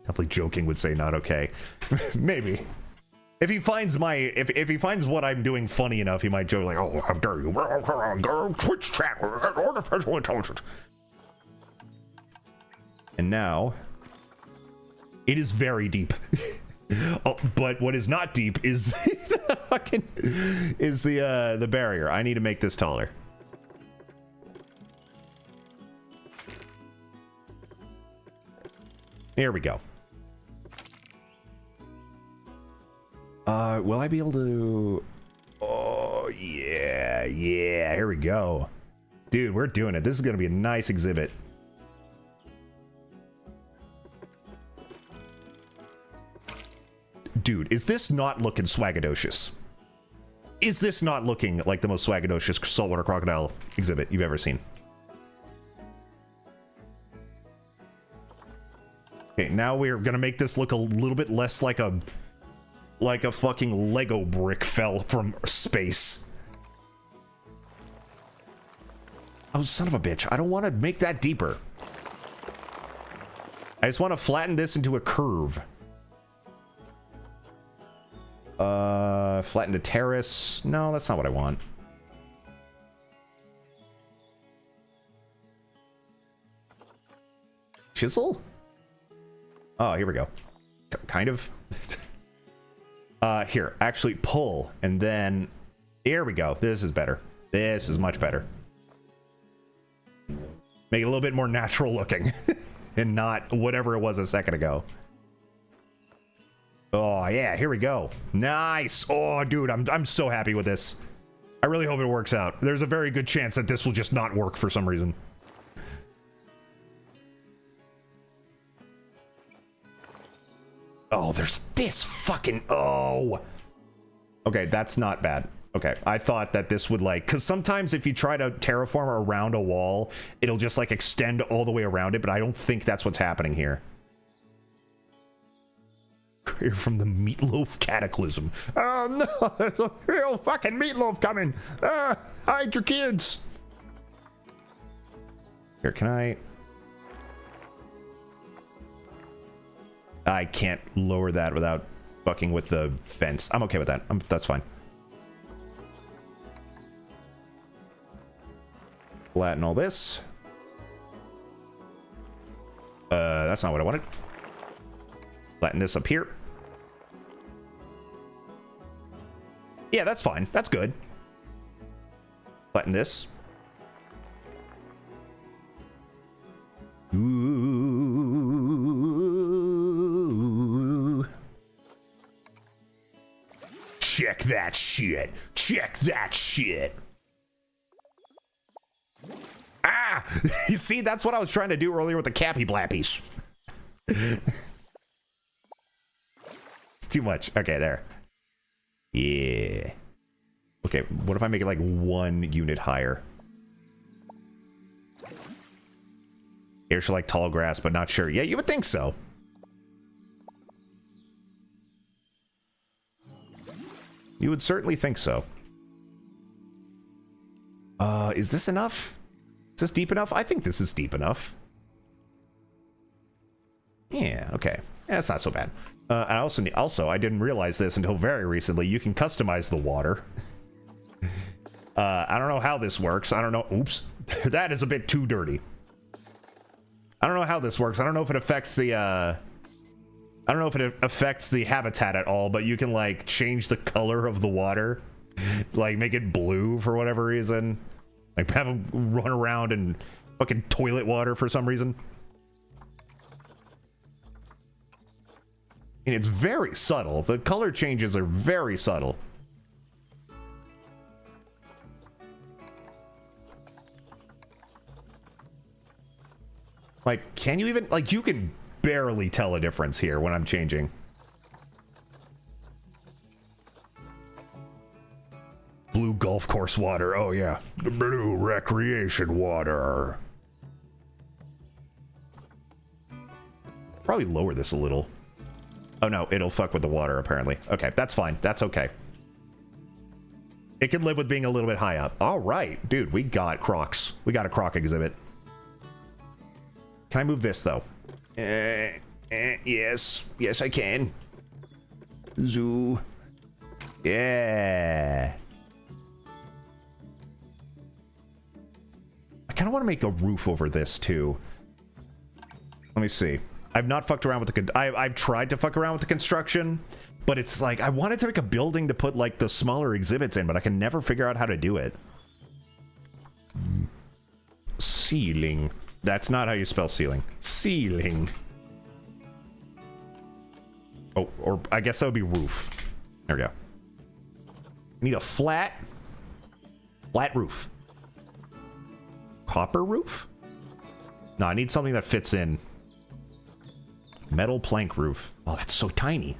Definitely joking would say not okay. Maybe. If he finds if he finds what I'm doing funny enough, he might joke like, "Oh, how dare you? Twitch chat, artificial intelligence." And now, it is very deep. Oh, but what is not deep is the fucking the barrier. I need to make this taller. Here we go. Will I be able to? Oh, yeah. Here we go. Dude, we're doing it. This is going to be a nice exhibit. Dude, is this not looking swagadocious? Is this not looking like the most swagadocious saltwater crocodile exhibit you've ever seen? Okay, now we're going to make this look a little bit less like a fucking Lego brick fell from space. Oh, son of a bitch. I don't want to make that deeper. I just want to flatten this into a curve. Flatten to terrace. No, that's not what I want. Chisel? Oh, here we go. Kind of. Here, actually pull, and then here we go. This is better. This is much better. Make it a little bit more natural looking and not whatever it was a second ago. Oh yeah, here we go. Nice. Oh dude, I'm so happy with this. I really hope it works out. There's a very good chance that this will just not work for some reason. Oh, there's this fucking... Oh. Okay, that's not bad. Okay, I thought that this would like... Because sometimes if you try to terraform around a wall, it'll just like extend all the way around it, but I don't think that's what's happening here. Clear from the meatloaf cataclysm. Oh no, there's a real fucking meatloaf coming. Hide your kids. Here, can I can't lower that without fucking with the fence. I'm okay with that. That's fine. Flatten all this. That's not what I wanted. Flatten this up here. Yeah, that's fine. That's good. Flatten this. Ooh. Check that shit. Check that shit. Ah! You see, that's what I was trying to do earlier with the cappy blappies. too much. Okay, there. Yeah. Okay, what if I make it like 1 unit higher? Here's like tall grass, but not sure. Yeah, you would think so. You would certainly think so. Is this enough? Is this deep enough? I think this is deep enough. Yeah, okay. Yeah, it's not so bad. And also, I didn't realize this until very recently. You can customize the water. I don't know how this works. I don't know. Oops. That is a bit too dirty. I don't know how this works. I don't know if it affects the, I don't know if it affects the habitat at all, but you can, like, change the color of the water. Like, make it blue for whatever reason. Like, have them run around in fucking toilet water for some reason. And it's very subtle. The color changes are very subtle. Like, can you even, like, you can barely tell a difference here when I'm changing. Blue golf course water. Oh, yeah. The blue recreation water. Probably lower this a little. Oh, no. It'll fuck with the water, apparently. Okay, that's fine. That's okay. It can live with being a little bit high up. All right. Dude, we got crocs. We got a croc exhibit. Can I move this, though? Yes. Yes, I can. Zoo. Yeah. I kind of want to make a roof over this, too. Let me see. I've not fucked around with the... I've tried to fuck around with the construction, but it's like... I wanted to make a building to put, like, the smaller exhibits in, but I can never figure out how to do it. Ceiling. That's not how you spell ceiling. Ceiling. Oh, or I guess that would be roof. There we go. Need a flat roof. Copper roof? No, I need something that fits in. Metal plank roof. Oh, that's so tiny.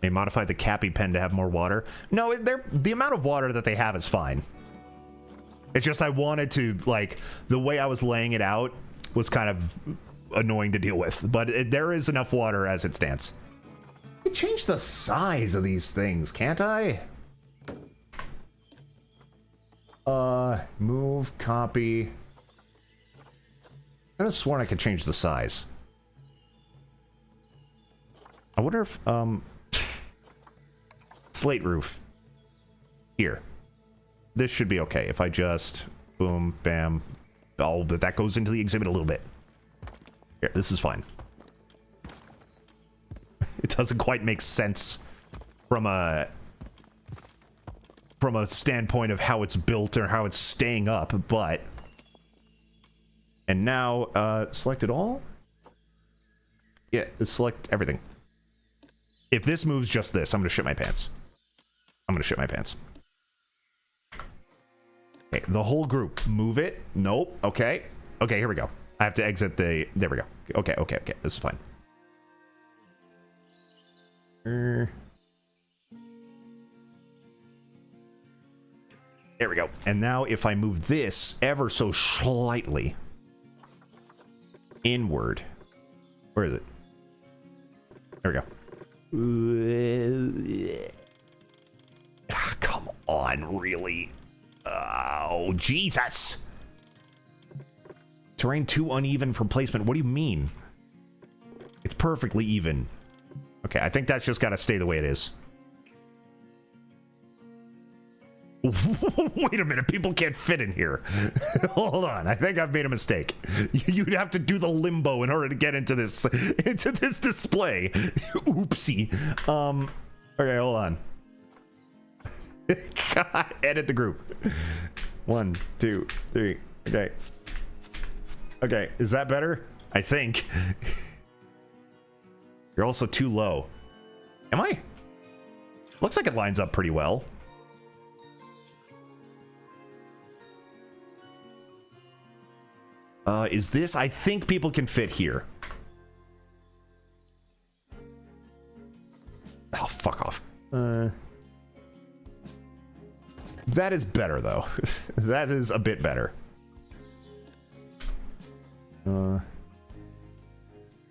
They modified the Cappy pen to have more water. No, the amount of water that they have is fine. It's just I wanted to, like, the way I was laying it out was kind of annoying to deal with. But there is enough water as it stands. I can change the size of these things, can't I? Move, copy. I could have sworn I could change the size. I wonder if, slate roof. Here. This should be okay if I just boom, bam. Oh, but that goes into the exhibit a little bit. Here, this is fine. It doesn't quite make sense from a standpoint of how it's built or how it's staying up, but... And now, select it all? Yeah, select everything. If this moves just this, I'm gonna shit my pants. I'm gonna shit my pants. Okay, the whole group. Move it. Nope. Okay. Okay, here we go. I have to exit the... There we go. Okay, okay, okay. This is fine. There we go. And now if I move this ever so slightly inward. Where is it? There we go. Ah, come on, really? Oh, Jesus. Terrain too uneven for placement. What do you mean? It's perfectly even. Okay, I think that's just got to stay the way it is. Wait a minute, people can't fit in here. Hold on, I think I've made a mistake. You'd have to do the limbo in order to get into this display. Oopsie. Okay, hold on. God, edit the group. 1, 2, 3. Okay. Okay, is that better? I think. You're also too low. Am I? Looks like it lines up pretty well. Is this? I think people can fit here. Oh, fuck off. That is better, though. That is a bit better.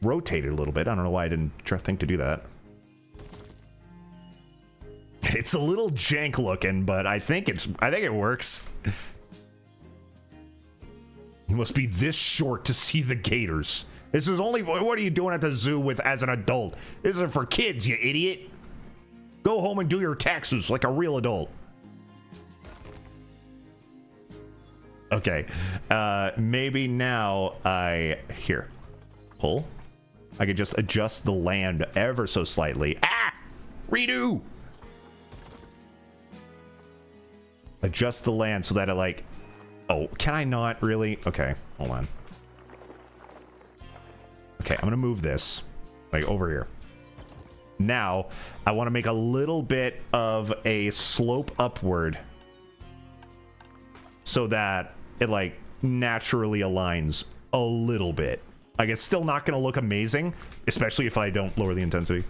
Rotate it a little bit. I don't know why I didn't think to do that. It's a little jank looking, but I think it works. You must be this short to see the gators. This is only, what are you doing at the zoo with as an adult? This is for kids, you idiot. Go home and do your taxes like a real adult. Okay, maybe now here, pull. I could just adjust the land ever so slightly. Ah, redo. Adjust the land so that it like, oh, can I not really? Okay, hold on. Okay, I'm gonna move this like over here. Now, I want to make a little bit of a slope upward so that it like naturally aligns a little bit. Like it's still not going to look amazing, especially if I don't lower the intensity.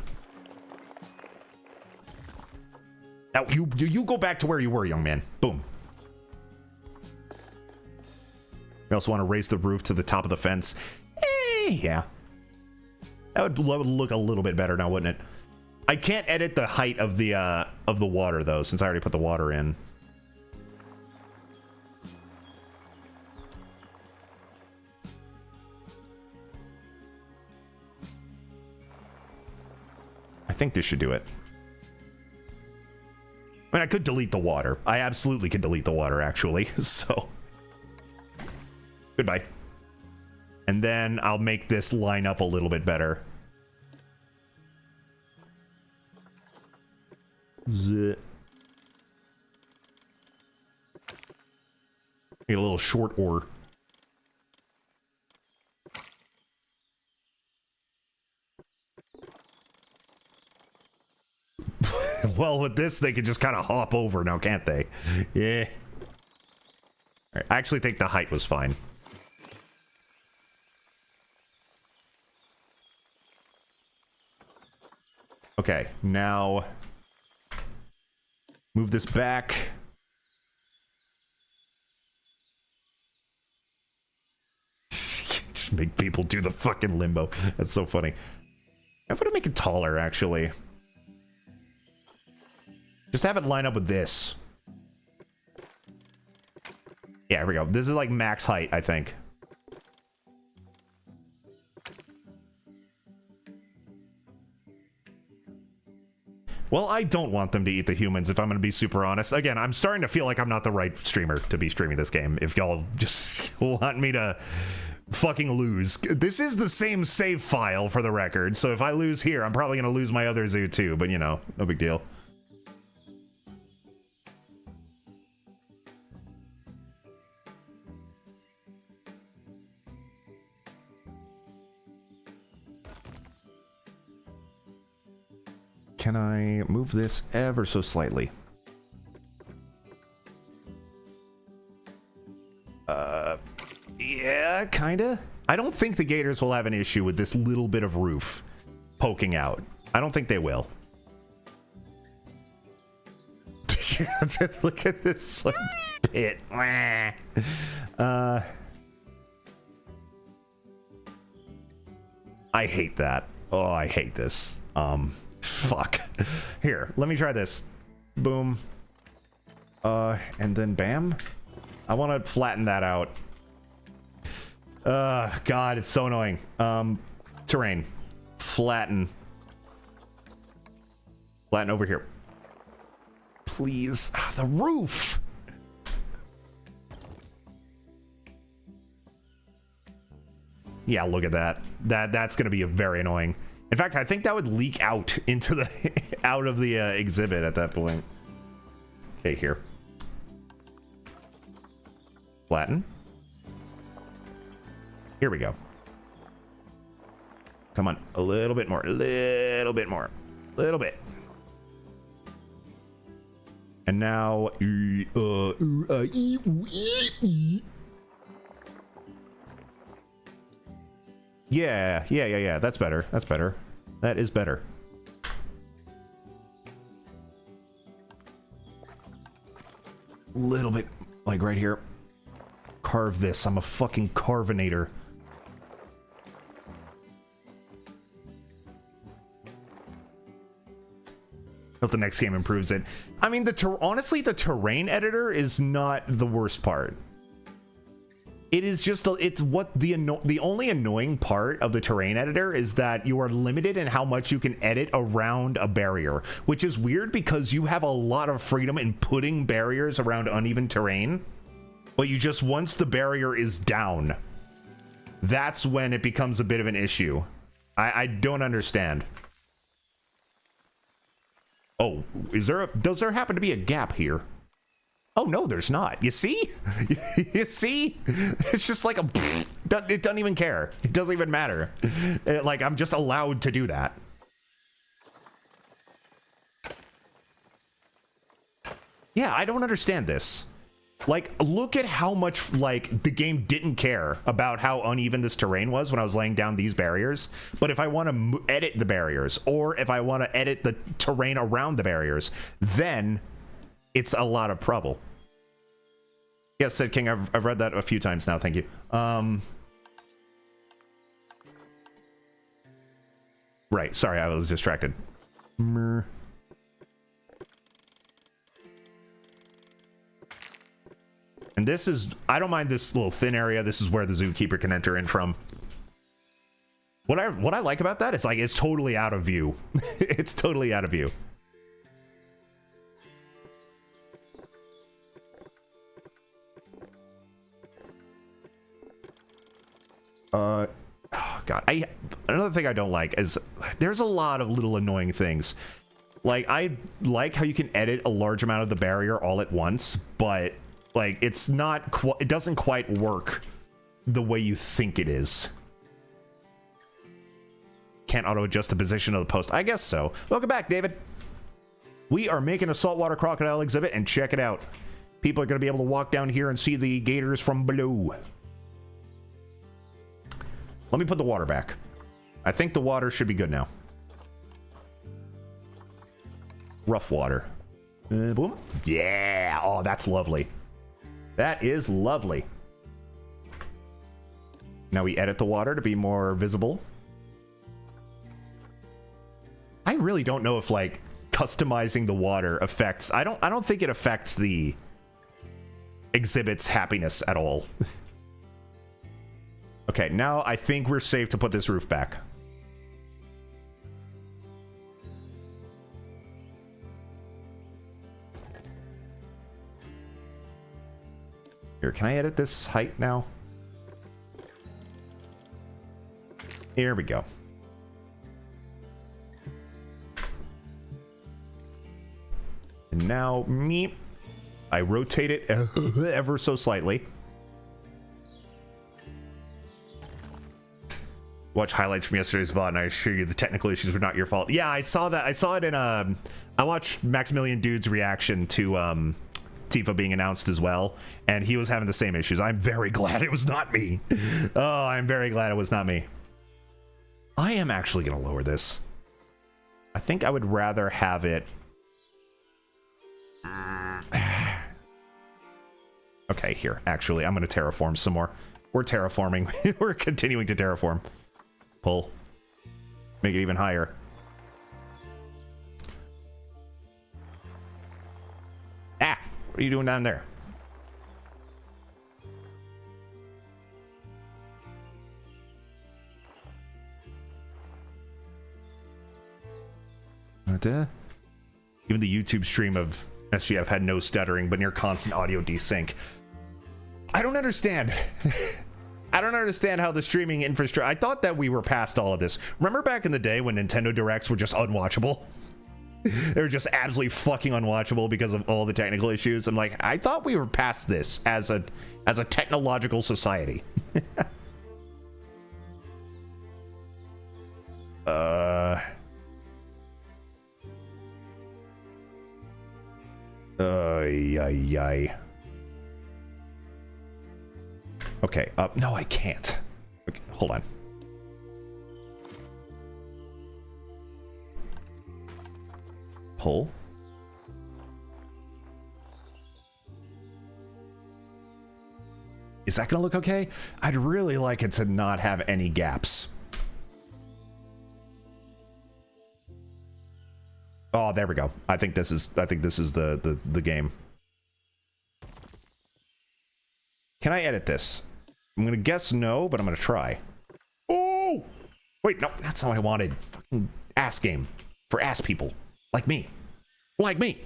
Now you go back to where you were, young man. Boom. We also want to raise the roof to the top of the fence. Yeah. That would look a little bit better now, wouldn't it? I can't edit the height of the water though, since I already put the water in. I think this should do it. I mean, I could delete the water. I absolutely could delete the water, actually. So, goodbye. And then I'll make this line up a little bit better. Get a little short ore. Well, with this, they could just kind of hop over now, can't they? Yeah. All right, I actually think the height was fine. Okay, now move this back. Just make people do the fucking limbo. That's so funny. I'm gonna make it taller, actually. Just have it line up with this. Yeah, here we go. This is like max height, I think. Well, I don't want them to eat the humans, if I'm going to be super honest. Again, I'm starting to feel like I'm not the right streamer to be streaming this game. If y'all just want me to fucking lose. This is the same save file, for the record. So if I lose here, I'm probably going to lose my other zoo too. But, you know, no big deal. Can I move this ever so slightly? Yeah, kinda. I don't think the gators will have an issue with this little bit of roof poking out. I don't think they will. Look at this like, pit. I hate that. Oh, I hate this. Fuck. Here, let me try this. Boom. And then bam. I want to flatten that out. God, it's so annoying. Terrain. Flatten. Flatten over here. Please. Ah, the roof. Yeah, look at that. That's going to be very annoying. In fact, I think that would leak out into the out of the exhibit at that point. Okay, here. Flatten. Here we go. Come on, a little bit more, a little bit more, a little bit. And now, yeah. That's better. That's better. That is better. little bit, like right here. Carve this. I'm a fucking carvinator. Hope the next game improves it. I mean, honestly, the terrain editor is not the worst part. It is just it's what the only annoying part of the terrain editor is that you are limited in how much you can edit around a barrier, which is weird because you have a lot of freedom in putting barriers around uneven terrain, but you just, once the barrier is down, that's when it becomes a bit of an issue. I don't understand. Oh, does there happen to be a gap here? Oh, no, there's not. You see? You see? It's just like it doesn't even care. It doesn't even matter. Like, I'm just allowed to do that. Yeah, I don't understand this. Like, look at how much, like, the game didn't care about how uneven this terrain was when I was laying down these barriers. But if I want to edit the barriers, or if I want to edit the terrain around the barriers, then it's a lot of trouble. Yes, said King, I've read that a few times now, thank you. Right, sorry, I was distracted. And this is, I don't mind this little thin area. This is where the zookeeper can enter in from. What I like about that is, like, it's totally out of view. It's totally out of view. Oh God, another thing I don't like is there's a lot of little annoying things. Like, I like how you can edit a large amount of the barrier all at once, but like, it's not it doesn't quite work the way you think it is. Can't auto adjust the position of the post. I guess so. Welcome back, David. We are making a saltwater crocodile exhibit, and check it out. People are going to be able to walk down here and see the gators from below. Let me put the water back. I think the water should be good now. Rough water. Boom. Yeah. Oh, that's lovely. That is lovely. Now we edit the water to be more visible. I really don't know if, like, customizing the water affects... I don't think it affects the exhibit's happiness at all. Okay, now I think we're safe to put this roof back. Here, can I edit this height now? Here we go. And now, I rotate it ever so slightly. Watch highlights from yesterday's VOD, and I assure you the technical issues were not your fault. Yeah, I saw that. I saw it in I watched Maximilian Dude's reaction to Tifa being announced as well, and he was having the same issues. I'm very glad it was not me. Oh, I'm very glad it was not me. I am actually going to lower this. I think I would rather have it... Okay, here. Actually, I'm going to terraform some more. We're terraforming. We're continuing to terraform. Pull. Make it even higher. Ah! What are you doing down there? Even the YouTube stream of SGF had no stuttering, but near constant audio desync. I don't understand. I don't understand how the streaming infrastructure... I thought that we were past all of this. Remember back in the day when Nintendo Directs were just unwatchable? They were just absolutely fucking unwatchable because of all the technical issues. I'm like, I thought we were past this as a technological society. Yay. Okay, no, I can't. Okay, hold on. Pull. Is that gonna look okay? I'd really like it to not have any gaps. Oh, there we go. I think this is the game. Can I edit this? I'm gonna guess no, but I'm gonna try. Oh! Wait, no, that's not what I wanted. Fucking ass game. For ass people. Like me. Like me.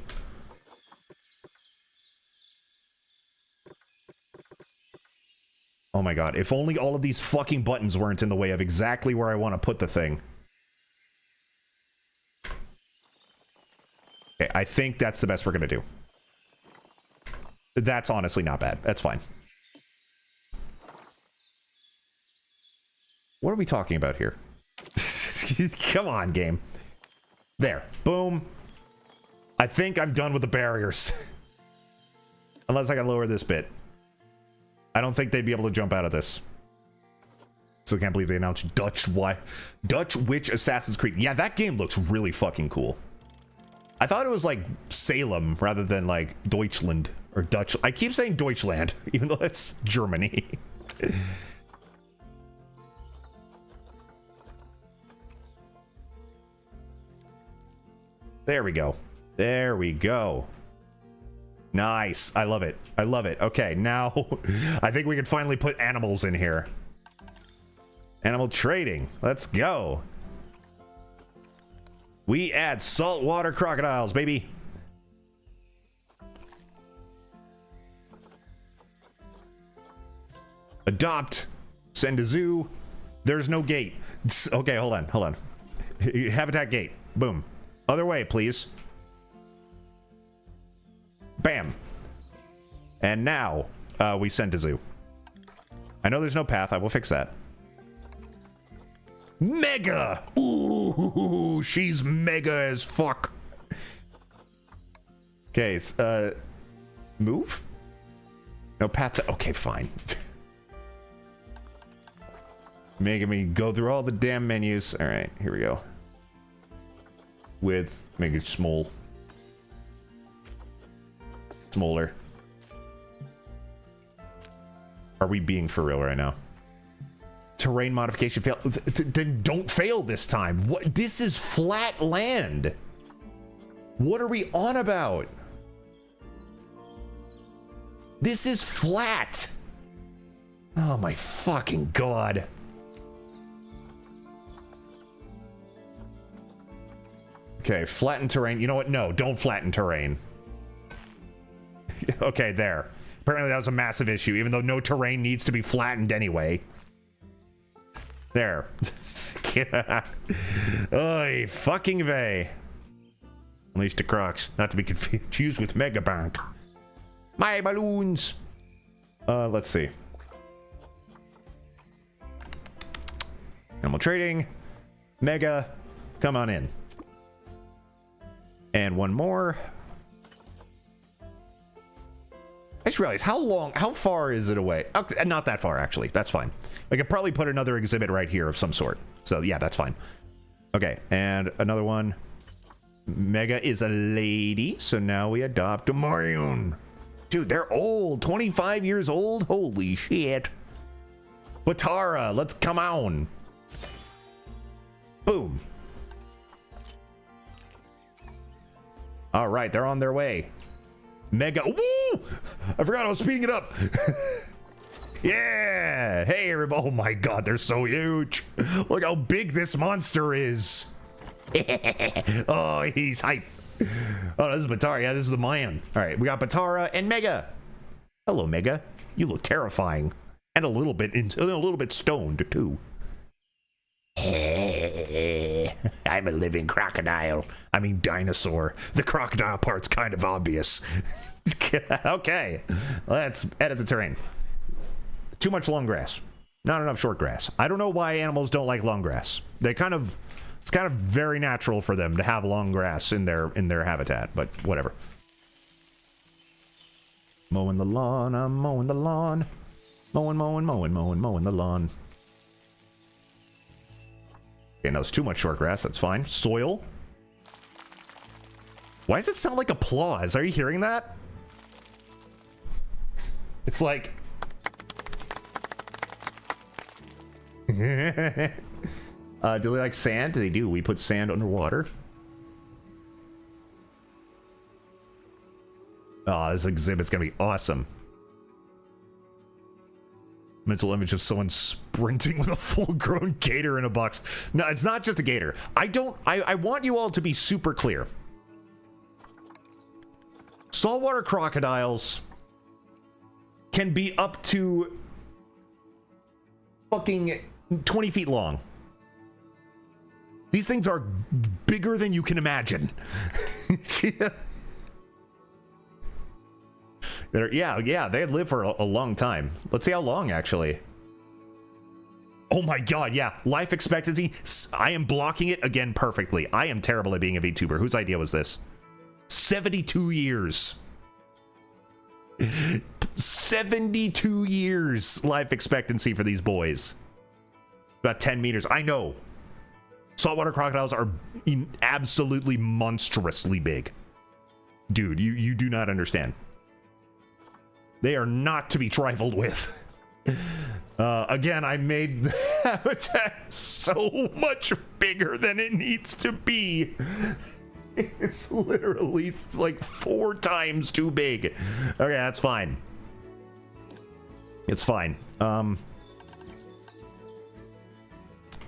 Oh my god, if only all of these fucking buttons weren't in the way of exactly where I want to put the thing. Okay, I think that's the best we're gonna do. That's honestly not bad. That's fine. What are we talking about here? Come on, game. There. Boom. I think I'm done with the barriers. Unless I can lower this bit. I don't think they'd be able to jump out of this. So I can't believe they announced Dutch Witch Assassin's Creed. Yeah, that game looks really fucking cool. I thought it was like Salem rather than like Deutschland or Dutch. I keep saying Deutschland, even though that's Germany. There we go. There we go. Nice. I love it. I love it. Okay, now I think we can finally put animals in here. Animal trading. Let's go. We add saltwater crocodiles, baby. Adopt. Send to zoo. There's no gate. Okay, hold on. Hold on. Habitat gate. Boom. Other way, please. Bam. And now we send to zoo. I know there's no path. I will fix that. Mega. Ooh, she's mega as fuck. Okay, move? No path to... Okay, fine. Making me go through all the damn menus. All right, here we go. With make it small. Smaller. Are we being for real right now? Terrain modification fail. Then don't fail this time. What? This is flat land. What are we on about? This is flat. Oh my fucking god. Okay, flatten terrain. You know what? No, don't flatten terrain. Okay, there. Apparently that was a massive issue, even though no terrain needs to be flattened anyway. There. Oy, fucking vey. Unleash the Crocs, not to be confused with Megabank. My balloons. Let's see. Animal trading. Mega. Come on in. And one more. I just realized how far is it away? Okay, not that far, actually. That's fine. I could probably put another exhibit right here of some sort. So yeah, that's fine. Okay, and another one. Mega is a lady, so now we adopt a Marion. Dude, they're old. 25 years old? Holy shit. Batara, let's come on. Boom. All right, they're on their way. Mega. Woo! I forgot I was speeding it up. Yeah. Hey, everybody. Oh my god, they're so huge. Look how big this monster is. Oh, he's hype. Oh, this is Batara. Yeah, this is the Mayan. All right, we got Batara and Mega. Hello, Mega. You look terrifying, and a little bit stoned too. I'm a living crocodile. I mean dinosaur. The crocodile part's kind of obvious. Okay, let's edit the terrain. Too much long grass. Not enough short grass. I don't know why animals don't like long grass. It's kind of very natural for them to have long grass in their habitat, but whatever. Mowing the lawn, I'm mowing the lawn. Mowing the lawn. Okay, no, it's too much short grass. That's fine. Soil. Why does it sound like applause? Are you hearing that? It's like... Do they like sand? They do. We put sand underwater. Oh, this exhibit's gonna be awesome. Mental image of someone sprinting with a full-grown gator in a box. No, it's not just a gator. I want you all to be super clear. Saltwater crocodiles can be up to fucking 20 feet long. These things are bigger than you can imagine. Yeah, they live for a long time. Let's see how long, actually. Oh my god, yeah. Life expectancy. I am blocking it again perfectly. I am terrible at being a VTuber. Whose idea was this? 72 years. 72 years life expectancy for these boys. About 10 meters. I know. Saltwater crocodiles are absolutely monstrously big. Dude, you do not understand. They are not to be trifled with. Again, I made the habitat so much bigger than it needs to be. It's literally like 4 times too big. Okay, that's fine. It's fine.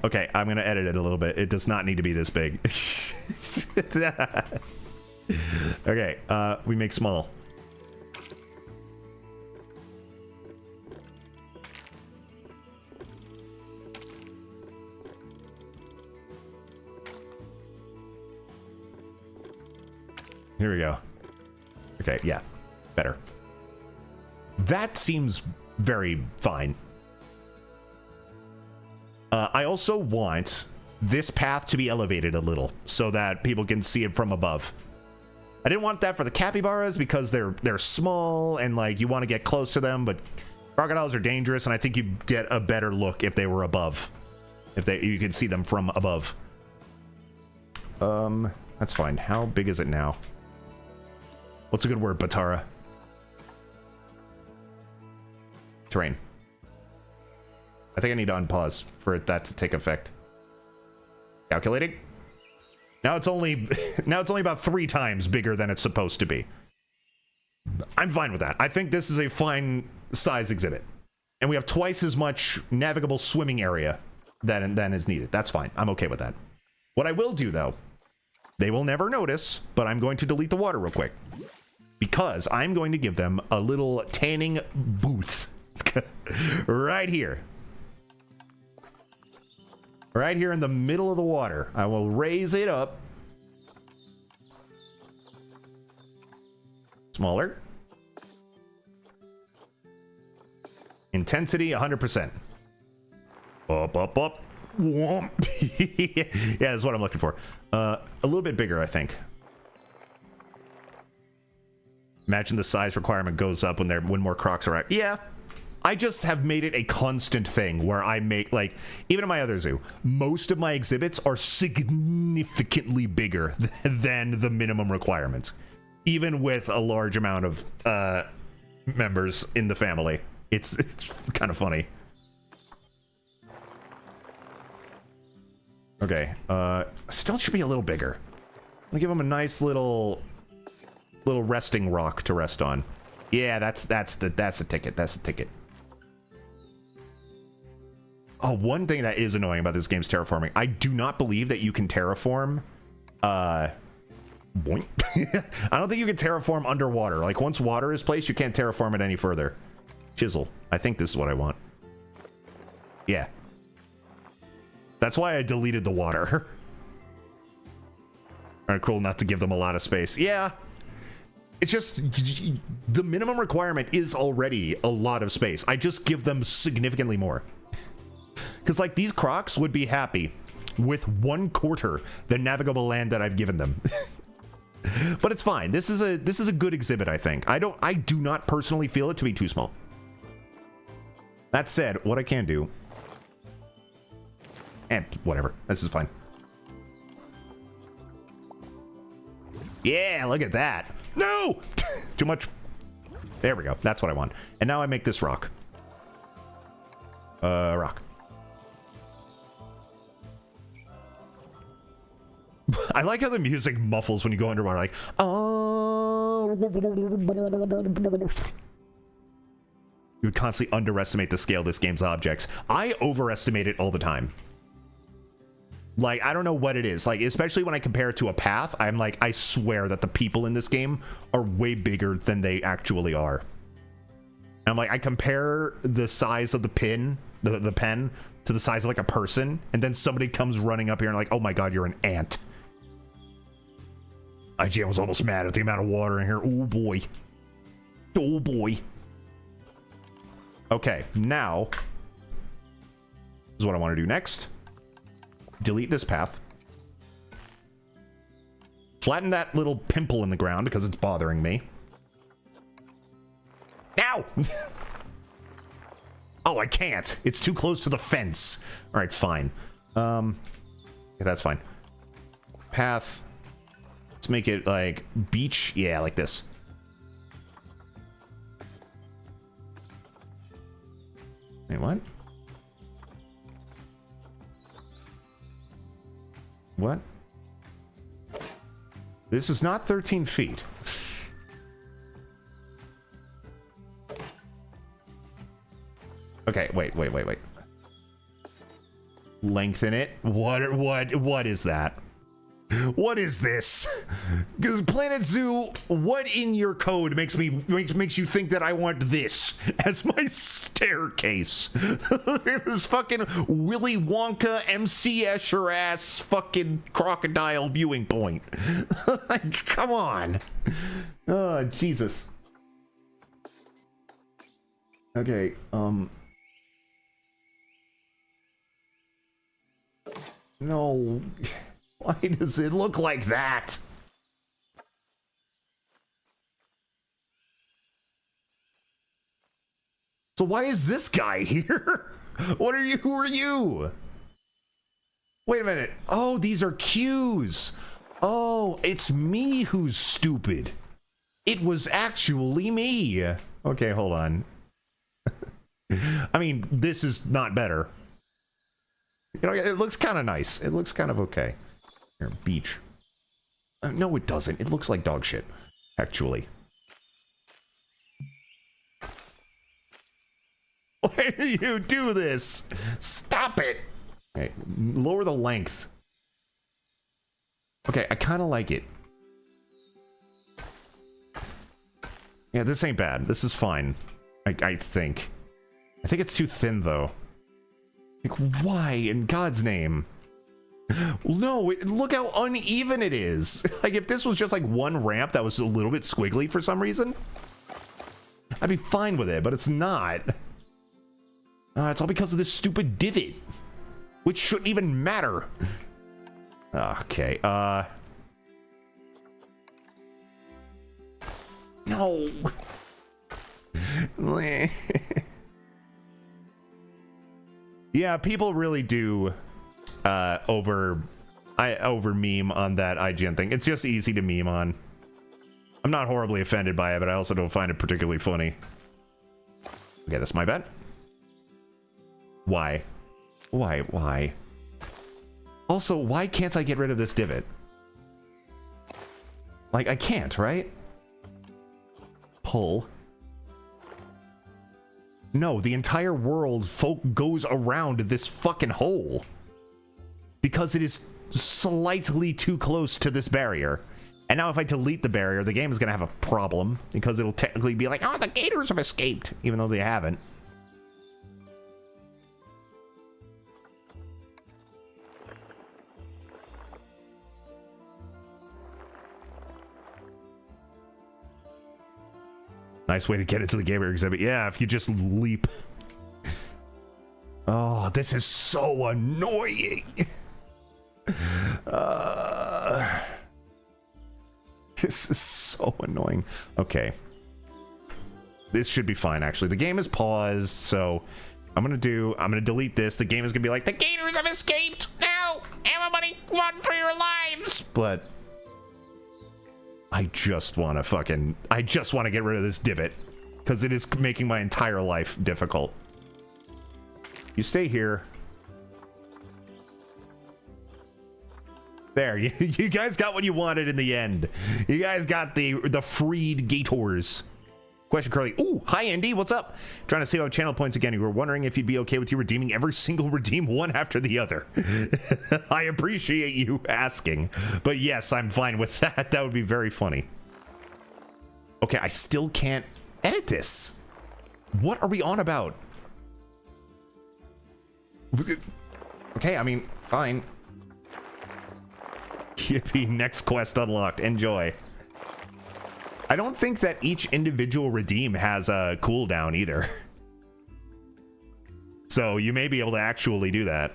Okay, I'm gonna edit it a little bit. It does not need to be this big. Okay, we make small. Here we go. Okay, yeah, better. That seems very fine. I also want this path to be elevated a little so that people can see it from above. I didn't want that for the capybaras because they're small and like you want to get close to them, but crocodiles are dangerous and I think you'd get a better look if they were above. If you could see them from above. That's fine. How big is it now? What's a good word, Batara? Terrain. I think I need to unpause for that to take effect. Calculating. Now it's only about 3 times bigger than it's supposed to be. I'm fine with that. I think this is a fine size exhibit. And we have twice as much navigable swimming area than is needed. That's fine. I'm okay with that. What I will do though, they will never notice, but I'm going to delete the water real quick. Because I'm going to give them a little tanning booth. Right here. Right here in the middle of the water. I will raise it up. Smaller. Intensity 100%. Up, up, up. Yeah, that's what I'm looking for. A little bit bigger, I think. Imagine the size requirement goes up when more crocs are out. Yeah, I just have made it a constant thing where I make, like, even in my other zoo, most of my exhibits are significantly bigger than the minimum requirements. Even with a large amount of members in the family. It's kind of funny. Okay, still should be a little bigger. I'm gonna give them a nice little resting rock to rest on. Yeah, that's the ticket. That's the ticket. Oh, one thing that is annoying about this game's terraforming. I do not believe that you can terraform. Boink. I don't think you can terraform underwater. Like once water is placed, you can't terraform it any further. Chisel. I think this is what I want. Yeah. That's why I deleted the water. Alright, cool. Not to give them a lot of space. Yeah. It's just the minimum requirement is already a lot of space. I just give them significantly more. Because like these crocs would be happy with 1/4 the navigable land that I've given them. But it's fine. This is a good exhibit, I think. I do not personally feel it to be too small. That said, what I can do, and whatever, this is fine. Yeah, look at that. No! Too much. There we go. That's what I want. And now I make this rock. Rock. I like how the music muffles when you go underwater, like, oh. You would constantly underestimate the scale of this game's objects. I overestimate it all the time. Like, I don't know what it is. Like, especially when I compare it to a path, I'm like, I swear that the people in this game are way bigger than they actually are. And I'm like, I compare the size of the pen to the size of like a person, and then somebody comes running up here and like, oh my god, you're an ant. IGN was almost mad at the amount of water in here. Oh boy. Oh boy. Okay, now, this is what I want to do next. Delete this path. Flatten that little pimple in the ground because it's bothering me. Ow! Oh, I can't. It's too close to the fence. All right, fine. Yeah, that's fine. Path. Let's make it like beach. Yeah, like this. Wait, what? What? This is not 13 feet. Okay, wait. Lengthen it. What is that? What is this? Because Planet Zoo, what in your code makes you think that I want this as my staircase? It was fucking Willy Wonka, MC Escher ass fucking crocodile viewing point. Like, come on. Oh, Jesus. Okay, no. Why does it look like that? So why is this guy here? What are you? Who are you? Wait a minute. Oh, these are cues. Oh, it's me who's stupid. It was actually me. Okay, hold on. I mean, this is not better. You know, it looks kind of nice. It looks kind of okay. Here, beach. No, it doesn't. It looks like dog shit, actually. Why do you do this? Stop it. Okay, lower the length. Okay, I kind of like it. Yeah, this ain't bad. This is fine. I think. I think it's too thin, though. Like, why in God's name? No, look how uneven it is. Like, if this was just like one ramp that was a little bit squiggly for some reason, I'd be fine with it, but it's not. It's all because of this stupid divot, which shouldn't even matter. Okay, no. Yeah, people really do over meme on that IGN thing. It's just easy to meme on. I'm not horribly offended by it, but I also don't find it particularly funny. Okay, that's my bet. Why? Why? Also, why can't I get rid of this divot? Like, I can't, right? Pull. No, the entire world goes around this fucking hole. Because it is slightly too close to this barrier. And now if I delete the barrier, the game is going to have a problem. Because it'll technically be like, oh, the gators have escaped. Even though they haven't. Nice way to get into the gamer exhibit. Yeah, if you just leap. Oh, this is so annoying. This is so annoying. Okay. This should be fine, actually. The game is paused, so I'm gonna delete this. The game is gonna be like, the gators have escaped! Now! Everybody run for your lives! But I just want to get rid of this divot. Because it is making my entire life difficult. You stay here. There, you guys got what you wanted in the end. You guys got the freed gators. Question, Curly. Ooh, hi, Andy. What's up? Trying to save up channel points again. You were wondering if you'd be okay with you redeeming every single redeem one after the other. I appreciate you asking. But yes, I'm fine with that. That would be very funny. Okay, I still can't edit this. What are we on about? Okay, I mean, fine. Yippee, next quest unlocked. Enjoy. I don't think that each individual redeem has a cooldown either. So you may be able to actually do that.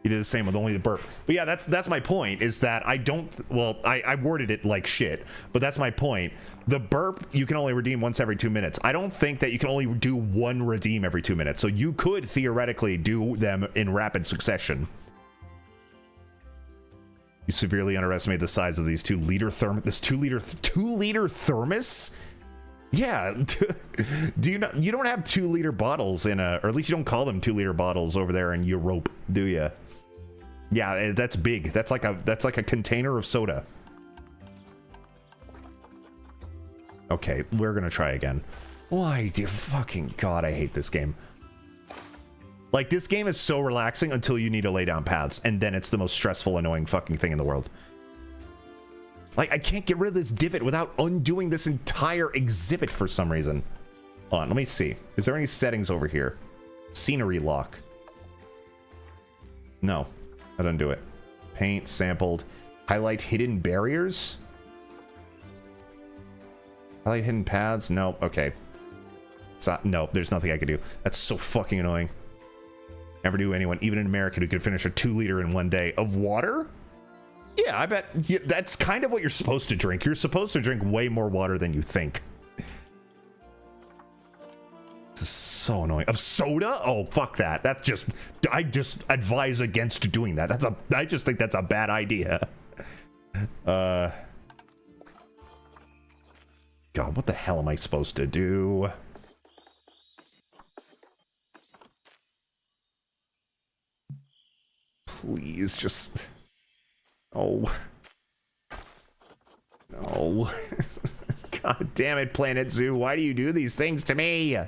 You did the same with only the burp. But yeah, that's my point, is that I don't, well, I worded it like shit, but that's my point. The burp, you can only redeem once every 2 minutes. I don't think that you can only do one redeem every 2 minutes. So you could theoretically do them in rapid succession. You severely underestimate the size of these 2 liter this 2 liter thermos? Yeah. Do you not, you don't have 2 liter bottles in a, or at least you don't call them 2 liter bottles over there in Europe, do you? Yeah, that's big. That's like a container of soda. Okay, we're gonna try again. Why do fucking God, I hate this game. Like, this game is so relaxing until you need to lay down paths, and then it's the most stressful, annoying fucking thing in the world. Like, I can't get rid of this divot without undoing this entire exhibit for some reason. Hold on, let me see. Is there any settings over here? Scenery lock. No, I don't do it. Paint, sampled. Highlight hidden barriers? Highlight hidden paths? No, okay. It's not, no, there's nothing I can do. That's so fucking annoying. Never knew anyone, even an American, who could finish a 2 liter in one day of water. Yeah, I bet that's kind of what you're supposed to drink. You're supposed to drink way more water than you think. This is so annoying. Of soda? Oh, fuck that. That's just, I just advise against doing that. I just think that's a bad idea. God, what the hell am I supposed to do? Please, just... Oh. No. God damn it, Planet Zoo. Why do you do these things to me?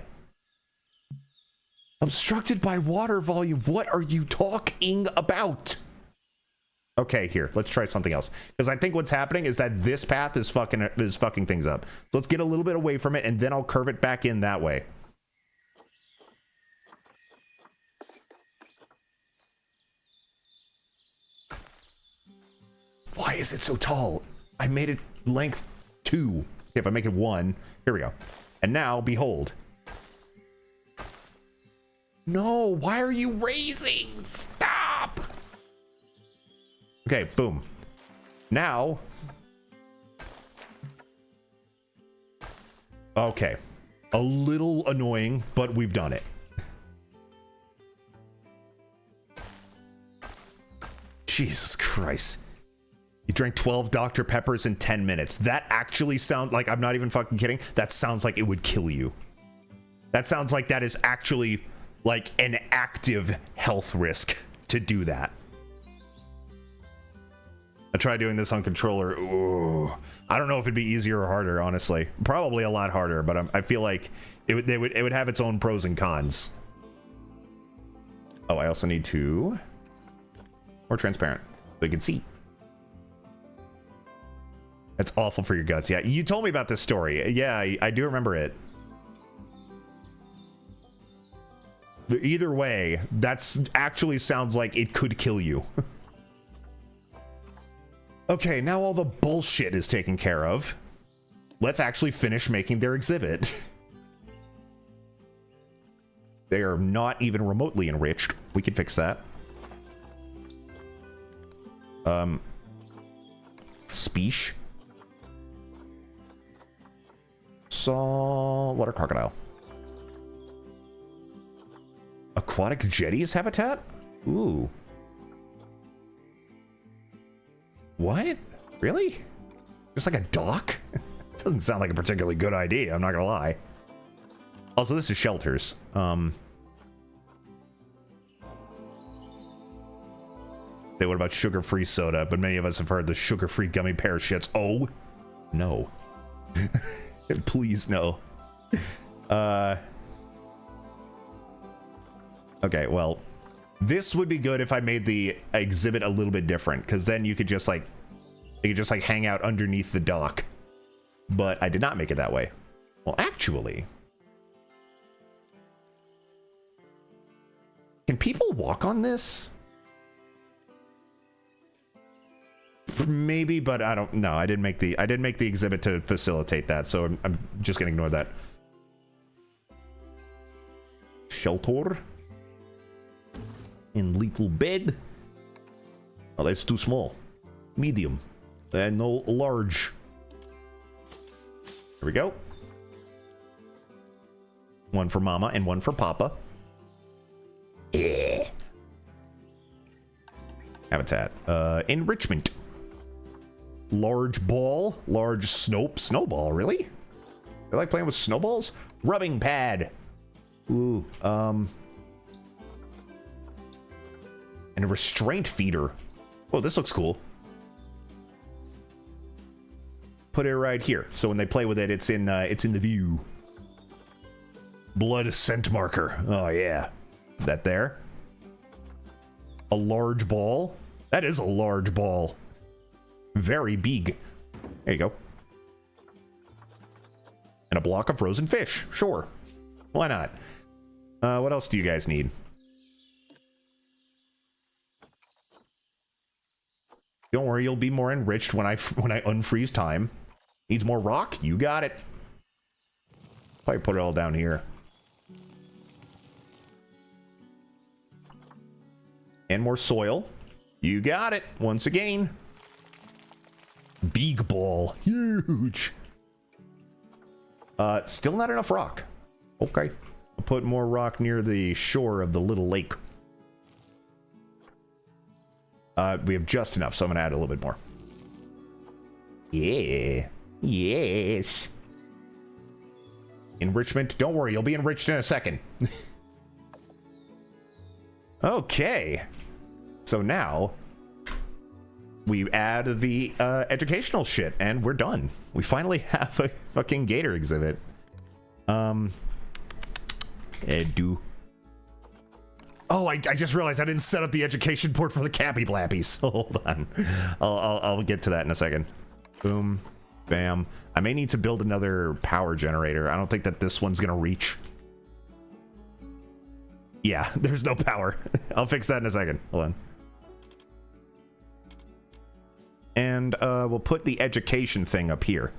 Obstructed by water volume. What are you talking about? Okay, here. Let's try something else. Because I think what's happening is that this path is fucking things up. So let's get a little bit away from it, and then I'll curve it back in that way. Why is it so tall? I made it length 2. If I make it 1, here we go. And now, behold. No, why are you raising? Stop! Okay, boom. Now. Okay. A little annoying, but we've done it. Jesus Christ. You drank 12 Dr. Peppers in 10 minutes. That actually sounds like, I'm not even fucking kidding. That sounds like it would kill you. That sounds like that is actually like an active health risk to do that. I tried doing this on controller. Ooh. I don't know if it'd be easier or harder, honestly. Probably a lot harder, but I feel like it would have its own pros and cons. Oh, I also need to... More transparent, so you can see. That's awful for your guts. Yeah, you told me about this story. Yeah, I do remember it. Either way, that's actually sounds like it could kill you. Okay, now all the bullshit is taken care of. Let's actually finish making their exhibit. They are not even remotely enriched. We can fix that. Speech. Water crocodile. Aquatic jetties habitat? Ooh. What? Really? Just like a dock? Doesn't sound like a particularly good idea, I'm not gonna lie. Also, this is shelters. Say, what about sugar-free soda? But many of us have heard the sugar-free gummy bear shits. Oh, no. Please, no. Okay, well, this would be good if I made the exhibit a little bit different, because then you could just like, hang out underneath the dock. But I did not make it that way. Well, actually, can people walk on this? Maybe, but I don't know. I didn't make the exhibit to facilitate that, so I'm just gonna ignore that. Shelter in little bed. Oh, that's too small. Medium and no large. Here we go. One for Mama and one for Papa. Yeah. Habitat. Enrichment. Large ball. Large snowball, really? I like playing with snowballs? Rubbing pad. Ooh, and a restraint feeder. Oh, this looks cool. Put it right here, so when they play with it, it's in the view. Blood scent marker. Oh yeah, that there. A large ball. That is a large ball. Very big. There you go. And a block of frozen fish. Sure, why not? What else do you guys need? Don't worry, you'll be more enriched when I unfreeze time. Needs more rock? You got it. Probably put it all down here. And more soil. You got it. Once again. Big ball. Huge. Still not enough rock. Okay. I'll put more rock near the shore of the little lake. We have just enough, so I'm gonna add a little bit more. Yeah. Yes. Enrichment. Don't worry, you'll be enriched in a second. Okay. So now we add the educational shit, and we're done. We finally have a fucking gator exhibit. Edu. Oh, I just realized I didn't set up the education port for the Cappy Blappies. Hold on. I'll get to that in a second. Boom. Bam. I may need to build another power generator. I don't think that this one's gonna reach. Yeah, there's no power. I'll fix that in a second. Hold on. And we'll put the education thing up here.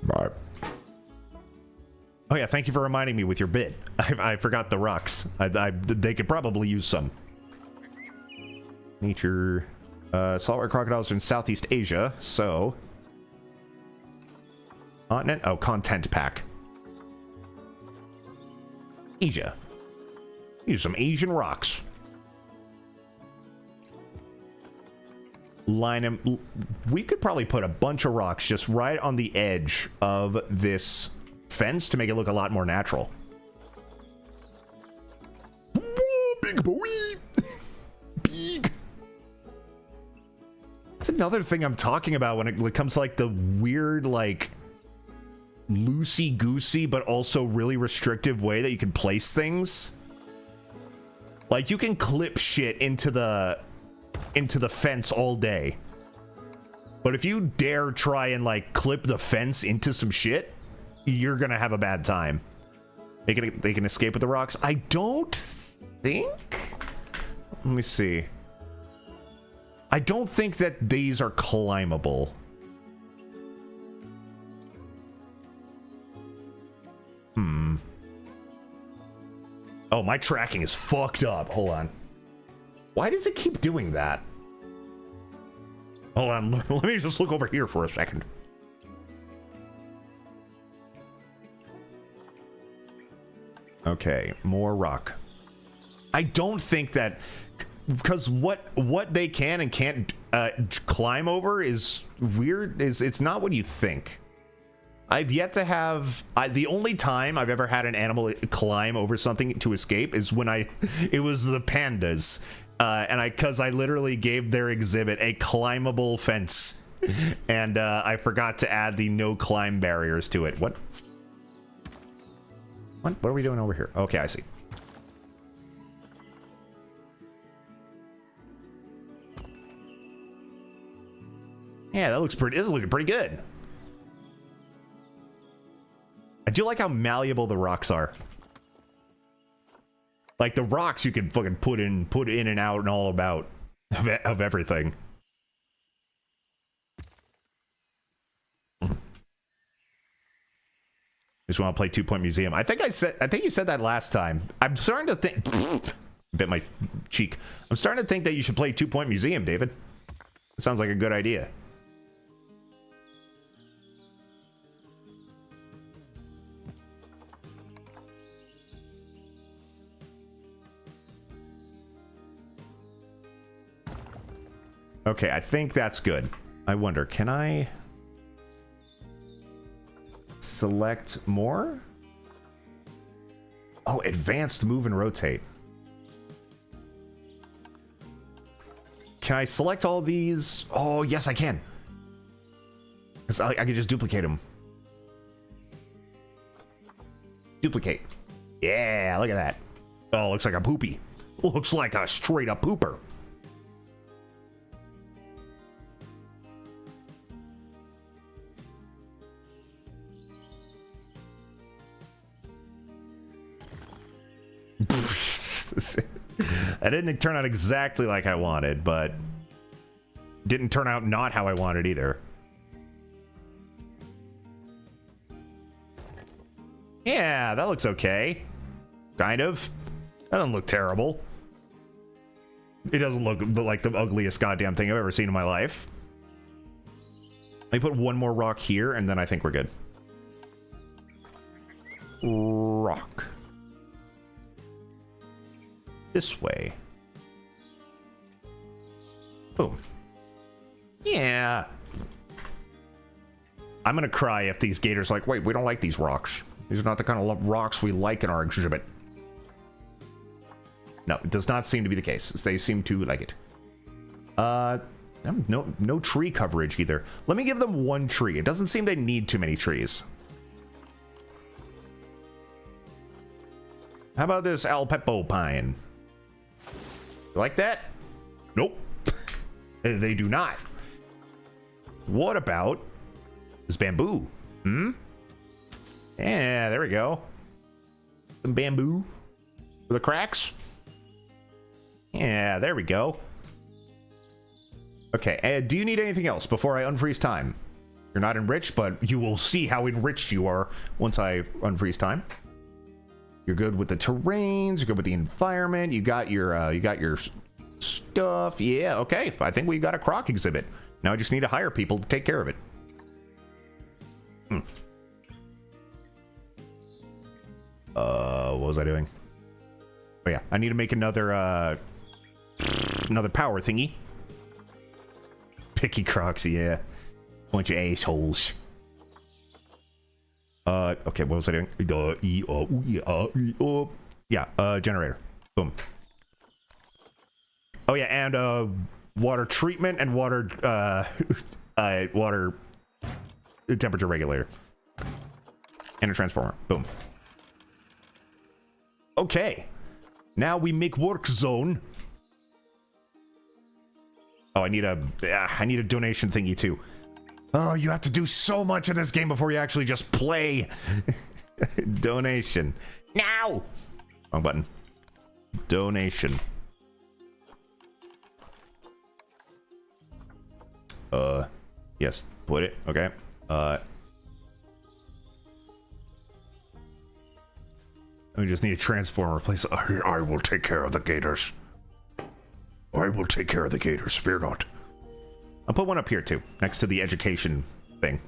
Right. Oh yeah, thank you for reminding me with your bit. I forgot the rocks. They could probably use some. Nature. Saltwater crocodiles are in Southeast Asia, so... Continent? Oh, content pack. Asia. These are some Asian rocks. Line them. We could probably put a bunch of rocks just right on the edge of this fence to make it look a lot more natural. Whoa, big boy. Big. That's another thing I'm talking about when it comes to like the weird, like loosey-goosey but also really restrictive way that you can place things. Like you can clip shit into the fence all day, but if you dare try and like clip the fence into some shit, you're gonna have a bad time. They can escape with the rocks. I don't think. Let me see. I don't think that these are climbable. Oh, my tracking is fucked up. Hold on. Why does it keep doing that? Hold on. Let me just look over here for a second. Okay, more rock. I don't think that, because what they can and can't climb over is weird. It's not what you think. I've yet to have the only time I've ever had an animal climb over something to escape is when it was the pandas, and because I literally gave their exhibit a climbable fence, and I forgot to add the no climb barriers to it. What are we doing over here? Okay, I see. Yeah, that looks pretty. This is looking pretty good. I do like how malleable the rocks are. Like the rocks you can fucking put in and out and all about of everything. Just want to play 2 Point Museum. I think you said that last time. I'm starting to think bit my cheek. I'm starting to think that you should play 2 Point Museum, David. It sounds like a good idea. Okay, I think that's good. I wonder, can I select more? Oh, advanced move and rotate. Can I select all these? Oh, yes, I can. I can just duplicate them. Duplicate. Yeah, look at that. Oh, looks like a poopy. Looks like a straight up pooper. That didn't turn out exactly like I wanted, but didn't turn out not how I wanted either. Yeah, that looks okay. Kind of. That doesn't look terrible. It doesn't look like the ugliest goddamn thing I've ever seen in my life. Let me put one more rock here, and then I think we're good. Rock. This way. Boom. Yeah. I'm gonna cry if these gators are like, wait, we don't like these rocks. These are not the kind of rocks we like in our exhibit. No, it does not seem to be the case. They seem to like it. No tree coverage either. Let me give them one tree. It doesn't seem they need too many trees. How about this Alpepo pine? You like that? Nope. They do not. What about this bamboo? Hmm? Yeah, there we go. Some bamboo for the cracks. Yeah, there we go. Okay, do you need anything else before I unfreeze time? You're not enriched, but you will see how enriched you are once I unfreeze time. You're good with the terrains. You're good with the environment. You got your stuff. Yeah, okay. I think we got a croc exhibit. Now I just need to hire people to take care of it. What was I doing? Oh yeah, I need to make another power thingy. Picky crocs, yeah. Bunch of assholes. Okay, what was I doing? Yeah, generator. Boom. Oh yeah, and water treatment and water water temperature regulator. And a transformer. Boom. Okay. Now we make work zone. Oh, I need a donation thingy too. Oh, you have to do so much in this game before you actually just play. Donation. Now! Wrong button. Donation. Yes, put it. Okay. We just need a transformer replace. I will take care of the gators. I will take care of the gators. Fear not. I'll put one up here too, next to the education thing.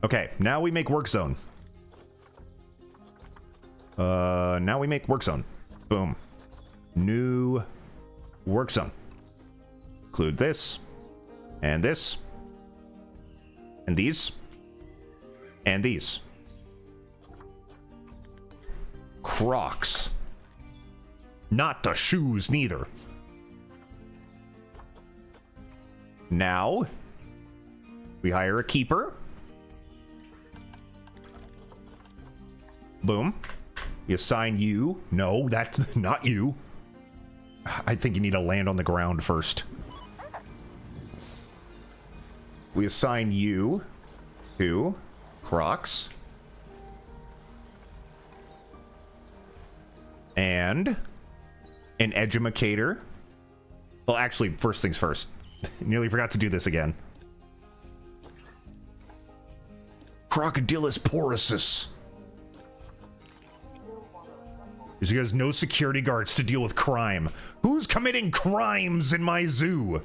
Okay, now we make work zone. Now we make work zone. Boom. New work zone. Include this and this. And these. And these. Crocs. Not the shoes, neither. Now, we hire a keeper. Boom. We assign you. No, that's not you. I think you need to land on the ground first. We assign you to Crocs. And an edumacator. Well, actually, first things first. Nearly forgot to do this again. Crocodilus porosus. You guys, no security guards to deal with crime. Who's committing crimes in my zoo?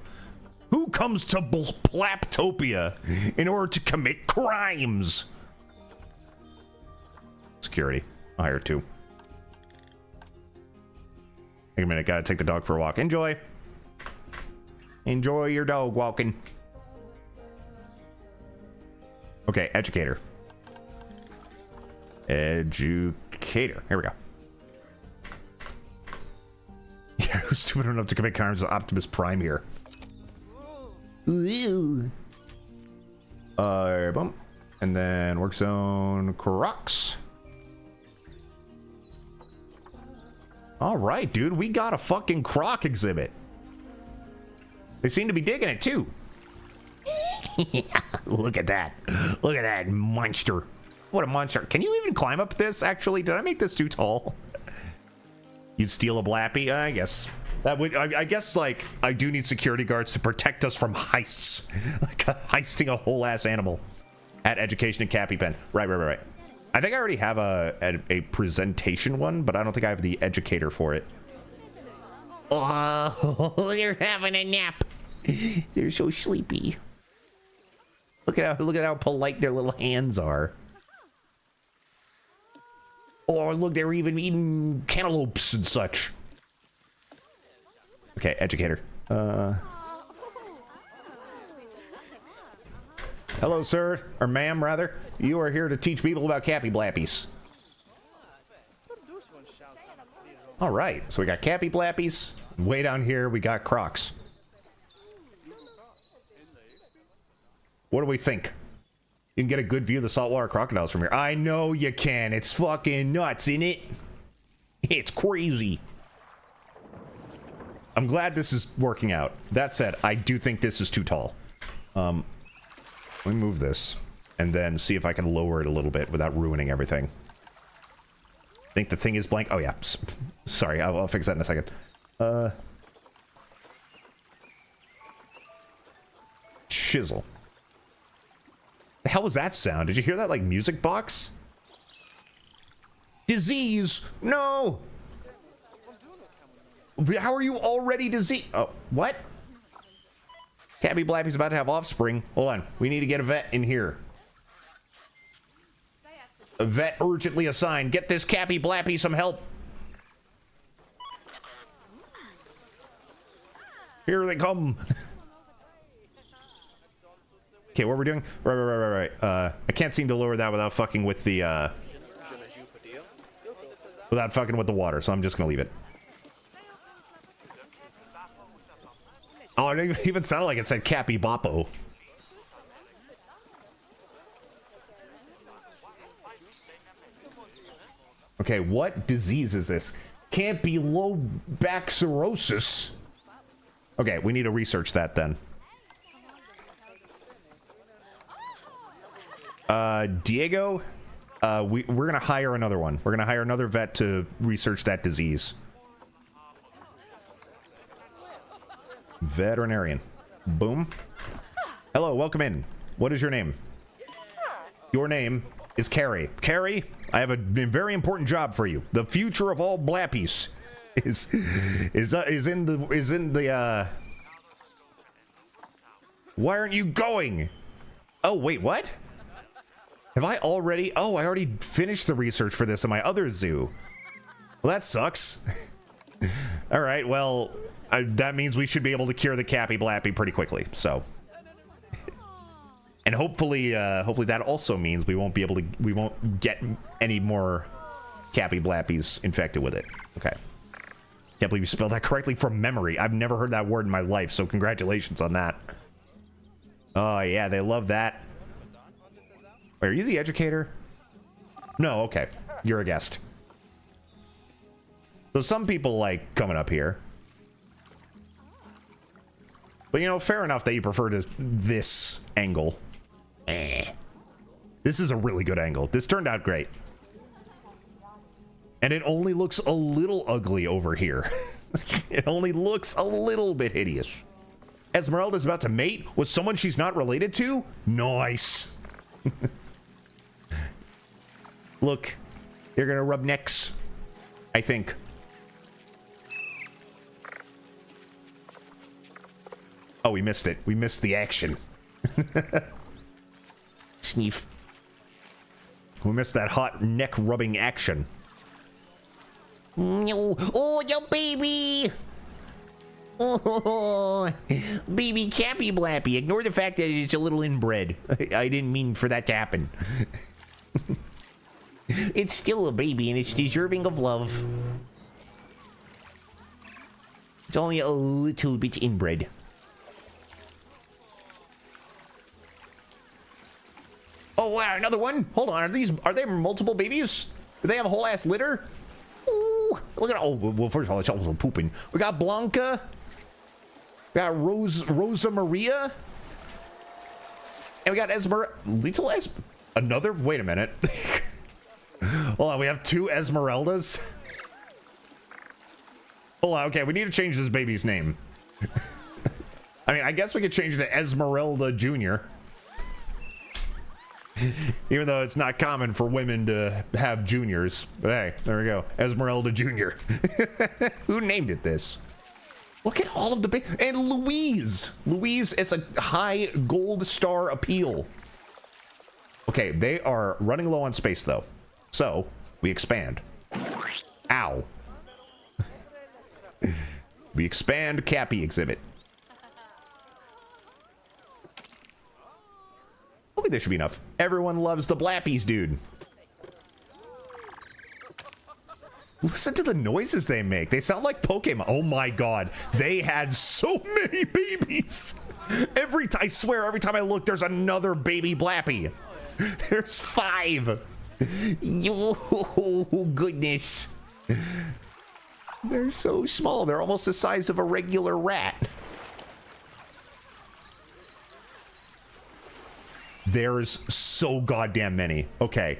Who comes to Plaptopia in order to commit crimes? Security. I'll hire two. Wait a minute, gotta take the dog for a walk. Enjoy. Enjoy your dog walking. Okay, educator. Educator. Here we go. Yeah, who's stupid enough to commit crimes with Optimus Prime here? Boom. And then work zone Crocs. All right, dude, we got a fucking croc exhibit. They seem to be digging it too. Look at that. Look at that monster. What a monster. Can you even climb up this, actually? Did I make this too tall? You'd steal a Blappy? I guess. That would, I guess, like, I do need security guards to protect us from heists. Like, heisting a whole ass animal. At Education and Cappy Pen. Right. I think I already have a presentation one, but I don't think I have the educator for it. Oh, they're having a nap. They're so sleepy. Look at how polite their little hands are. Oh, look, they're even eating cantaloupes and such. Okay, educator. Hello, sir, or ma'am, rather. You are here to teach people about Cappy Blappies. All right, so we got Cappy Blappies. Way down here, we got Crocs. What do we think? You can get a good view of the saltwater crocodiles from here. I know you can. It's fucking nuts, isn't it? It's crazy. I'm glad this is working out. That said, I do think this is too tall. Let me move this and then see if I can lower it a little bit without ruining everything. I think the thing is blank. Oh yeah, sorry, I'll fix that in a second. Chisel. The hell was that sound? Did you hear that, like, music box? Disease! No! How are you already diseased? Oh, what? Cappy Blappy's about to have offspring. Hold on. We need to get a vet in here. A vet urgently assigned. Get this Cappy Blappy some help. Here they come. Okay, what we're doing? Right. I can't seem to lower that without fucking with the, without fucking with the water, so I'm just gonna leave it. Oh, it even sounded like it said Cappy Boppo. Okay, what disease is this? Can't be low back cirrhosis. Okay, we need to research that then. Diego, we're gonna hire another one. We're gonna hire another vet to research that disease. Veterinarian. Boom. Hello, welcome in. What is your name? Your name is Carrie. Carrie, I have a very important job for you. The future of all Blappies is in the Why aren't you going? Oh, wait, what? Have I already? Oh, I already finished the research for this in my other zoo. Well, that sucks. All right, well, that means we should be able to cure the Cappy Blappy pretty quickly, so. And hopefully that also means we won't get any more Cappy Blappies infected with it. Okay. Can't believe you spelled that correctly from memory. I've never heard that word in my life, so congratulations on that. Oh yeah, they love that. Wait, are you the educator? No, okay. You're a guest. So some people like coming up here. But you know, fair enough that you prefer this angle. This is a really good angle. This turned out great. And it only looks a little ugly over here. It only looks a little bit hideous. Esmeralda's about to mate with someone she's not related to? Nice. Look, they're gonna rub necks, I think. Oh, we missed it. We missed the action. Sneef. We missed that hot neck rubbing action. No. Oh, your baby. Oh, baby Cappy Blappy. Ignore the fact that it's a little inbred. I didn't mean for that to happen. It's still a baby and it's deserving of love. It's only a little bit inbred. Oh wow, another one? Hold on, are they multiple babies? Do they have a whole ass litter? Ooh, look at, oh, well, first of all, it's also pooping. We got Blanca. We got Rosa Maria. And we got little another, wait a minute. Hold on, we have two Esmeraldas. Hold on, okay, we need to change this baby's name. I mean, I guess we could change it to Esmeralda Jr. Even though it's not common for women to have juniors. But hey, there we go. Esmeralda Jr. Who named it this? Look at all of the and Louise. Louise is a high gold star appeal. Okay, they are running low on space though. So we expand. Ow. We expand Cappy exhibit. I think this should be enough. Everyone loves the Blappies, dude. Listen to the noises they make. They sound like Pokemon. Oh my god. They had so many babies. I swear, every time I look, there's another baby Blappy. There's 5. Oh, goodness. They're so small. They're almost the size of a regular rat. There's so goddamn many. Okay.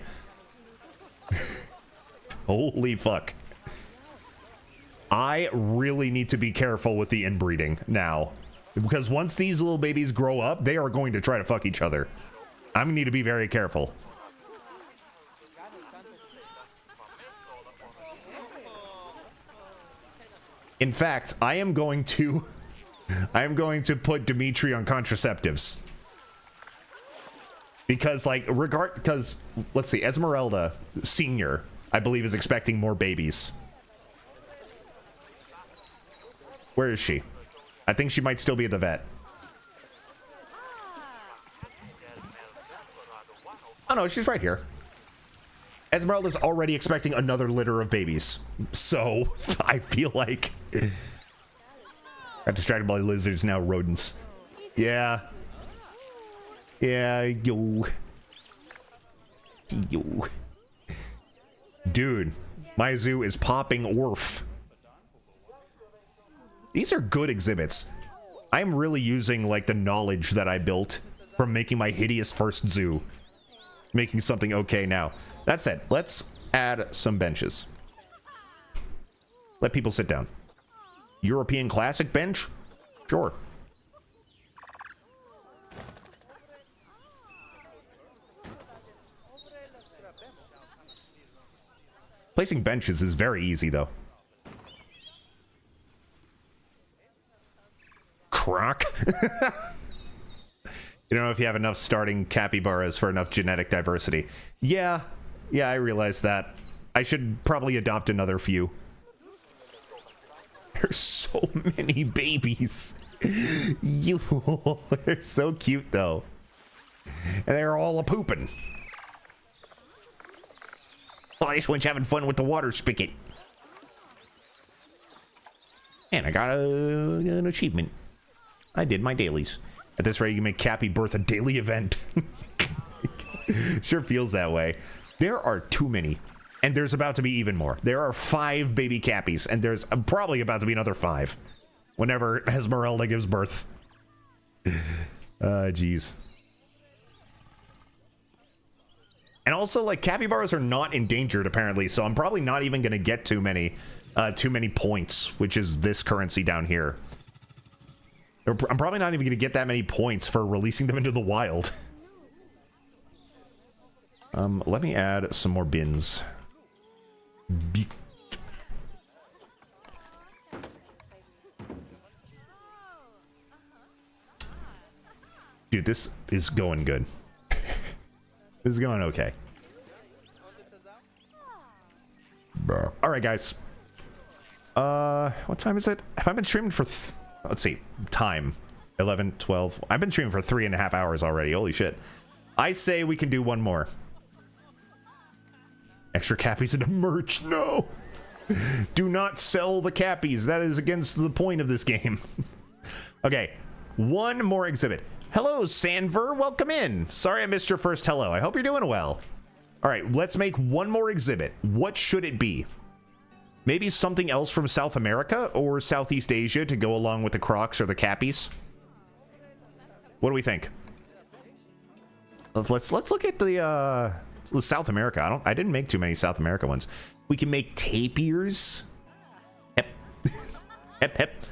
Holy fuck. I really need to be careful with the inbreeding now. Because once these little babies grow up, they are going to try to fuck each other. I'm gonna need to be very careful. In fact, I am going to put Dimitri on contraceptives. Because let's see, Esmeralda Senior, I believe, is expecting more babies. Where is she? I think she might still be at the vet. Oh no, she's right here. Esmeralda's already expecting another litter of babies. So, I feel like... Got distracted by lizards, now rodents. Yeah. Yeah, yo. Dude, my zoo is popping orf. These are good exhibits. I'm really using, like, the knowledge that I built from making my hideous first zoo. Making something okay now. That said, let's add some benches. Let people sit down. European classic bench? Sure. Placing benches is very easy, though. Croc? You don't know if you have enough starting capybaras for enough genetic diversity. Yeah, I realize that. I should probably adopt another few. There's so many babies. They're so cute, though. And they're all a-pooping. Oh, this one's having fun with the water spigot. And I got an achievement. I did my dailies. At this rate, you can make Cappy Birth a daily event. Sure feels that way. There are too many. And there's about to be even more. There are 5 baby Cappies. And there's probably about to be another 5. Whenever Esmeralda gives birth. Jeez. And also, like, capybaras are not endangered, apparently. So I'm probably not even going to get too many points, which is this currency down here. I'm probably not even going to get that many points for releasing them into the wild. Let me add some more bins. Dude, this is going good. This is going okay. All right, guys. What time is it? Have I been streaming for... let's see. Time. 11, 12. I've been streaming for 3.5 hours already. Holy shit. I say we can do one more. Extra Cappies into merch. No. Do not sell the Cappies. That is against the point of this game. Okay. One more exhibit. Hello, Sanver. Welcome in. Sorry I missed your first hello. I hope you're doing well. All right. Let's make one more exhibit. What should it be? Maybe something else from South America or Southeast Asia to go along with the Crocs or the Cappies. What do we think? Let's look at the South America. I didn't make too many South America ones. We can make tapirs. Hep. Hep hep.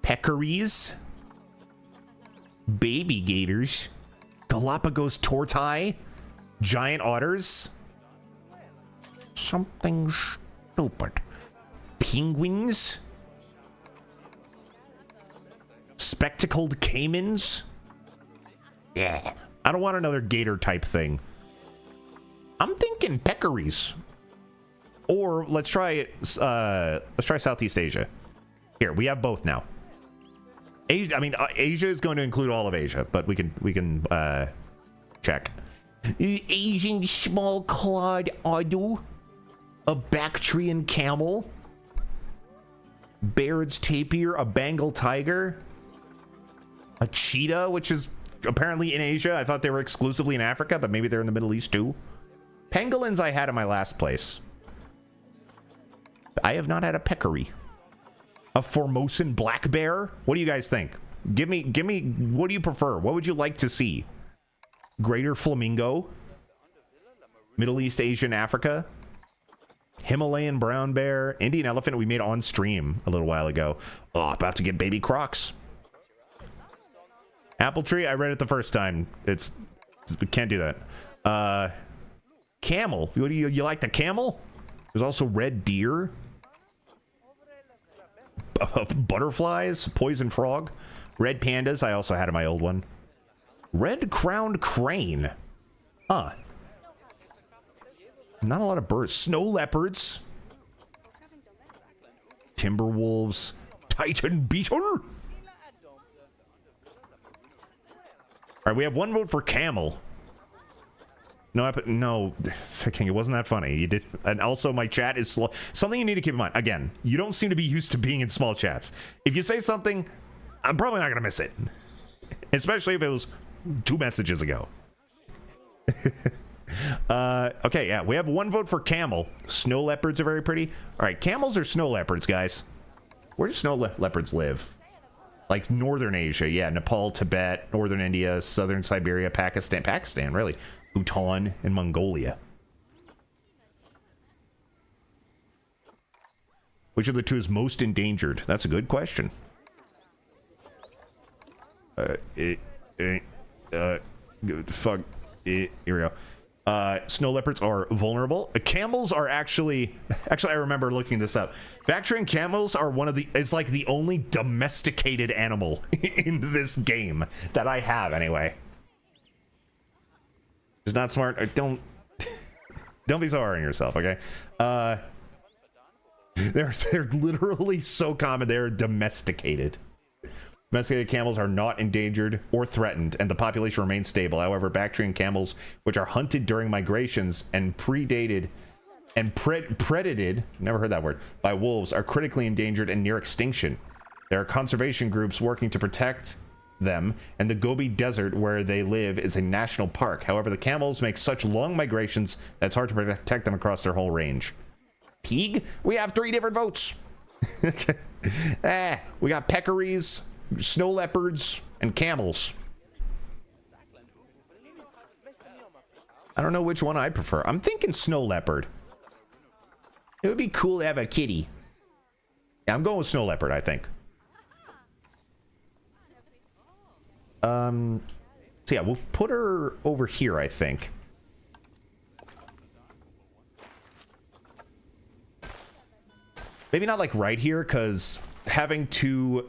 Peccaries. Baby gators. Galapagos tortoise. Giant otters. Something stupid. Penguins. Spectacled caimans. Yeah. I don't want another gator type thing. I'm thinking peccaries. Or let's try Southeast Asia. Here, we have both now. Asia, I mean, Asia is going to include all of Asia, but we can check. Asian small clawed otter. A Bactrian camel. Baird's tapir, a Bengal tiger. A cheetah, which is apparently in Asia. I thought they were exclusively in Africa, but maybe they're in the Middle East too. Pangolins I had in my last place. I have not had a peccary. A Formosan black bear? What do you guys think? Give me, what do you prefer? What would you like to see? Greater flamingo? Middle East, Asian, Africa? Himalayan brown bear? Indian elephant we made on stream a little while ago. Oh, about to get baby crocs. Apple tree, I read it the first time. We can't do that. Camel. What do you like the camel? There's also red deer. Butterflies, poison frog, red pandas. I also had in my old one. Red crowned crane. Huh. Not a lot of birds. Snow leopards. Timber wolves. Titan beetle. All right, we have one vote for camel. No, King, it wasn't that funny. You did, and also my chat is slow. Something you need to keep in mind. Again, you don't seem to be used to being in small chats. If you say something, I'm probably not gonna miss it, especially if it was 2 messages ago. Okay, yeah, we have one vote for camel. Snow leopards are very pretty. All right, camels or snow leopards, guys? Where do snow leopards live? Like northern Asia, yeah, Nepal, Tibet, northern India, southern Siberia, Pakistan, really. Bhutan and Mongolia. Which of the two is most endangered? That's a good question. Here we go. Snow leopards are vulnerable. Camels are actually I remember looking this up. Bactrian camels are it's like the only domesticated animal in this game that I have anyway. It's not smart. Don't be so hard on yourself, okay? They're literally so common. They're domesticated. Domesticated camels are not endangered or threatened, and the population remains stable. However, Bactrian camels, which are hunted during migrations and predated and predated, never heard that word, by wolves, are critically endangered and near extinction. There are conservation groups working to protect them, and the Gobi Desert where they live is a national park. However, the camels make such long migrations that it's hard to protect them across their whole range. Pig? We have 3 different votes. We got peccaries, snow leopards, and camels. I don't know which one I'd prefer. I'm thinking snow leopard. It would be cool to have a kitty. Yeah, I'm going with snow leopard, I think. So yeah, we'll put her over here, I think. Maybe not like right here, because having two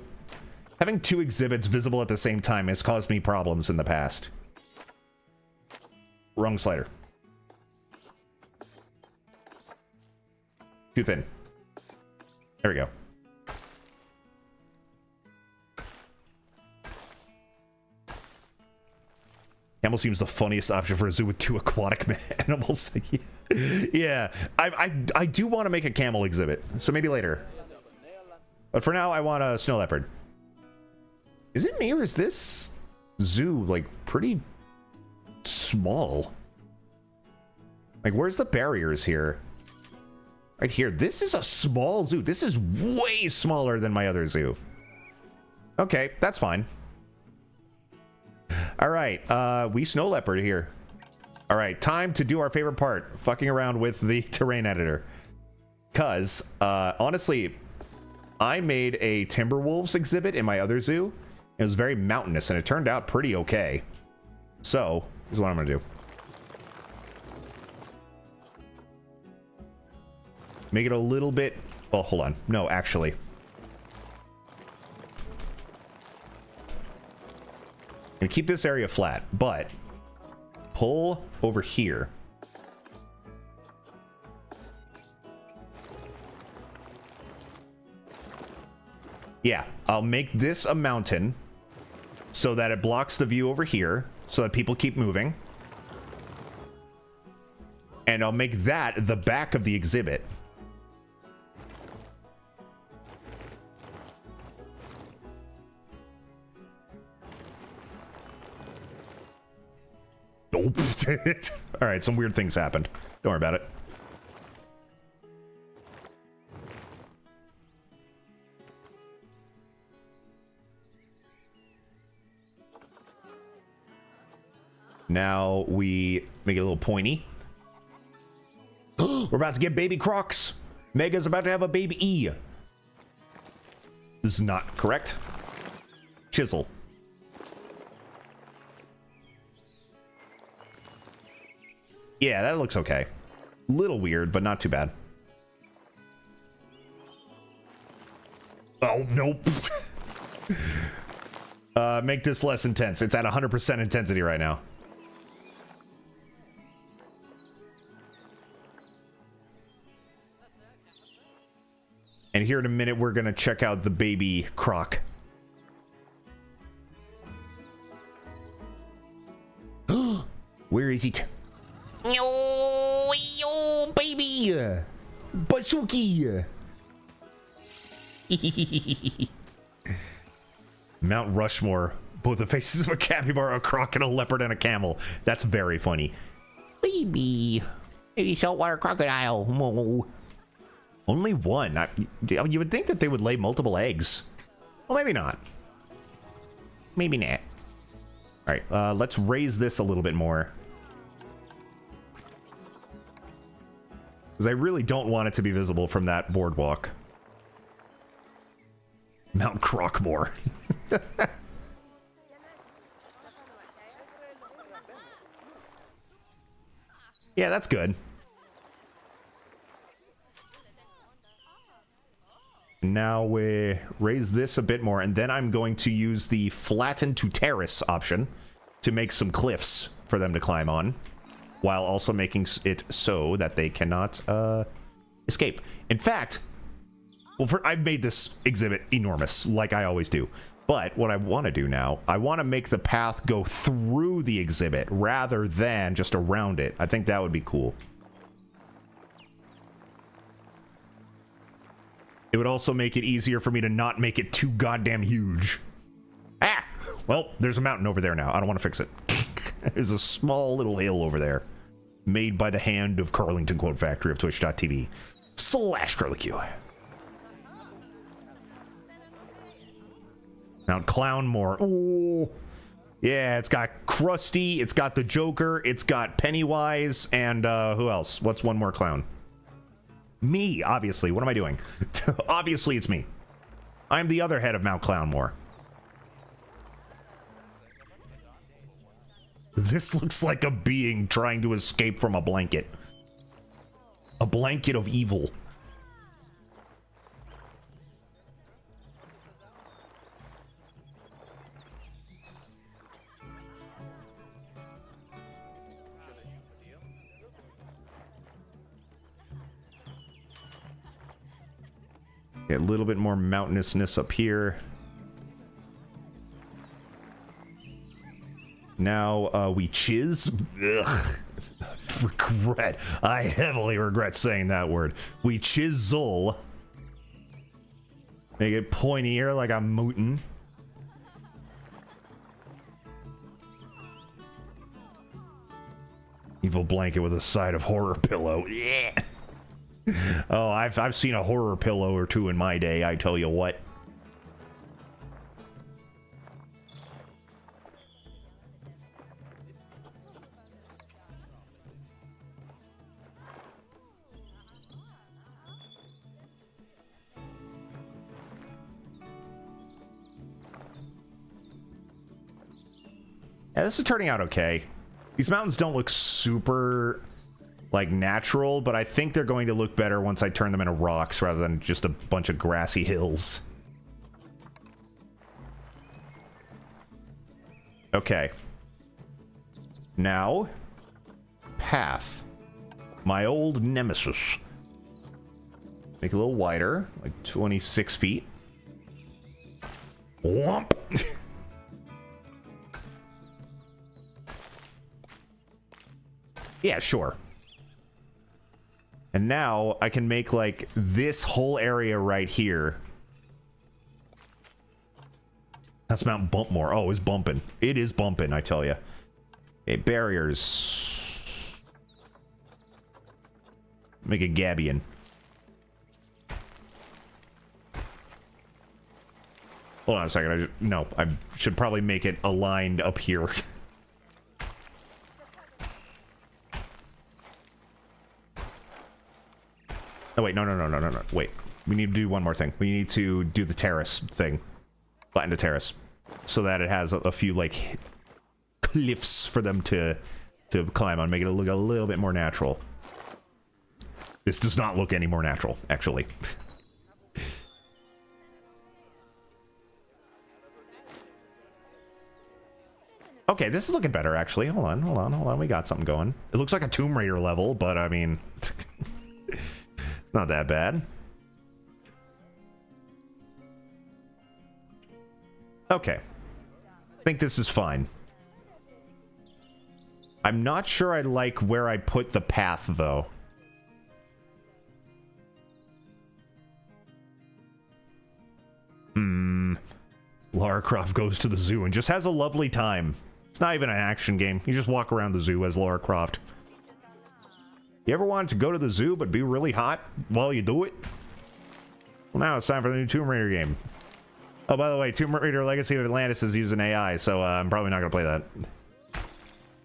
exhibits visible at the same time has caused me problems in the past. Wrong slider. Too thin. There we go. Camel seems the funniest option for a zoo with 2 aquatic animals. Yeah, I do want to make a camel exhibit, so maybe later. But for now, I want a snow leopard. Is it me, or is this zoo like pretty small? Like, where's the barriers here? Right here. This is a small zoo. This is way smaller than my other zoo. Okay, that's fine. All right, we snow leopard here. All right, time to do our favorite part, fucking around with the terrain editor. Because, honestly, I made a Timberwolves exhibit in my other zoo. It was very mountainous, and it turned out pretty okay. So, here's what I'm gonna do. Make it a little bit... Oh, hold on. No, actually. I'm gonna keep this area flat, but pull over here. Yeah, I'll make this a mountain so that it blocks the view over here so that people keep moving. And I'll make that the back of the exhibit. Nope. All right, some weird things happened. Don't worry about it. Now we make it a little pointy. We're about to get baby crocs. Mega's about to have a baby E. This is not correct. Chisel. Yeah, that looks okay. Little weird, but not too bad. Oh, nope. Make this less intense. It's at 100% intensity right now. And here in a minute, we're going to check out the baby croc. Where is it? Yo, baby! Basuki! Mount Rushmore. Both the faces of a capybara, a croc, and a leopard, and a camel. That's very funny. Baby. Baby saltwater crocodile. Whoa. Only one. You would think that they would lay multiple eggs. Well, maybe not. Maybe not. All right, let's raise this a little bit more. Because I really don't want it to be visible from that boardwalk. Mount Crockmore. Yeah, that's good. Now we raise this a bit more, and then I'm going to use the flatten to terrace option to make some cliffs for them to climb on, while also making it so that they cannot escape. In fact, well, I've made this exhibit enormous, like I always do. But what I want to do now, I want to make the path go through the exhibit rather than just around it. I think that would be cool. It would also make it easier for me to not make it too goddamn huge. Ah! Well, there's a mountain over there now. I don't want to fix it. There's a small little hill over there. Made by the hand of Carlington Quote Factory of Twitch.tv/KirlyQ. Mount Clownmore. Oh, yeah, it's got Krusty, it's got the Joker, it's got Pennywise, and who else? What's one more clown? Me, obviously. What am I doing? Obviously, it's me. I'm the other head of Mount Clownmore. This looks like a being trying to escape from a blanket. A blanket of evil. Get a little bit more mountainousness up here. Now we chiz. Ugh. Regret. I heavily regret saying that word. We chisel. Make it pointier like I'm mootin'. Evil blanket with a side of horror pillow. Yeah. Oh, I've seen a horror pillow or two in my day, I tell you what. Yeah, this is turning out okay. These mountains don't look super, like, natural, but I think they're going to look better once I turn them into rocks rather than just a bunch of grassy hills. Okay. Now, path. My old nemesis. Make it a little wider, like 26 feet. Whomp! Yeah, sure. And now I can make like this whole area right here. That's Mount Bumpmore. Oh, it's bumping. It is bumping, I tell you. Okay, barriers. Make a Gabion. Hold on a second. No, I should probably make it aligned up here. Oh, wait, no. Wait, we need to do one more thing. We need to do the terrace thing. Flatten the terrace. So that it has a few, like, cliffs for them to climb on. Make it look a little bit more natural. This does not look any more natural, actually. Okay, this is looking better, actually. Hold on. We got something going. It looks like a Tomb Raider level, but, I mean... Not that bad. Okay. I think this is fine. I'm not sure I like where I put the path, though. Lara Croft goes to the zoo and just has a lovely time. It's not even an action game. You just walk around the zoo as Lara Croft. You ever wanted to go to the zoo but be really hot while you do it? Well, now it's time for the new Tomb Raider game. Oh, by the way, Tomb Raider Legacy of Atlantis is using AI, so I'm probably not going to play that.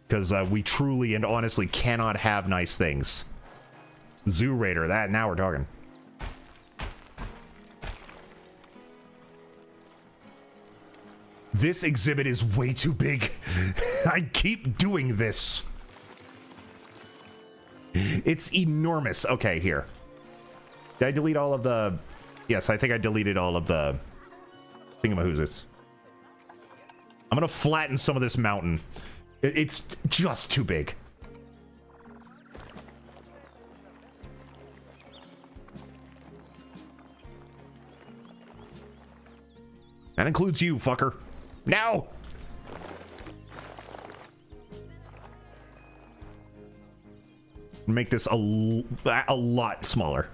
Because we truly and honestly cannot have nice things. Zoo Raider, that, now we're talking. This exhibit is way too big. I keep doing this. It's enormous. Okay, here. Did I delete all of the... Yes, I think I deleted all of the thingamahoozits. I'm gonna flatten some of this mountain. It's just too big. That includes you, fucker. Now! Make this a lot smaller.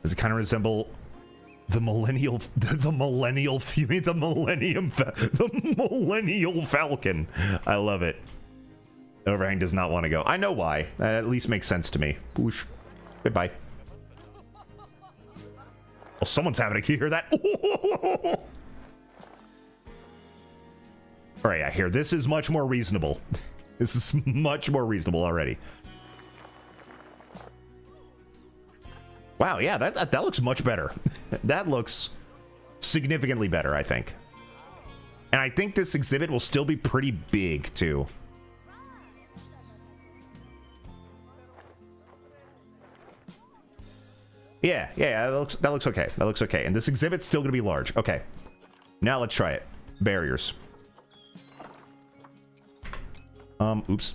Does it kind of resemble the millennial falcon? I love it. Overhang does not want to go. I know why. That at least makes sense to me. Boosh. Goodbye. Oh, someone's having to hear that. All right, I hear this is much more reasonable. This is much more reasonable already. Wow, yeah, that looks much better. That looks significantly better, I think. And I think this exhibit will still be pretty big, too. Yeah, that looks okay. That looks okay. And this exhibit's still gonna be large. Okay. Now let's try it. Barriers. Oops.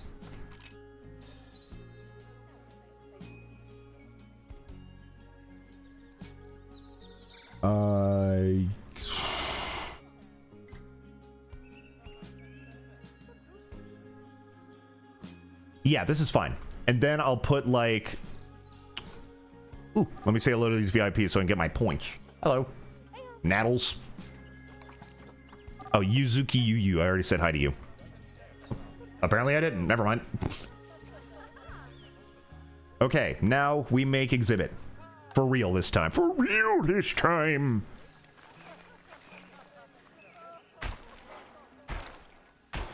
Yeah, this is fine. And then I'll put like... Ooh, let me say hello to these VIPs so I can get my points. Hello. Nattles. Oh, Yuzuki Yu. I already said hi to you. Apparently I didn't. Never mind. Okay, now we make exhibit. For real this time. For real this time.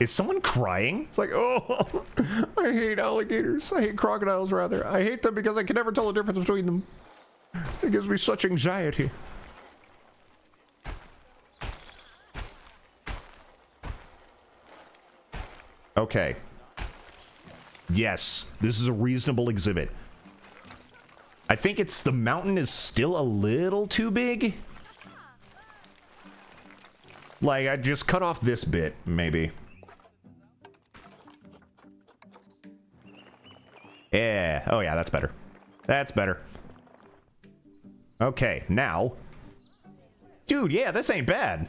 Is someone crying? It's like, oh, I hate alligators. I hate crocodiles, rather. I hate them because I can never tell the difference between them. It gives me such anxiety. Okay. Yes, this is a reasonable exhibit. I think it's the mountain is still a little too big. Like, I just cut off this bit, maybe. Yeah. Oh, yeah, that's better. That's better. Okay, now. Dude, yeah, this ain't bad.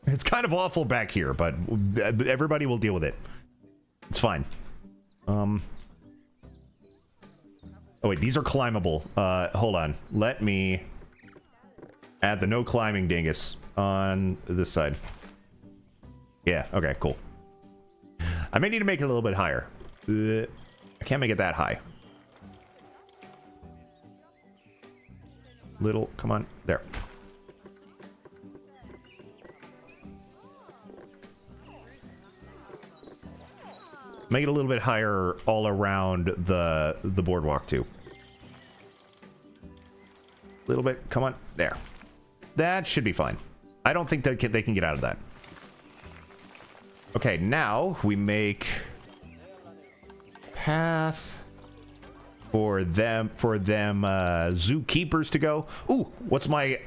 It's kind of awful back here, but everybody will deal with it. It's fine. Oh, wait, these are climbable. Hold on. Let me add the no climbing dingus on this side. Yeah, okay, cool. I may need to make it a little bit higher. I can't make it that high. Little, come on, there. Make it a little bit higher all around the boardwalk too. A little bit, come on, there. That should be fine. I don't think that they can get out of that. Okay, now we make path for them zookeepers to go. Ooh, what's my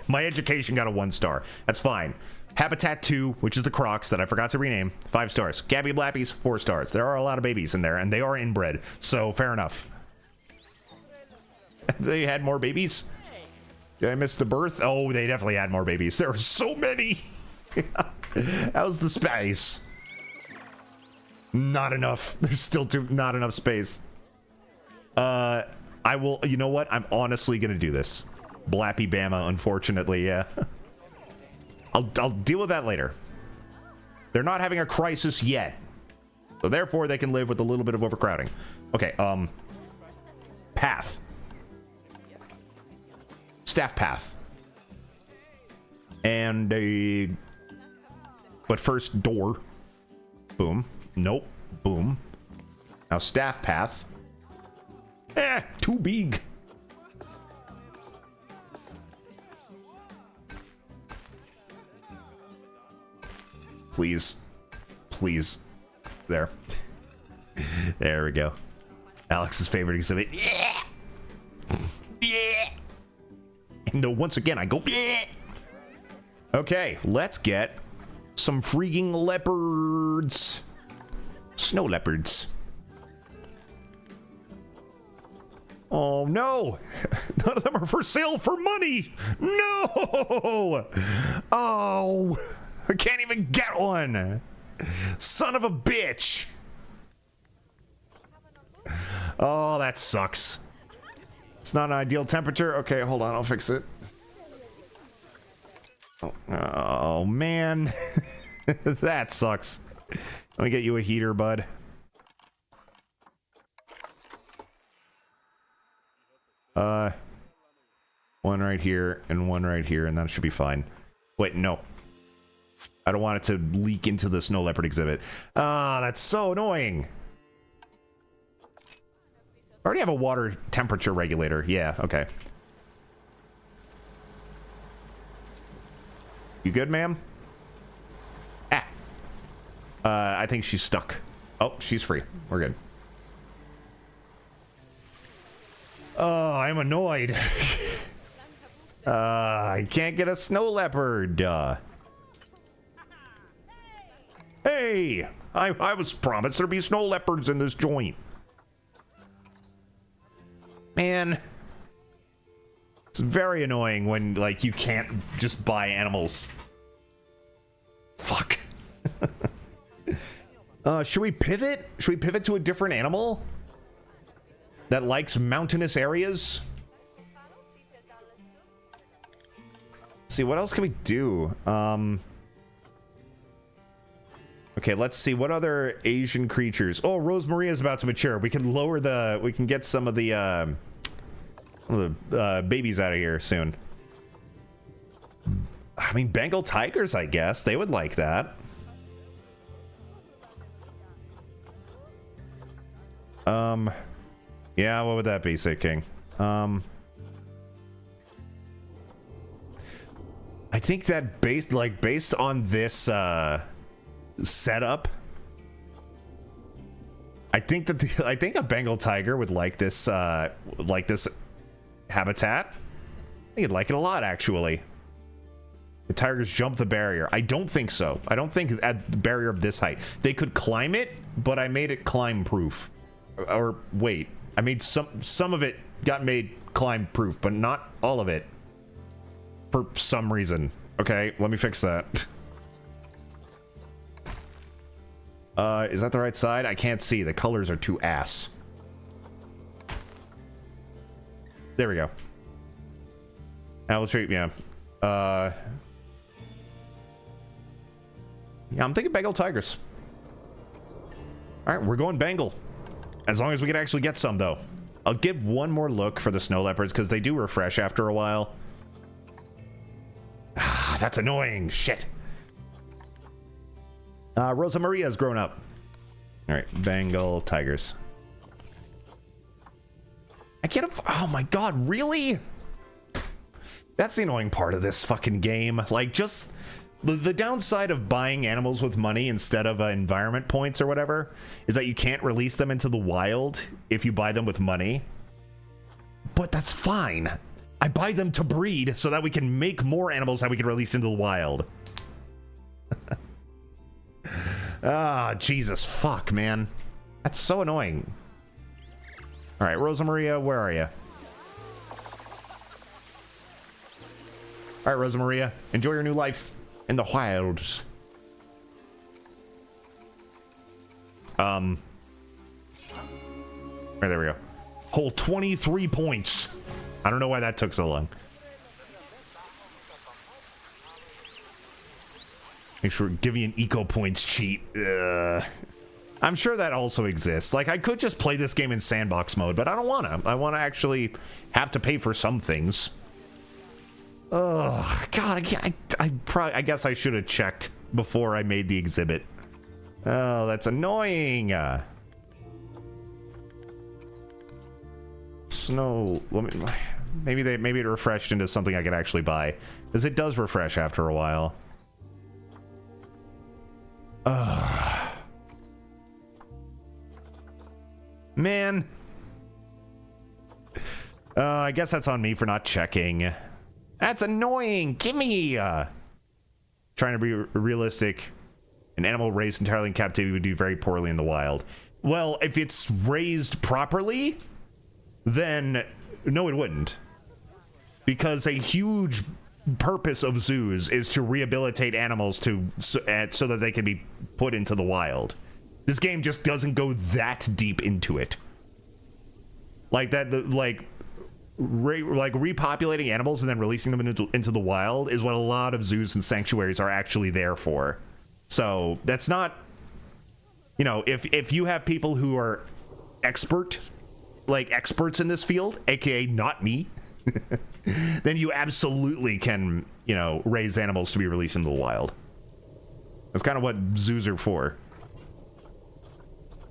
my education got a 1-star. That's fine. Habitat 2, which is the crocs that I forgot to rename, 5 stars. Gabby Blappies, 4 stars. There are a lot of babies in there and they are inbred, so fair enough. They had more babies? Did I miss the birth? Oh, they definitely had more babies. There are so many. How's the space? Not enough. There's still not enough space. I will, you know what? I'm honestly gonna do this. Blappy Bama, unfortunately, yeah. I'll deal with that later. They're not having a crisis yet. So therefore they can live with a little bit of overcrowding. Okay, path. Staff path. And a... But first, door. Boom. Nope. Boom. Now staff path. Too big. Please. Please. There. There we go. Alex's favorite exhibit. Yeah! Yeah! And once again, I go, yeah! Okay, let's get some freaking leopards. Snow leopards. Oh no! None of them are for sale for money! No! Oh! I can't even get one! Son of a bitch! Oh, that sucks. It's not an ideal temperature. Okay, hold on, I'll fix it. Oh man. That sucks. Let me get you a heater, bud. One right here and one right here, and that should be fine. Wait, no. I don't want it to leak into the snow leopard exhibit. Ah, that's so annoying. I already have a water temperature regulator. Yeah, okay. You good, ma'am? Ah. I think she's stuck. Oh, she's free. We're good. Oh, I'm annoyed. I can't get a snow leopard. Hey, I was promised there'd be snow leopards in this joint. Man, it's very annoying when, like, you can't just buy animals. Fuck. Should we pivot? Should we pivot to a different animal that likes mountainous areas? Let's see, what else can we do? Okay, let's see, what other Asian creatures? Oh, Rosemaria is about to mature. We can lower the, we can get some of the babies out of here soon. I mean, Bengal tigers, I guess. They would like that. Yeah, what would that be, Sid King? I think that based on this setup, I think that I think a Bengal tiger would like this habitat. I think he'd like it a lot, actually. The tigers jump the barrier. I don't think so. I don't think at the barrier of this height. They could climb it, but I made it climb proof. Or wait, I made some of it got made climb proof, but not all of it. For some reason. Okay, let me fix that. Is that the right side? I can't see. The colors are too ass. There we go. Now let's treat, yeah. Yeah, I'm thinking Bengal tigers. All right, we're going Bengal. As long as we can actually get some, though. I'll give one more look for the snow leopards because they do refresh after a while. Ah, that's annoying. Shit. Rosa Maria's grown up. All right, Bengal tigers. I can't. Oh my god, really? That's the annoying part of this fucking game. Like, just the downside of buying animals with money instead of environment points or whatever is that you can't release them into the wild if you buy them with money. But that's fine. I buy them to breed so that we can make more animals that we can release into the wild. Ah, Jesus, fuck, man. That's so annoying. All right, Rosa Maria, where are you? All right, Rosa Maria, enjoy your new life in the wilds. Right, there we go. Whole 23 points. I don't know why that took so long. Make sure give me an eco points cheat. I'm sure that also exists. Like, I could just play this game in sandbox mode, but I don't want to. I want to actually have to pay for some things. Oh God, I guess I should have checked before I made the exhibit. Oh, that's annoying. Snow. Maybe it refreshed into something I could actually buy, because it does refresh after a while. Man. I guess that's on me for not checking. That's annoying. Give me. Trying to be realistic. An animal raised entirely in captivity would do very poorly in the wild. Well, if it's raised properly, then no, it wouldn't. Because a huge purpose of zoos is to rehabilitate animals so that they can be put into the wild. This game just doesn't go that deep into it. Like that, like repopulating animals and then releasing them into the wild is what a lot of zoos and sanctuaries are actually there for. So that's not, you know, if you have people who are experts in this field, aka not me, then you absolutely can, you know, raise animals to be released into the wild. That's kind of what zoos are for.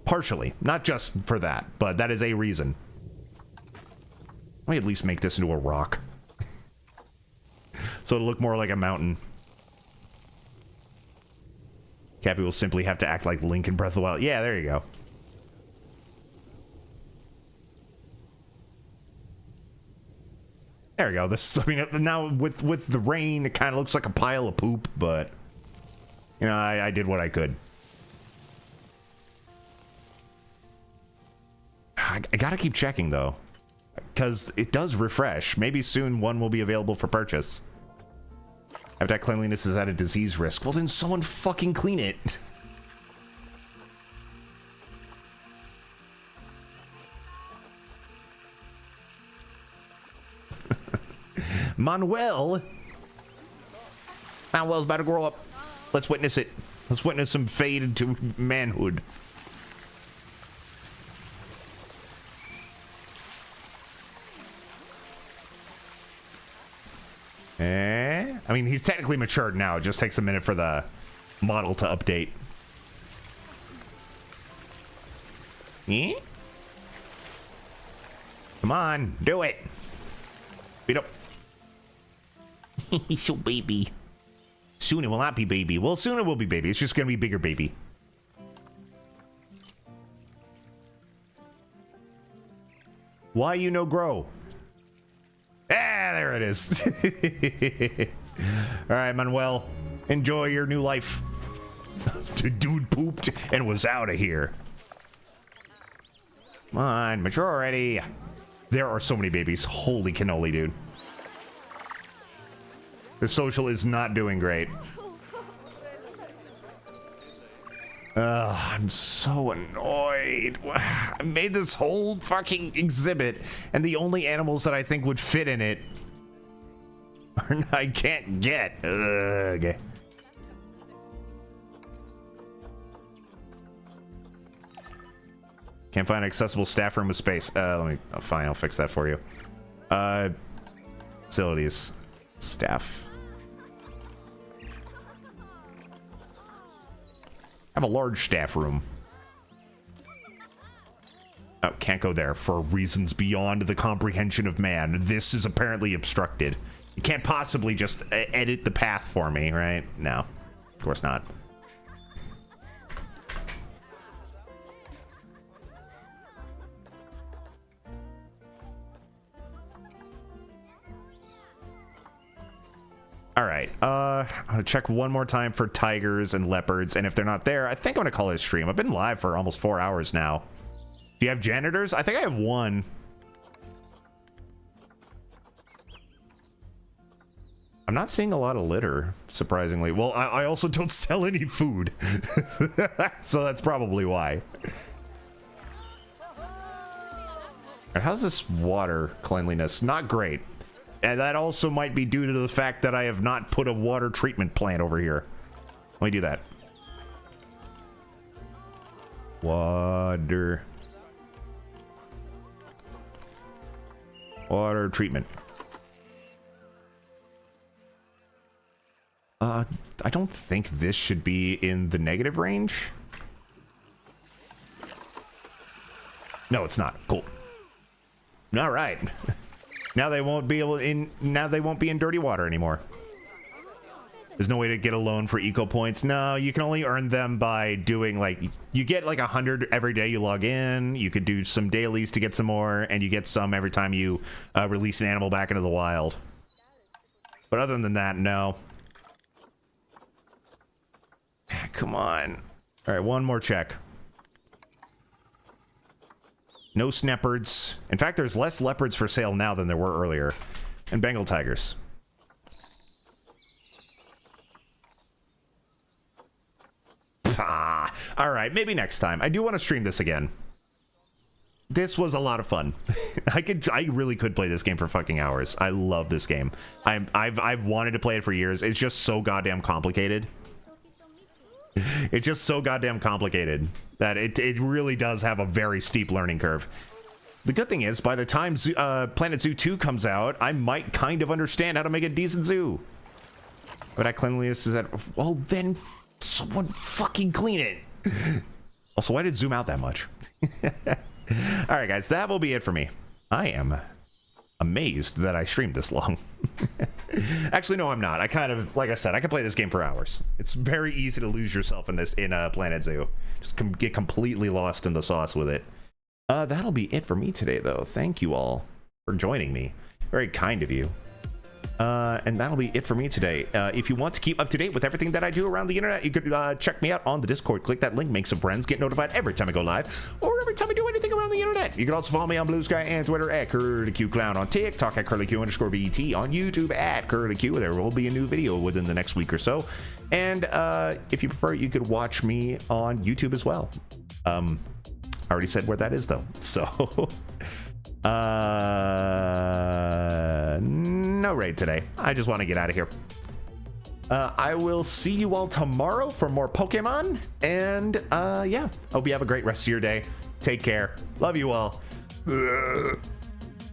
Partially, not just for that, but that is a reason. Let me at least make this into a rock. So it'll look more like a mountain. Cappy will simply have to act like Link in Breath of the Wild. Yeah, there you go. There we go. This, I mean, now with the rain, it kind of looks like a pile of poop, but you know, I did what I could. I gotta keep checking though, because it does refresh. Maybe soon one will be available for purchase. Habitat cleanliness is at a disease risk. Well, then someone fucking clean it. Manuel's about to grow up. Let's witness it. Let's witness him fade into manhood. I mean, he's technically matured now. It just takes a minute for the model to update. Come on, do it. Beat up. He's so baby. Soon it will not be baby. Well, soon it will be baby. It's just gonna be bigger baby. Why you no grow? Ah, there it is. All right, Manuel, enjoy your new life. Dude pooped and was out of here. Come on, mature already. There are so many babies. Holy cannoli, dude. The social is not doing great. I'm so annoyed. I made this whole fucking exhibit, and the only animals that I think would fit in it I can't get. Ugh. Can't find an accessible staff room with space. Fine, I'll fix that for you. Facilities. Staff. I have a large staff room. Oh, can't go there for reasons beyond the comprehension of man. This is apparently obstructed. You can't possibly just edit the path for me, right? No, of course not. All right, I'm gonna check one more time for tigers and leopards, and if they're not there, I think I'm gonna call it a stream. I've been live for almost 4 hours now. Do you have janitors? I think I have one. I'm not seeing a lot of litter, surprisingly. Well, I also don't sell any food, so that's probably why. And how's this water cleanliness? Not great. And that also might be due to the fact that I have not put a water treatment plant over here. Let me do that. Water treatment. I don't think this should be in the negative range. No, it's not. Cool. All right. Now they won't be now they won't be in dirty water anymore. There's no way to get a loan for eco points. No, you can only earn them by doing, like, you get like 100 every day you log in. You could do some dailies to get some more, and you get some every time you release an animal back into the wild. But other than that, no. Come on. All right, one more check. No snappards. In fact, there's less leopards for sale now than there were earlier. And Bengal tigers. All right, maybe next time. I do want to stream this again. This was a lot of fun. I really could play this game for fucking hours. I love this game. I've wanted to play it for years. It's just so goddamn complicated. It's just so goddamn complicated that it really does have a very steep learning curve. The good thing is, by the time Planet Zoo 2 comes out, I might kind of understand how to make a decent zoo. But that cleanliness is that... Well, then someone fucking clean it. Also, why did it zoom out that much? All right, guys, that will be it for me. I am amazed that I streamed this long. Actually, no, I'm not. I kind of, like I said, I can play this game for hours. It's very easy to lose yourself in Planet Zoo. Just get completely lost in the sauce with it. That'll be it for me today, though. Thank you all for joining me. Very kind of you. And that'll be it for me today. If you want to keep up to date with everything that I do around the internet, you could check me out on the Discord. Click that link, make some friends, get notified every time I go live, or every time I do anything around the internet. You can also follow me on Blue Sky and Twitter at KirlyQ Clown, on TikTok at KirlyQ_VT, on YouTube at KirlyQ. There will be a new video within the next week or so. And if you prefer, you could watch me on YouTube as well. I already said where that is, though. So... no raid today. I just want to get out of here. I will see you all tomorrow for more Pokemon. And yeah, hope you have a great rest of your day. Take care. Love you all.